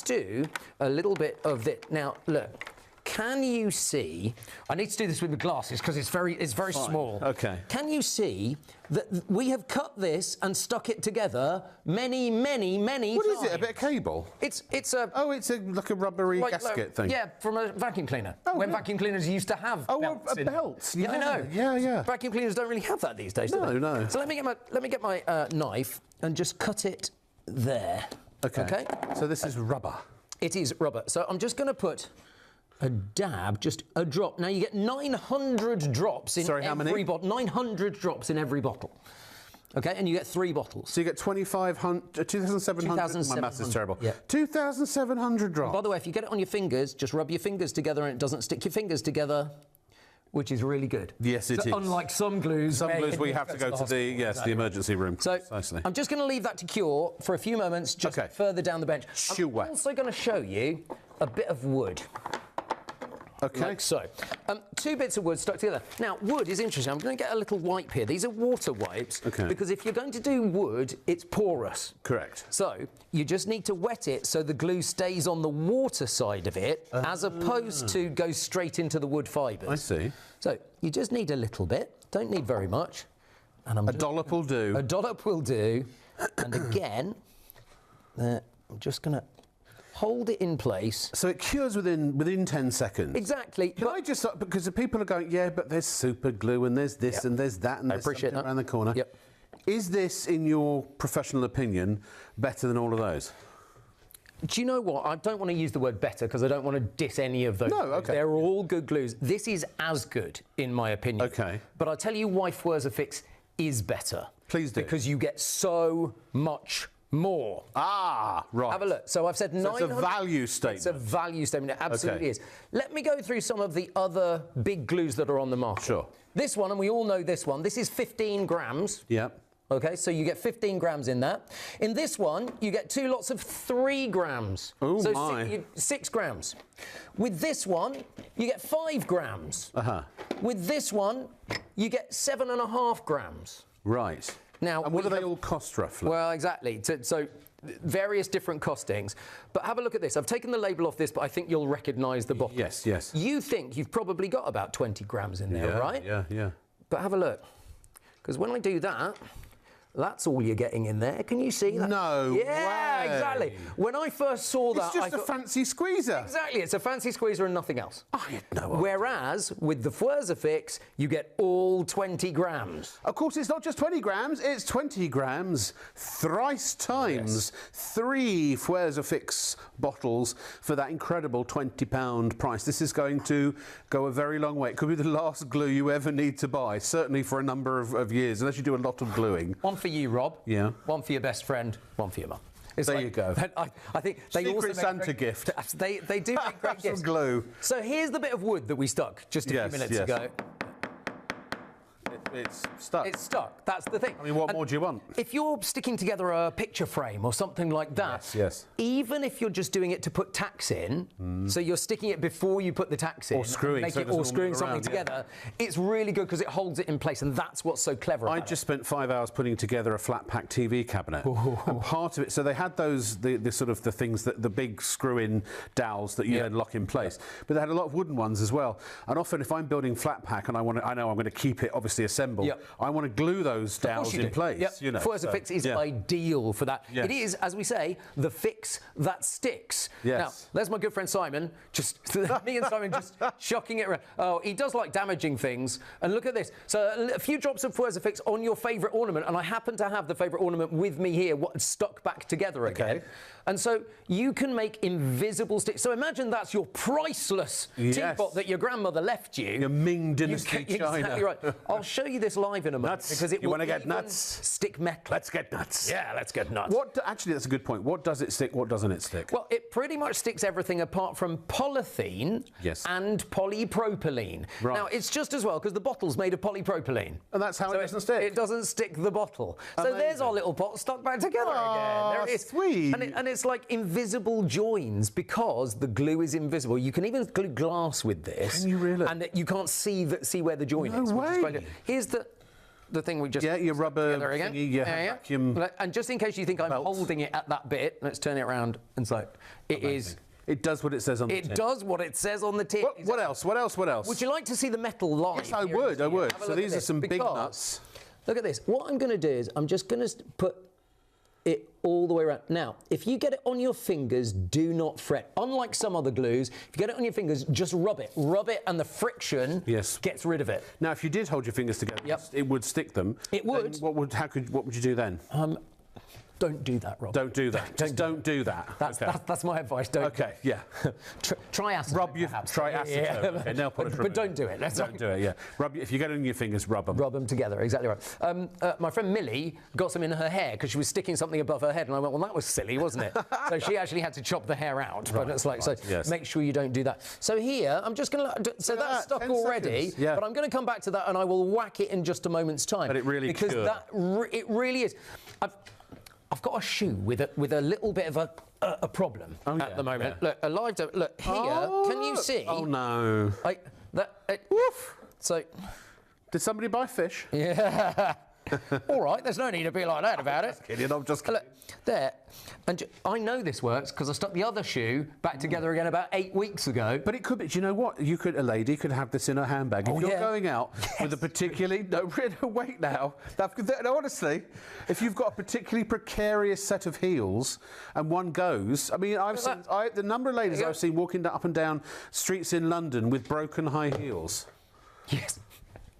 do a little bit of this. Now, look. Can you see? I need to do this with the glasses because it's very small. Okay. Can you see that we have cut this and stuck it together many times? What is it? A bit of cable? It's a. Oh, it's like a rubbery gasket thing. Yeah, from a vacuum cleaner. Oh, when yeah. Vacuum cleaners used to have belts a belt. Yeah, I know. Yeah. Vacuum cleaners don't really have that these days, do they? No. So let me get my knife and just cut it there. Okay. So this is rubber. It is rubber. So I'm just going to put a dab, just a drop. Now you get 900 drops in every bottle. 900 drops in every bottle. Okay, and you get 3 bottles. So you get 2,700. 2,700. My maths is terrible. Yeah. 2,700 drops. By the way, if you get it on your fingers, just rub your fingers together and it doesn't stick your fingers together, which is really good. Yes, it is. Unlike some glues. Some glues we have to go to the emergency room. So precisely. I'm just going to leave that to cure for a few moments, just further down the bench. Sure. I'm also going to show you a bit of wood. Okay. Like so. 2 bits of wood stuck together. Now, wood is interesting. I'm going to get a little wipe here. These are water wipes. Okay. Because if you're going to do wood, it's porous. Correct. So you just need to wet it so the glue stays on the water side of it, as opposed to go straight into the wood fibres. I see. So you just need a little bit. Don't need very much. And A dollop will do. A dollop will do. And again, I'm just going to hold it in place. So it cures within 10 seconds. Exactly. Can I just, because the people are going, yeah, but there's super glue and there's this and there's that and there's something around the corner. Yep. Is this, in your professional opinion, better than all of those? Do you know what? I don't want to use the word better because I don't want to diss any of those. No, glues. okay. They're all good glues. This is as good, in my opinion. Okay. But I'll tell you why Fweza Fix is better. Please do. Because you get so much more. Ah, right. Have a look. So I've said 900. It's a value statement. It's a value statement. It absolutely Okay. is. Let me go through some of the other big glues that are on the market. Sure. This one, and we all know this one, this is 15 grams. Yep. Okay, so you get 15 grams in that. In this one, you get 2 lots of 3 grams. Oh, so my. 6 grams. With this one, you get 5 grams. Uh-huh. With this one, you get 7.5 grams. Right. Now, and what do they all cost, roughly? Well, exactly. So various different costings. But have a look at this. I've taken the label off this, but I think you'll recognise the bottle. Yes, yes. You think you've probably got about 20 grams in there, right? Yeah. But have a look. Because when I do that, That's all you're getting in there. Can you see that? No Yeah, way. exactly. When I first saw that, It's just I a thought, fancy squeezer. exactly, it's a fancy squeezer and nothing else. I had no idea. Whereas with the Fwrzyfix, you get all 20 grams. Of course, it's not just 20 grams, it's 20 grams thrice times 3 Fwrzyfix bottles for that incredible £20 price. This is going to go a very long way. It could be the last glue you ever need to buy, certainly for a number of years, unless you do a lot of gluing. One for you, Rob. Yeah. One for your best friend. One for your mum. There you go. I think they Secret also make Santa great, gift. They do make great Some gifts. glue. So here's the bit of wood that we stuck just a few minutes ago. It's stuck. It's stuck. That's the thing. I mean, what more do you want? If you're sticking together a picture frame or something like that, Yes. even if you're just doing it to put tacks in, so you're sticking it before you put the tacks in, Or screwing, make so it it, doesn't or all screwing move something around, together, it's really good because it holds it in place, and that's what's so clever about I just spent 5 hours putting together a flat pack TV cabinet, and part of it. So they had those the sort of the things that the big screw-in dowels that you then lock in place, but they had a lot of wooden ones as well. And often, if I'm building flat pack and I know I'm going to keep it obviously assembled, I want to glue those dowels in place. Yep. You know, Fwrzyfix is ideal for that. Yes. It is, as we say, the fix that sticks. Yes. Now, there's my good friend Simon. Just me and Simon just shocking it around. Oh, he does like damaging things. And look at this. So a few drops of Fwrzyfix on your favourite ornament, and I happen to have the favourite ornament with me here, stuck back together again. And so you can make invisible sticks. So imagine that's your priceless teapot that your grandmother left you. Your Ming Dynasty China. Exactly right. I'll show you this live in a moment. Nuts. Because it You will want to get even nuts? stick metal. Let's get nuts. Yeah, let's get nuts. Actually, that's a good point. What does it stick? What doesn't it stick? Well, it pretty much sticks everything apart from polythene and polypropylene. Right. Now, it's just as well because the bottle's made of polypropylene. And that's how it doesn't stick? It doesn't stick the bottle. So there's our little pot stuck back together again. There it is. Sweet. And it's like invisible joins because the glue is invisible. You can even glue glass with this. Can you really? And you can't see where the join is. No which is quite way. good. Here's the thing we just your rubber together again. thingy, your vacuum. And just in case you think I'm belt. holding it at that bit, let's turn it around and so it is. It does what it says on the tin. It does what it says on the tin. What else? What else? What else? Would you like to see the metal live? Yes, I here would. in the I would. studio? Have a So look at these are this, some big because- nuts. Look at this. What I'm going to do is I'm just going to put it all the way around. Now, if you get it on your fingers, do not fret. Unlike some other glues, if you get it on your fingers, just rub it. Rub it and the friction gets rid of it. Now, if you did hold your fingers together, it would stick them. It would. Then what would you do then? Don't do that, Rob. Don't do that. Just don't do that. That's my advice. Don't. Okay, yeah. Try acetone. Rub your perhaps. try acetone. Okay, nail polish but don't do it. Don't do it. Yeah. If you get it on your fingers, rub them. Rub them together. Exactly right. My friend Millie got some in her hair because she was sticking something above her head, and I went, well, that was silly, wasn't it? So she actually had to chop the hair out. But it's like, make sure you don't do that. So here, I'm just going to. So that's stuck already. Yeah. But I'm going to come back to that, and I will whack it in just a moment's time. But it really because could. it really is. I've got a shoe with a little bit of a problem at the moment. Yeah. Look, a live demo. Look here. Can you see? Oh no! Woof. So, did somebody buy fish? Yeah. All right. There's no need to be like that about it. Kidding, I'm just kidding. Look there, and I know this works because I stuck the other shoe back together again about 8 weeks ago. But it could be. Do you know what? A lady could have this in her handbag. If you're going out with a particularly wait now. No, honestly, if you've got a particularly precarious set of heels and one goes, I mean, the number of ladies I've seen walking up and down streets in London with broken high heels. Yes.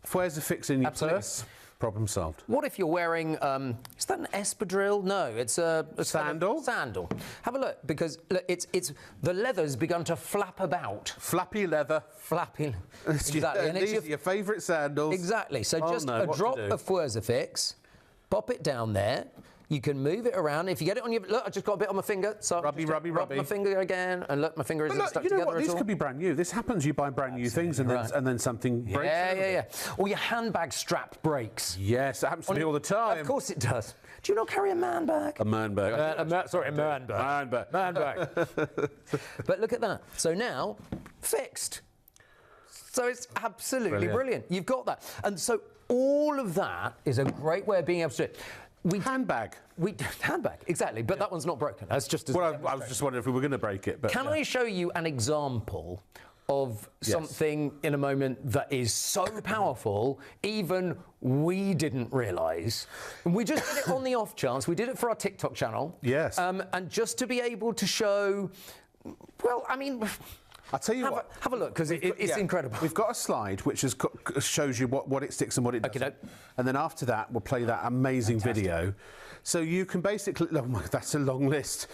Fwrzyfix in your purse. Problem solved. What if you're wearing, is that an espadrille? No, it's a sandal. Sandal. Have a look, because look, it's the leather's begun to flap about. Flappy leather. Flapping. Exactly. And these are your favourite sandals. Exactly. So just a drop of Fwrzyfix, pop it down there. You can move it around. If you get it on your... Look, I just got a bit on my finger. So rubby. Rub my finger again, and look, my finger isn't stuck together at all. This could be brand new. This happens. You buy brand new things and then something breaks. Yeah. Or your handbag strap breaks. Yes, that happens to me all the time. Of course it does. Do you not carry a man bag? A man bag. A man bag. Man bag. But look at that. So now, fixed. So it's absolutely brilliant. You've got that. And so all of that is a great way of being able to do it. Handbag. Handbag, exactly. But that one's not broken. That's just as... Well, I was just wondering if we were going to break it. But Can I show you an example of something in a moment that is so powerful, even we didn't realise. We just did it on the off chance. We did it for our TikTok channel. Yes. And just to be able to show, well, I mean, I'll tell you what. Have a look, because it's incredible. We've got a slide which shows you what it sticks and what it doesn't. Okay, and then after that, we'll play that amazing video. So you can basically... Oh, my, that's a long list.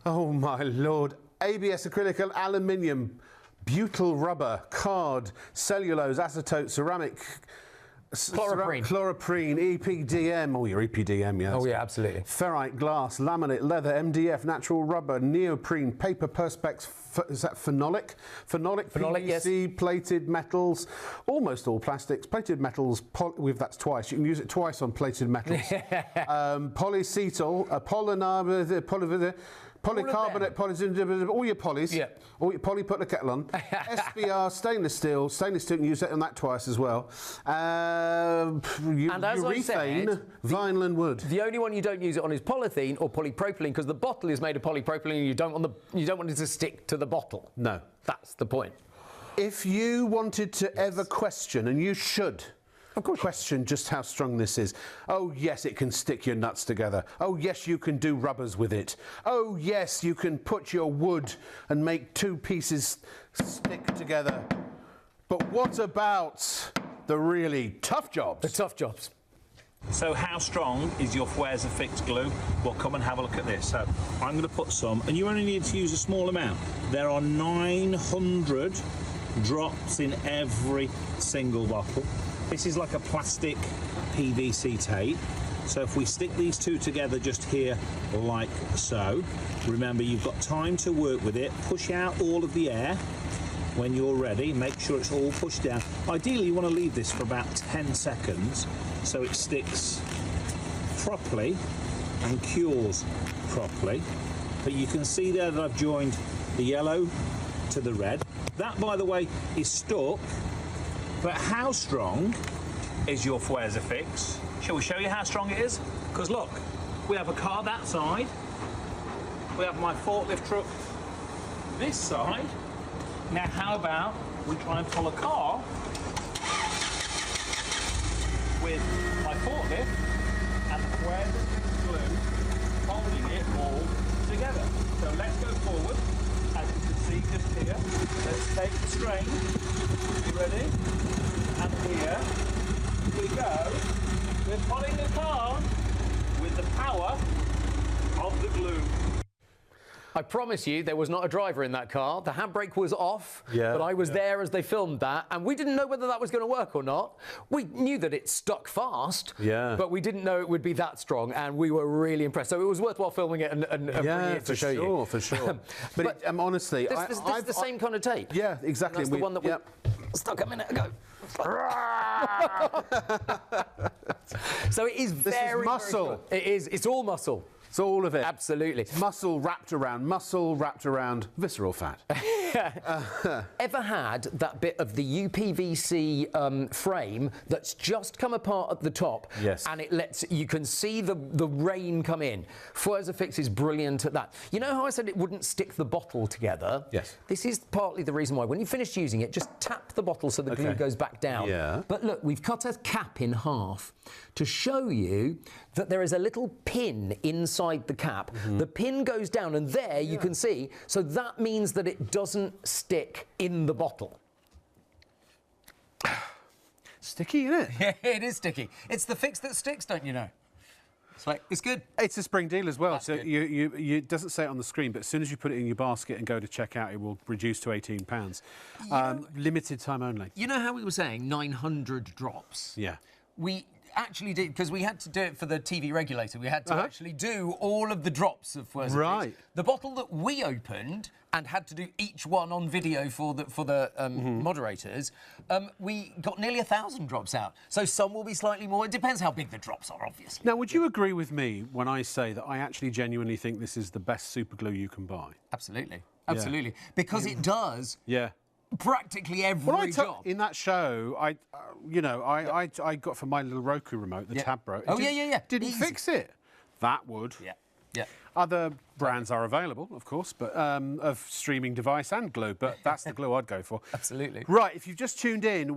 Oh, my Lord. ABS, acrylic, aluminium, butyl rubber, card, cellulose, acetate, ceramic... Chloroprene, EPDM. Oh, your EPDM, yes. Oh, yeah, absolutely. Ferrite, glass, laminate, leather, MDF, natural rubber, neoprene, paper, perspex, is that phenolic? Phenolic, PVC, yes. Plated metals, almost all plastics, plated metals, that's twice. You can use it twice on plated metals. Polycetyl, polycarbonate, all your polys, all your poly, put the kettle on. SBR, stainless steel, you can use it on that twice as well. And as I said, vinyl and wood. The only one you don't use it on is polythene or polypropylene, because the bottle is made of polypropylene and you don't want it to stick to the bottle. No. That's the point. If you wanted to ever question, and you should, of course, question just how strong this is. Oh, yes, it can stick your nuts together. Oh, yes, you can do rubbers with it. Oh, yes, you can put your wood and make two pieces stick together. But what about the really tough jobs? The tough jobs. So how strong is your Fweza Fix glue? Well, come and have a look at this. So I'm going to put some, and you only need to use a small amount. There are 900 drops in every single bottle. This is like a plastic PVC tape. So if we stick these two together just here like so, remember you've got time to work with it. Push out all of the air when you're ready. Make sure it's all pushed down. Ideally you want to leave this for about 10 seconds so it sticks properly and cures properly. But you can see there that I've joined the yellow to the red. That, by the way, is stuck. But how strong is your Fweza Fix? Shall we show you how strong it is? Because look, we have a car that side. We have my forklift truck this side. Now how about we try and pull a car with my forklift and the Fweza Fix glue holding it all together. So let's go forward. As you can see just here, let's take the strain. You ready? And here we go. We're pulling the car with the power of the glue. I promise you there was not a driver in that car. The handbrake was off, but I was there as they filmed that, and we didn't know whether that was going to work or not. We knew that it stuck fast, but we didn't know it would be that strong, and we were really impressed. So it was worthwhile filming it and bringing it to show you. For sure. But honestly, this is the same kind of tape. Yeah, exactly. That's the one that we stuck a minute ago. So it is very muscle. Very it is. It's all muscle. It's all of it. Absolutely. It's muscle wrapped around visceral fat. Ever had that bit of the UPVC frame that's just come apart at the top? Yes. And you can see the rain come in. Fweza Fix is brilliant at that. You know how I said it wouldn't stick the bottle together? Yes. This is partly the reason why. When you finish using it, just tap the bottle so the glue goes back down. Yeah. But look, we've cut a cap in half to show you that there is a little pin inside the cap. The pin goes down, and there you can see. So that means that it doesn't stick in the bottle. Sticky, isn't it? Yeah, it is sticky. It's the fix that sticks, don't you know? It's good. It's a spring deal as well. That's so good. It doesn't say it on the screen, but as soon as you put it in your basket and go to check out, it will reduce to £18. Limited time only. You know how we were saying 900 drops? Yeah. We actually did, because we had to do it for the TV regulator. We had to actually do all of the drops of Fweza Fix. Right. The bottle that we opened and had to do each one on video for the moderators, we got nearly 1,000 drops out. So some will be slightly more. It depends how big the drops are, obviously. Now, would you agree with me when I say that I actually genuinely think this is the best super glue you can buy? Absolutely. Absolutely. Because it does practically every job. In that show, I got for my little Roku remote, the Tab Bro. Didn't fix it. That would. Yeah. Other brands are available, of course, but of streaming device and glue, but that's the glue I'd go for. Absolutely. Right, if you've just tuned in,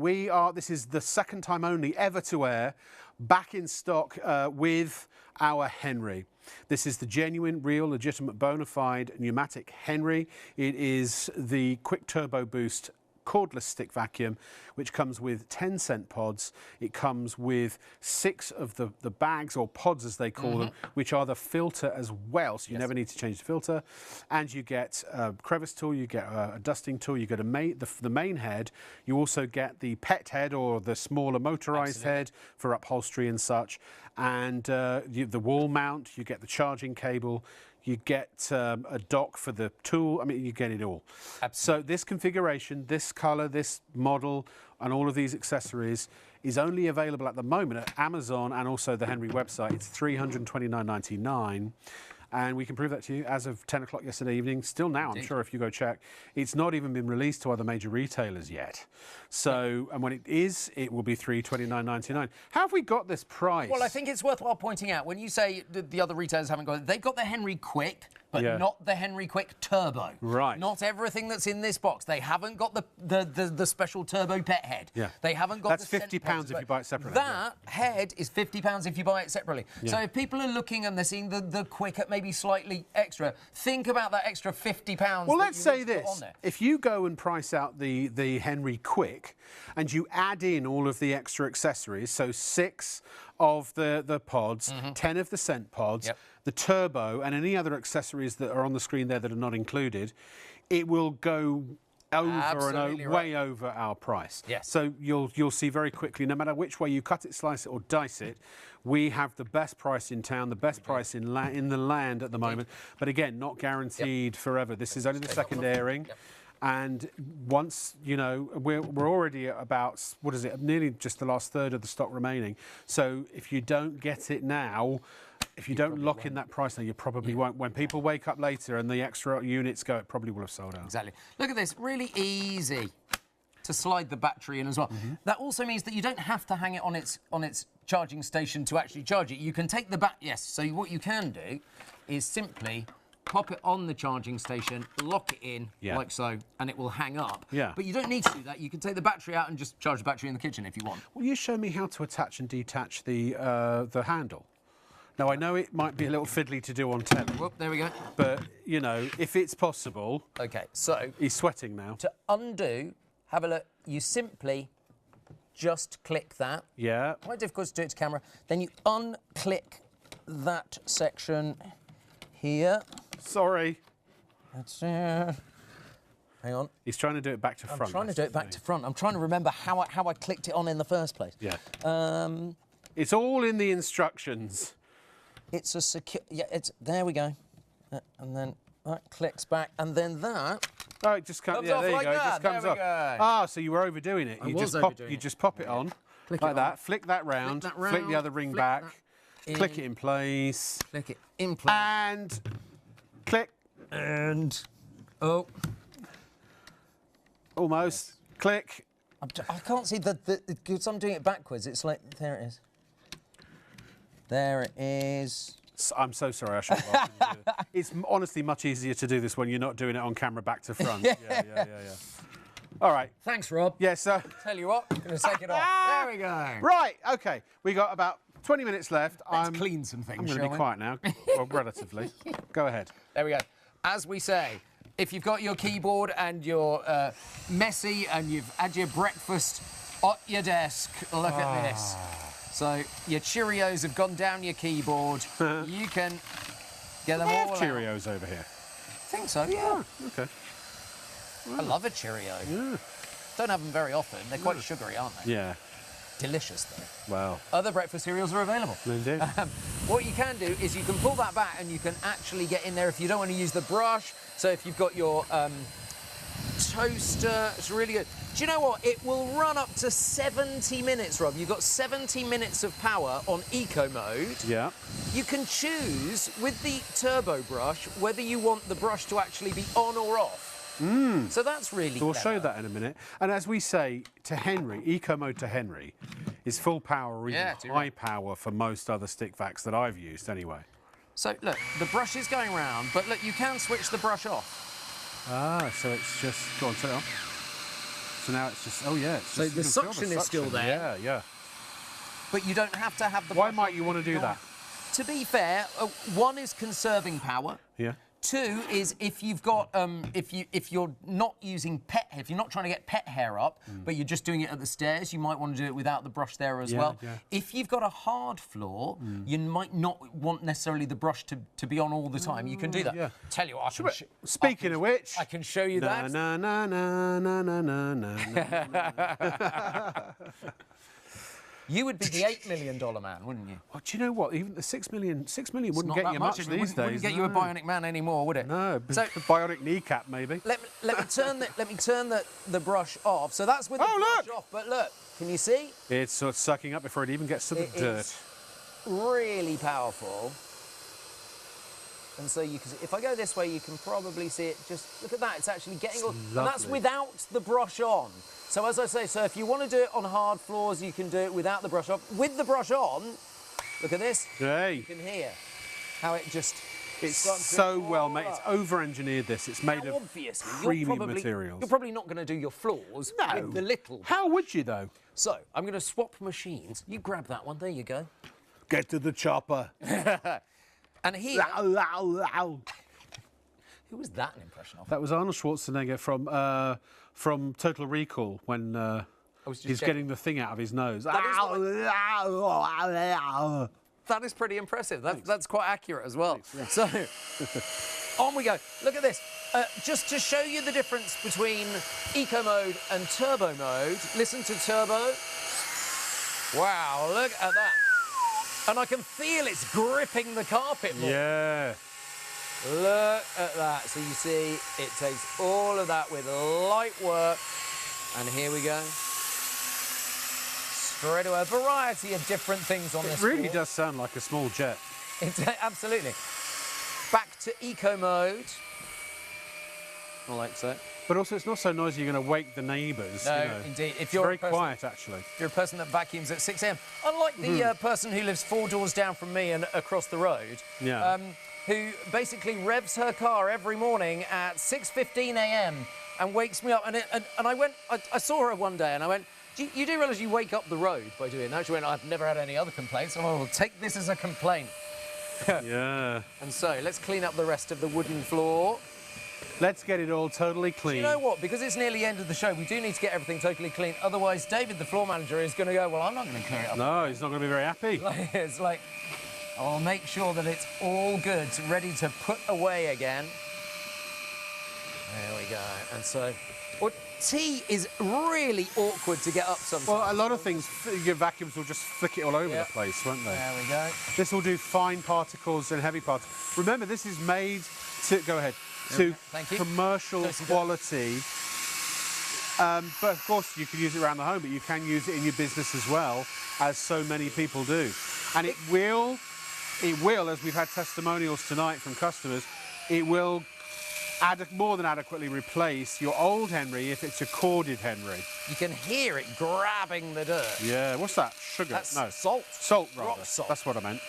this is the second time only ever to air, back in stock with our Henry. This is the genuine, real, legitimate, bona fide pneumatic Henry. It is the quick turbo boost cordless stick vacuum, which comes with 10-cent pods. It comes with 6 of the bags, or pods as they call them, which are the filter as well, so you never need to change the filter. And you get a crevice tool, you get a dusting tool, you get the main head. You also get the pet head, or the smaller motorised head for upholstery and such. And the wall mount, you get the charging cable, you get a dock for the tool. I mean, you get it all. Absolutely. So this configuration, this colour, this model, and all of these accessories is only available at the moment at Amazon and also the Henry website. It's $329.99. And we can prove that to you as of 10 o'clock yesterday evening. Still now, I'm sure, if you go check. It's not even been released to other major retailers yet. So, and when it is, it will be $329.99. How have we got this price? Well, I think it's worthwhile pointing out, when you say the other retailers haven't got it, they've got the Henry Quick, but not the Henry Quick Turbo. Right. Not everything that's in this box. They haven't got the special turbo pet head. Yeah. They haven't got That's the £50 if you buy it separately. That head is £50 if you buy it separately. Yeah. So if people are looking and they're seeing the Quick at maybe slightly extra, think about that extra £50. Well, let's say this. If you go and price out the Henry Quick and you add in all of the extra accessories, so 6 of the pods, 10 of the scent pods, the turbo, and any other accessories that are on the screen there that are not included, it will go over way over our price. Yes. So you'll see very quickly, no matter which way you cut it, slice it, or dice it, we have the best price in town, the best price in the land at the moment. But again, not guaranteed forever. This is only the second airing. And once, you know, we're already at about, what is it, nearly just the last third of the stock remaining. So if you don't get it now, if you don't lock in that price now, you probably won't. When people wake up later and the extra units go, it probably will have sold out. Exactly. Look at this, really easy to slide the battery in as well. That also means that you don't have to hang it on its charging station to actually charge it. You can take the so what you can do is simply pop it on the charging station, lock it in, like so, and it will hang up. Yeah. But you don't need to do that. You can take the battery out and just charge the battery in the kitchen if you want. Will you show me how to attach and detach the handle? Now, I know it might be a little fiddly to do on telly. Whoop, there we go. But, you know, if it's possible... OK, so... He's sweating now. To undo, have a look, you simply just click that. Yeah. Quite difficult to do it to camera. Then you unclick that section here. Sorry. That's, hang on. He's trying to do it back to front. I'm trying to do it back to front. I'm trying to remember how I clicked it on in the first place. Yeah. It's all in the instructions. It's a secure... Yeah, it's... There we go. And then that clicks back, and then that... Oh, it just comes... Yeah, there you go. It just comes off. Ah, so you were overdoing it. You just pop it on, like that, flick that round, flick the other ring back, click it in place. Click it in place. And... click. And... Oh. Almost. Click. I can't see because I'm doing it backwards. It's like... There it is. There it is. I'm so sorry, I shouldn't have asked you to do it. It's honestly much easier to do this when you're not doing it on camera back to front. Yeah. All right. Thanks, Rob. Yeah, so... Tell you what, I'm going to take it off. There we go. Right, OK. We got about 20 minutes left. Let's clean some things, I'm going to be quiet now. Well, relatively. Go ahead. There we go. As we say, if you've got your keyboard and you're messy and you've had your breakfast at your desk, look at this. So your Cheerios have gone down your keyboard. You can get them all out. Cheerios over here. I think so, yeah. OK. I love a Cheerio. Yeah. Don't have them very often. They're quite sugary, aren't they? Yeah. Delicious, though. Wow. Other breakfast cereals are available. Indeed. What you can do is you can pull that back and you can actually get in there if you don't want to use the brush. So if you've got your toaster, it's really good. Do you know what? It will run up to 70 minutes, Rob. You've got 70 minutes of power on eco mode. Yeah. You can choose with the turbo brush whether you want the brush to actually be on or off. So that's really So we'll show that in a minute. And as we say to Henry, eco mode to Henry is full power or even high power for most other stick vacs that I've used anyway. So, look, the brush is going round, but look, you can switch the brush off. Ah, so it's just... Go on, turn it off. So now it's just... Oh, yeah. It's So just, the you can feel suction is still there. Yeah, yeah. But you don't have to have the Why brush might on you want to do on. that? To be fair, one is conserving power. Yeah. Two is if you've got if you're not using pet hair, if you're not trying to get pet hair up, but you're just doing it at the stairs, you might want to do it without the brush there as well. Yeah. If you've got a hard floor, you might not want necessarily the brush to be on all the time. You can do that. Yeah. Tell you what, Speaking of which... I can show you that. Na, na, na, na, na, na, na, na. You would be the $8 million man, wouldn't you? Well, do you know what? Even the 6 million wouldn't Not get that you much It these days. wouldn't get you a bionic man anymore, would it? No, So bionic kneecap maybe. let me turn the brush off. So that's with the brush off. But look, can you see? It's sort of sucking up before it even gets to the dirt. It's really powerful. And so you can see, if I go this way, you can probably see it. Just look at that. It's actually getting all, and that's lovely. without the brush on. So as I say, so if you want to do it on hard floors, you can do it without the brush on. With the brush on, look at this. Hey. You can hear how it just... It's sucks so it well all made. It's up. over-engineered this. It's made Now, of obviously, premium you're materials. probably not going to do your floors with the little. How would you, though? So I'm going to swap machines. You grab that one. There you go. Get to the chopper. And here... Low, low, low. Who was that an impression of? That was Arnold Schwarzenegger from Total Recall when he's getting the thing out of his nose. That is pretty impressive. That's quite accurate as well. Thanks, yeah. So, on we go. Look at this. Just to show you the difference between eco mode and turbo mode, listen to turbo. Wow, look at that. And I can feel it's gripping the carpet more. Yeah. Look at that. So you see, it takes all of that with light work. And here we go. Straight away, a variety of different things on this. It really board. does sound like a small jet. Absolutely. Back to eco mode. I like so. But also, it's not so noisy you're going to wake the neighbours. No, you know. indeed. If It's you're very a person, quiet, actually. You're a person that vacuums at 6 a.m. Unlike the person who lives 4 doors down from me and across the road. Yeah. Who basically revs her car every morning at 6:15 a.m. and wakes me up. And I saw her one day and I went, you do realise you wake up the road by doing that? She went, I've never had any other complaints. So I will take this as a complaint. Yeah. And so let's clean up the rest of the wooden floor. Let's get it all totally clean. You know what? Because it's nearly the end of the show, we do need to get everything totally clean. Otherwise, David, the floor manager, is going to go, well, I'm not going to clear it up. No, he's not going to be very happy. It's like, I'll make sure that it's all good, ready to put away again. There we go. And so, well, tea is really awkward to get up sometimes. Well, a lot of things, your vacuums will just flick it all over the place, won't they? There we go. This will do fine particles and heavy particles. Remember, this is made to, go ahead, to Thank you. commercial quality. But of course, you can use it around the home, but you can use it in your business as well, as so many people do. And it will, as we've had testimonials tonight from customers, it will more than adequately replace your old Henry if it's a corded Henry. You can hear it grabbing the dirt. Yeah, what's that? Sugar? That's no. salt. Salt, rather. Rock salt. That's what I meant.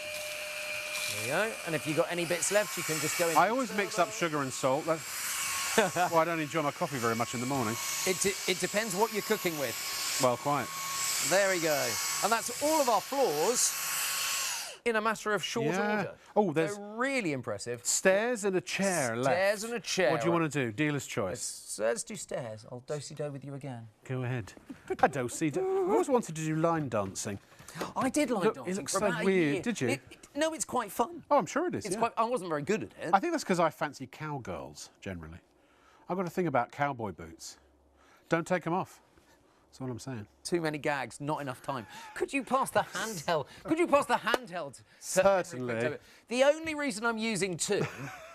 There you go. And if you've got any bits left, you can just go in. I always mix up sugar and salt. Well, I don't enjoy my coffee very much in the morning. It depends what you're cooking with. Well, quite. There we go. And that's all of our floors in a matter of short order. Oh, there's They're really impressive. stairs and a chair left. Stairs and a chair. What do you want to do? Dealer's choice. So let's do stairs. I'll do-si-do with you again. Go ahead. A do-si-do. I always wanted to do line dancing. I did line dancing. It looks for so about a weird. year. Did you? No, it's quite fun. Oh, I'm sure it is. It's yeah. quite. I wasn't very good at it. I think that's because I fancy cowgirls generally. I've got a thing about cowboy boots. Don't take them off. That's what I'm saying. Too many gags, not enough time. Could you pass the handheld? Could you pass the handheld? Certainly. The only reason I'm using two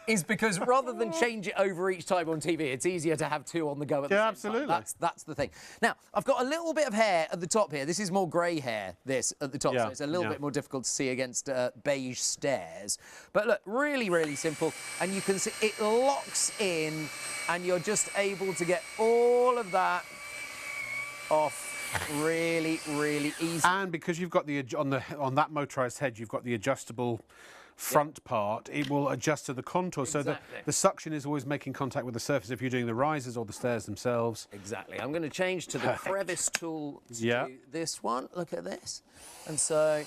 is because rather than change it over each time on TV, it's easier to have two on the go at the same absolutely. time. That's the thing. Now, I've got a little bit of hair at the top here. This is more grey hair, this, at the top, so it's a little bit more difficult to see against beige stairs. But look, really, really simple. And you can see it locks in, and you're just able to get all of that off really, really easy. And because you've got the on that motorised head, you've got the adjustable front part, it will adjust to the contour. So the suction is always making contact with the surface if you're doing the risers or the stairs themselves. Exactly. I'm going to change to the crevice tool to Yeah. do this one. Look at this. And so,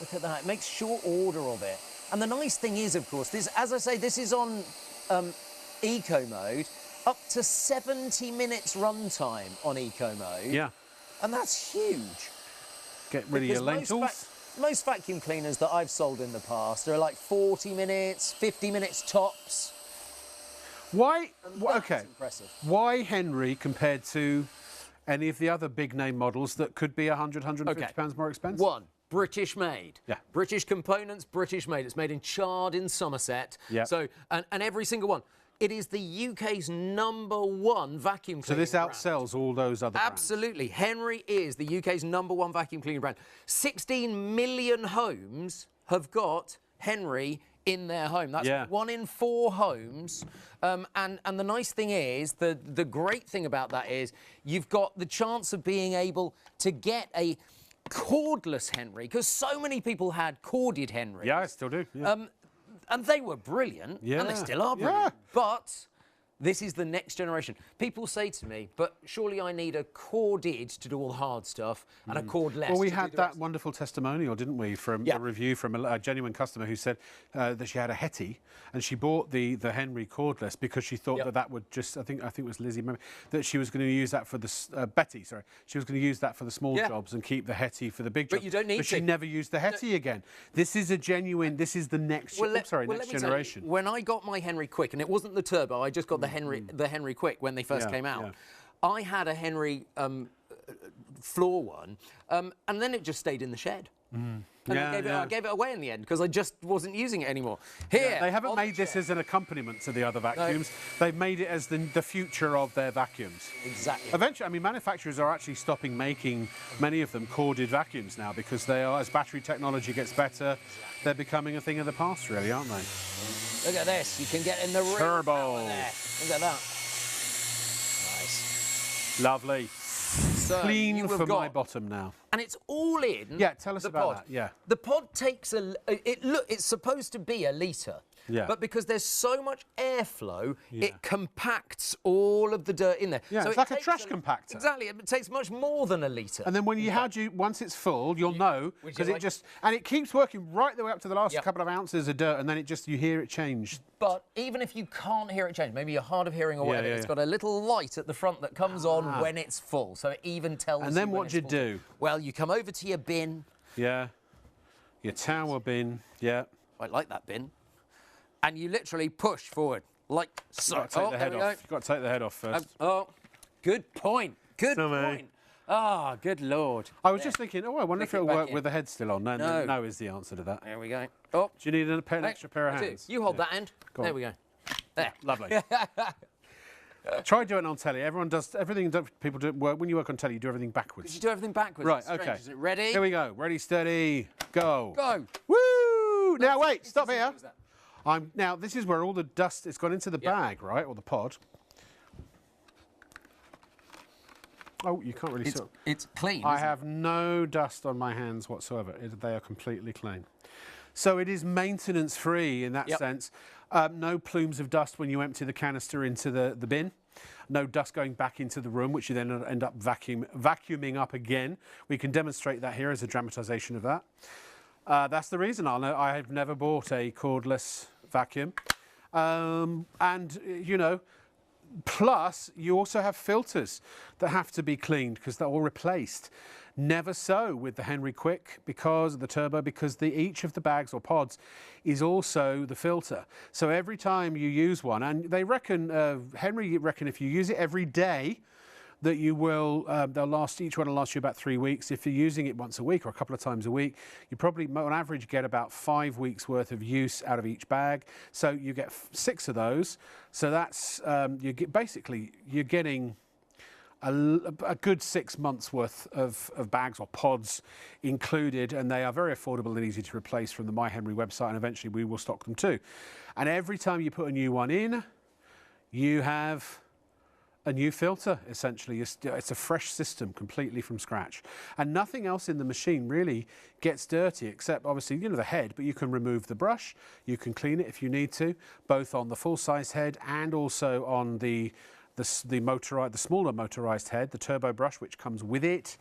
look at that. It makes short order of it. And the nice thing is, of course, this, as I say, this is on eco mode, up to 70 minutes runtime on eco mode. Yeah. And that's huge. Get rid of your lentils. Most vacuum cleaners that I've sold in the past are like 40 minutes, 50 minutes tops. Why? That's Okay. impressive. Why Henry compared to any of the other big name models that could be 100, 150 pounds more expensive? One, British made. Yeah. British components, British made. It's made in Chard in Somerset. Yeah. So, and every single one. It is the UK's #1 vacuum cleaner. So this brand. outsells all those other brands. Absolutely. Henry is the UK's #1 vacuum cleaner brand. 16 million homes have got Henry in their home. That's 1 in 4 homes. And the nice thing is, the great thing about that is you've got the chance of being able to get a cordless Henry, because so many people had corded Henry. Yeah, I still do. Yeah. And they were brilliant, and they Yeah. still are brilliant. Yeah. But this is the next generation. People say to me, but surely I need a corded to do all the hard stuff and a cordless Well, we to do had the that rest. wonderful testimonial, didn't we, from Yeah. a review from a genuine customer who said that she had a Hetty and she bought the Henry cordless because she thought that would just, I think it was Lizzie, maybe, that she was going to use that for the, Betty, sorry, she was going to use that for the small jobs and keep the Hetty for the big jobs. But you don't need But she to. never used the Hetty again. This is a genuine, this is the next, next Let me tell you, generation. when I got my Henry Quick, and it wasn't the turbo, I just got the Henry Quick when they first came out. I had a Henry floor one, and then it just stayed in the shed. And I gave it away in the end because I just wasn't using it anymore. Here, They haven't on made the this chair. as an accompaniment to the other vacuums. They've made it as the future of their vacuums. Exactly. Eventually, I mean, manufacturers are actually stopping making many of them corded vacuums now because they are, as battery technology gets better, they're becoming a thing of the past, really, aren't they? Look at this. You can get in the real Turbo. power there. Look at that. Nice. Lovely. So Clean you have for my got- bottom now. And it's all in. Yeah, tell us the about pod. that, yeah. The pod takes it's supposed to be a litre. Yeah. But because there's so much airflow, it compacts all of the dirt in there. Yeah, so it's it like a takes trash compactor. Exactly. It takes much more than a litre. And then when once it's full, you'll know Which because is it like- just, and it keeps working right the way up to the last Yep. couple of ounces of dirt, and then you hear it change. But even if you can't hear it change, maybe you're hard of hearing or whatever, it's got a little light at the front that comes on when it's full, so it even tells you. And then when what it's do you full. do? Well, you come over to your bin. Yeah. Your tower bin, yeah. I like that bin. And you literally push forward, like so. You've got to take the head there we off. go. You've got to take the head off first. Good point. Good Sorry. point. Ah, good Lord. I was just thinking, I wonder if Click it it'll back work in. with the head still on. No, No. no is the answer to that. There we go. Oh, Do you need an extra pair of I do. hands? You hold that end. Go There on. we go. There. Lovely. Try doing it on telly. Everyone does everything. People do work when you work on telly. You do everything backwards. You do everything backwards. Right. It's strange, Okay. isn't it? Ready? Here we go. Ready, steady, go. Go. Woo! Now wait. Stop as here. simple as that. Now this is where all the dust has gone into the bag, right, or the pod. Oh, you can't really see. It's clean. I isn't it? have no dust on my hands whatsoever. They are completely clean. So it is maintenance free in that sense. No plumes of dust when you empty the canister into the bin. No dust going back into the room, which you then end up vacuuming up again. We can demonstrate that here as a dramatisation of that. That's the reason I have never bought a cordless vacuum. And, you know, plus, you also have filters that have to be cleaned because they're all replaced. Never so with the Henry Quick because of the turbo, because each of the bags or pods is also the filter. So every time you use one, and they reckon, Henry reckon if you use it every day, that you will, each one will last you about 3 weeks. If you're using it once a week or a couple of times a week, you probably, on average, get about 5 weeks worth of use out of each bag. So you get 6 of those. So that's, you're getting a good 6 months worth of bags or pods included, and they are very affordable and easy to replace from the My Henry website, and eventually we will stock them too. And every time you put a new one in, you have a new filter, essentially. It's a fresh system completely from scratch. And nothing else in the machine really gets dirty except, obviously, you know, the head, but you can remove the brush, you can clean it if you need to, both on the full-size head and also on the smaller motorized head, the turbo brush, which comes with it.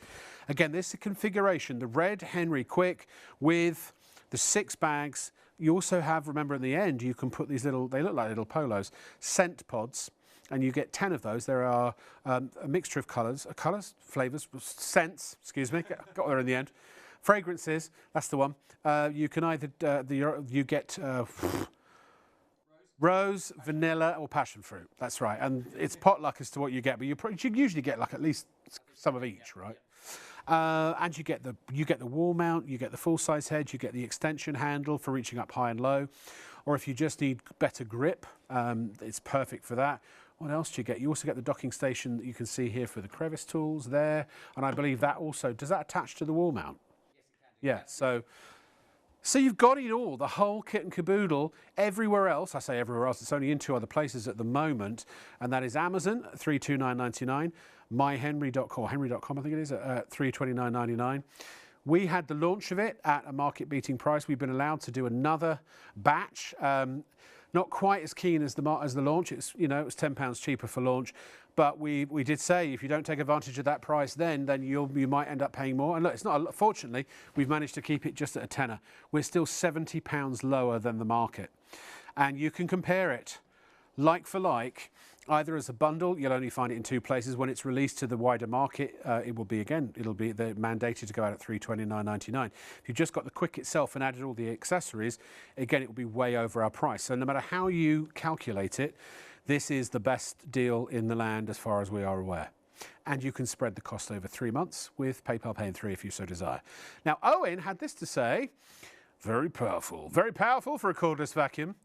Again, this is a configuration, the red Henry Quick with the 6 bags. You also have, remember, in the end, you can put these little, they look like little polos, scent pods, and you get 10 of those. There are a mixture of colours, flavours, scents, excuse me, got there in the end. Fragrances, that's the one. You can either, you get rose, vanilla, or passion fruit. That's right. And it's potluck as to what you get, but you usually get like at least some of each, right? And you get the wall mount, you get the full-size head, you get the extension handle for reaching up high and low. Or if you just need better grip, it's perfect for that. What else do you get? You also get the docking station that you can see here for the crevice tools there. And I believe that also, does that attach to the wall mount? Yes, it can do. Yeah, so you've got it all, the whole kit and caboodle. Everywhere else, I say everywhere else, it's only in 2 other places at the moment, and that is Amazon, $329.99, myhenry.com, henry.com I think it is, at $329.99. We had the launch of it at a market-beating price. We've been allowed to do another batch. Not quite as keen as the launch. It's, you know, it was £10 cheaper for launch, but we did say if you don't take advantage of that price, then you might end up paying more. And look, it's not. Fortunately, we've managed to keep it just at a tenner. We're still £70 lower than the market, and you can compare it like for like. Either as a bundle, you'll only find it in 2 places. When it's released to the wider market, it'll be mandated to go out at $329.99. If you've just got the Quick itself and added all the accessories, again, it will be way over our price. So no matter how you calculate it, this is the best deal in the land as far as we are aware. And you can spread the cost over 3 months with PayPal Pay in 3 if you so desire. Now, Owen had this to say, very powerful for a cordless vacuum,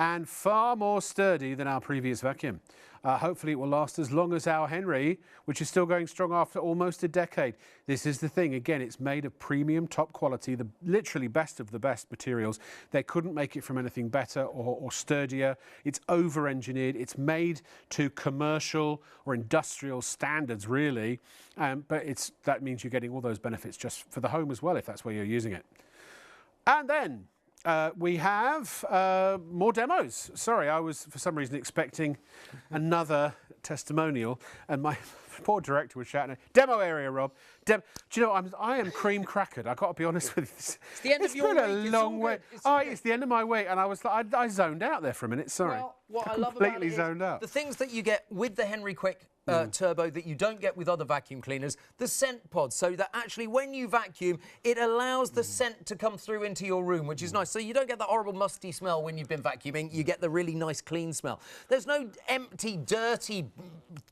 and far more sturdy than our previous vacuum. Hopefully it will last as long as our Henry, which is still going strong after almost a decade. This is the thing, again, it's made of premium, top quality, the literally best of the best materials. They couldn't make it from anything better or sturdier. It's over-engineered, it's made to commercial or industrial standards, really. But that means you're getting all those benefits just for the home as well, if that's where you're using it. And then, we have more demos. Sorry, I was for some reason expecting another testimonial, and my poor director was shouting, "Demo area, Rob." Do you know, I am cream crackered. I've got to be honest with you. It's the end of your week. It's been a long way. It's the end of my week, and I zoned out there for a minute. Sorry. Well, what I love about completely zoned out. The things that you get with the Henry Quick Turbo that you don't get with other vacuum cleaners, the scent pods, so that actually when you vacuum, it allows the scent to come through into your room, which is nice. So you don't get that horrible musty smell when you've been vacuuming, you get the really nice clean smell. There's no empty, dirty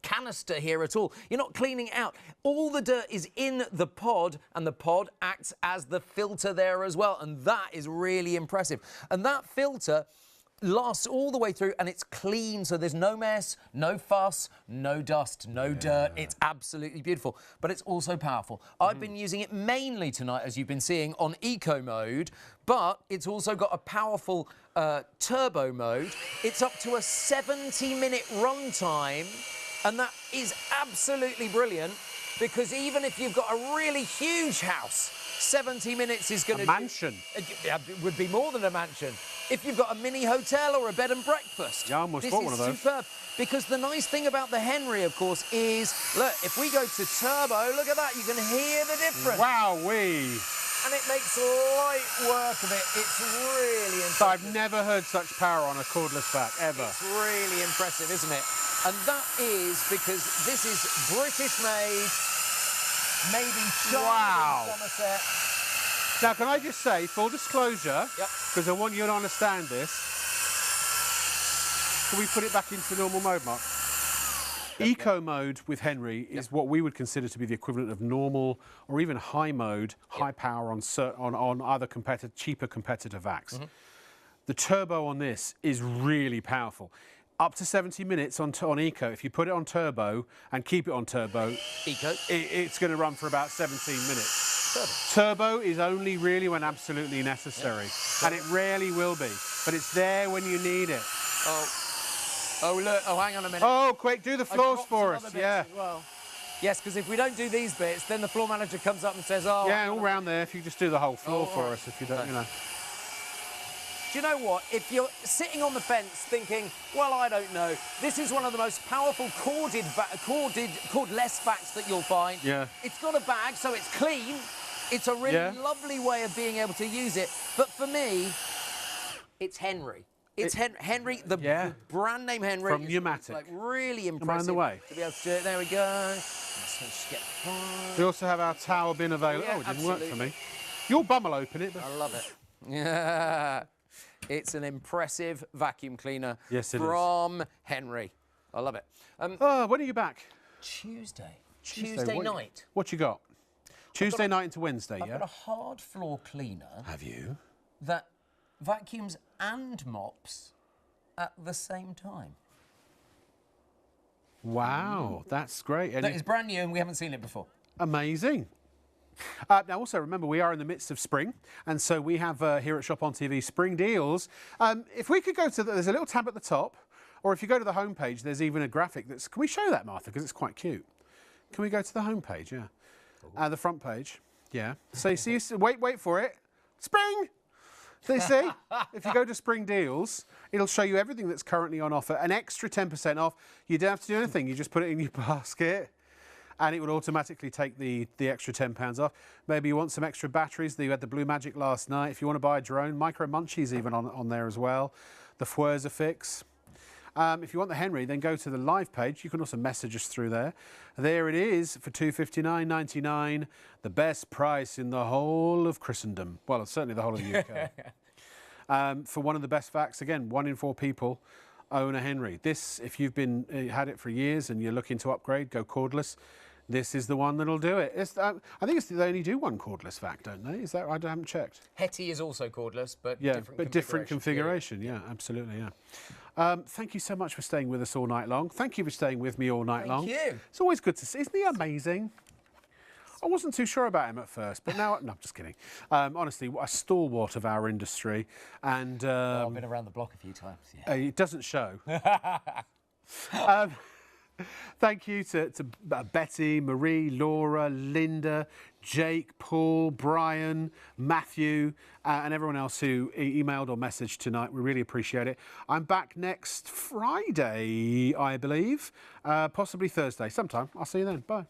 canister here at all. You're not cleaning it out. All the dirt is in the pod, and the pod acts as the filter there as well, and that is really impressive. And that filter lasts all the way through, and it's clean, so there's no mess, no fuss, no dust, no dirt. It's absolutely beautiful, but it's also powerful. I've been using it mainly tonight, as you've been seeing, on eco mode, but it's also got a powerful turbo mode. It's up to a 70-minute runtime, and that is absolutely brilliant, because even if you've got a really huge house, 70 minutes is going to... A mansion. It would be more than a mansion. If you've got a mini hotel or a bed and breakfast. Yeah, I almost bought one of those. This is superb. Because the nice thing about the Henry, of course, is, look, if we go to turbo, look at that, you can hear the difference. Wowee. And it makes light work of it. It's really impressive. So I've never heard such power on a cordless vac, ever. It's really impressive, isn't it? And that is because this is British-made, made in China, Somerset. Now, can I just say, full disclosure, because I want you to understand this, can we put it back into normal mode, Mark? Eco mode with Henry is what we would consider to be the equivalent of normal or even high mode, high power on other cheaper competitor vacs. The turbo on this is really powerful. Up to 70 minutes on eco. If you put it on turbo and keep it on turbo, it's going to run for about 17 minutes. Turbo is only really when absolutely necessary, and it rarely will be, but it's there when you need it. Oh, Oh, look. Oh, hang on a minute. Oh, quick, do the I floors dropped for some us. other bits Yeah. as well. Yes, because if we don't do these bits, then the floor manager comes up and says, oh... Yeah, all round there. If you just do the whole floor for all right. us, if you don't, you know. Do you know what? If you're sitting on the fence thinking, well, I don't know, this is one of the most powerful cordless vacs that you'll find. Yeah. It's got a bag, so it's clean. It's a really lovely way of being able to use it. But for me, it's Henry. It's Henry, the brand name Henry. From Pneumatic. Like really impressive. Am I in the way? To be able to do it. There we go. Let's just get We also have our tower bin available. Yeah, Oh, it didn't work for absolutely. me. Your bum will open it. But... I love it. Yeah. It's an impressive vacuum cleaner from Henry. I love it. When are you back? Tuesday Tuesday night. What you got? Tuesday night into Wednesday, I've yeah? got a hard floor cleaner Have you? that vacuums and mops at the same time. Wow, that's great. That is brand new and we haven't seen it before. Amazing. Now, also, remember, we are in the midst of spring, and so we have here at Shop on TV spring deals. If we could go to there's a little tab at the top, or if you go to the homepage, there's even a graphic that's... Can we show that, Martha? Because it's quite cute. Can we go to the homepage? Yeah. The front page. Yeah. So you see, wait for it. Spring! So you see, if you go to spring deals, it'll show you everything that's currently on offer. An extra 10% off. You don't have to do anything. You just put it in your basket, and it would automatically take the extra £10 off. Maybe you want some extra batteries. You had the Blue Magic last night. If you want to buy a drone, Micro Munchies even on there as well. The Fwerza Fix. If you want the Henry, then go to the live page. You can also message us through there. There it is for $259.99, the best price in the whole of Christendom. Well, certainly the whole of the UK. For one of the best vacs, again, 1 in 4 people own a Henry. This, if you've had it for years and you're looking to upgrade, go cordless. This is the one that'll do it. I think they only do one cordless vac, don't they? Is that right? I haven't checked. Hetty is also cordless, but different configuration. Yeah, absolutely. Yeah. Thank you so much for staying with us all night long. Thank you for staying with me all night long. Thank you. It's always good to see. Isn't he amazing? I wasn't too sure about him at first, but now... No, I'm just kidding. Honestly, a stalwart of our industry. And I've been around the block a few times. Yeah. it doesn't show. Thank you to Betty, Marie, Laura, Linda, Jake, Paul, Brian, Matthew, and everyone else who emailed or messaged tonight. We really appreciate it. I'm back next Friday, I believe, possibly Thursday, sometime. I'll see you then. Bye.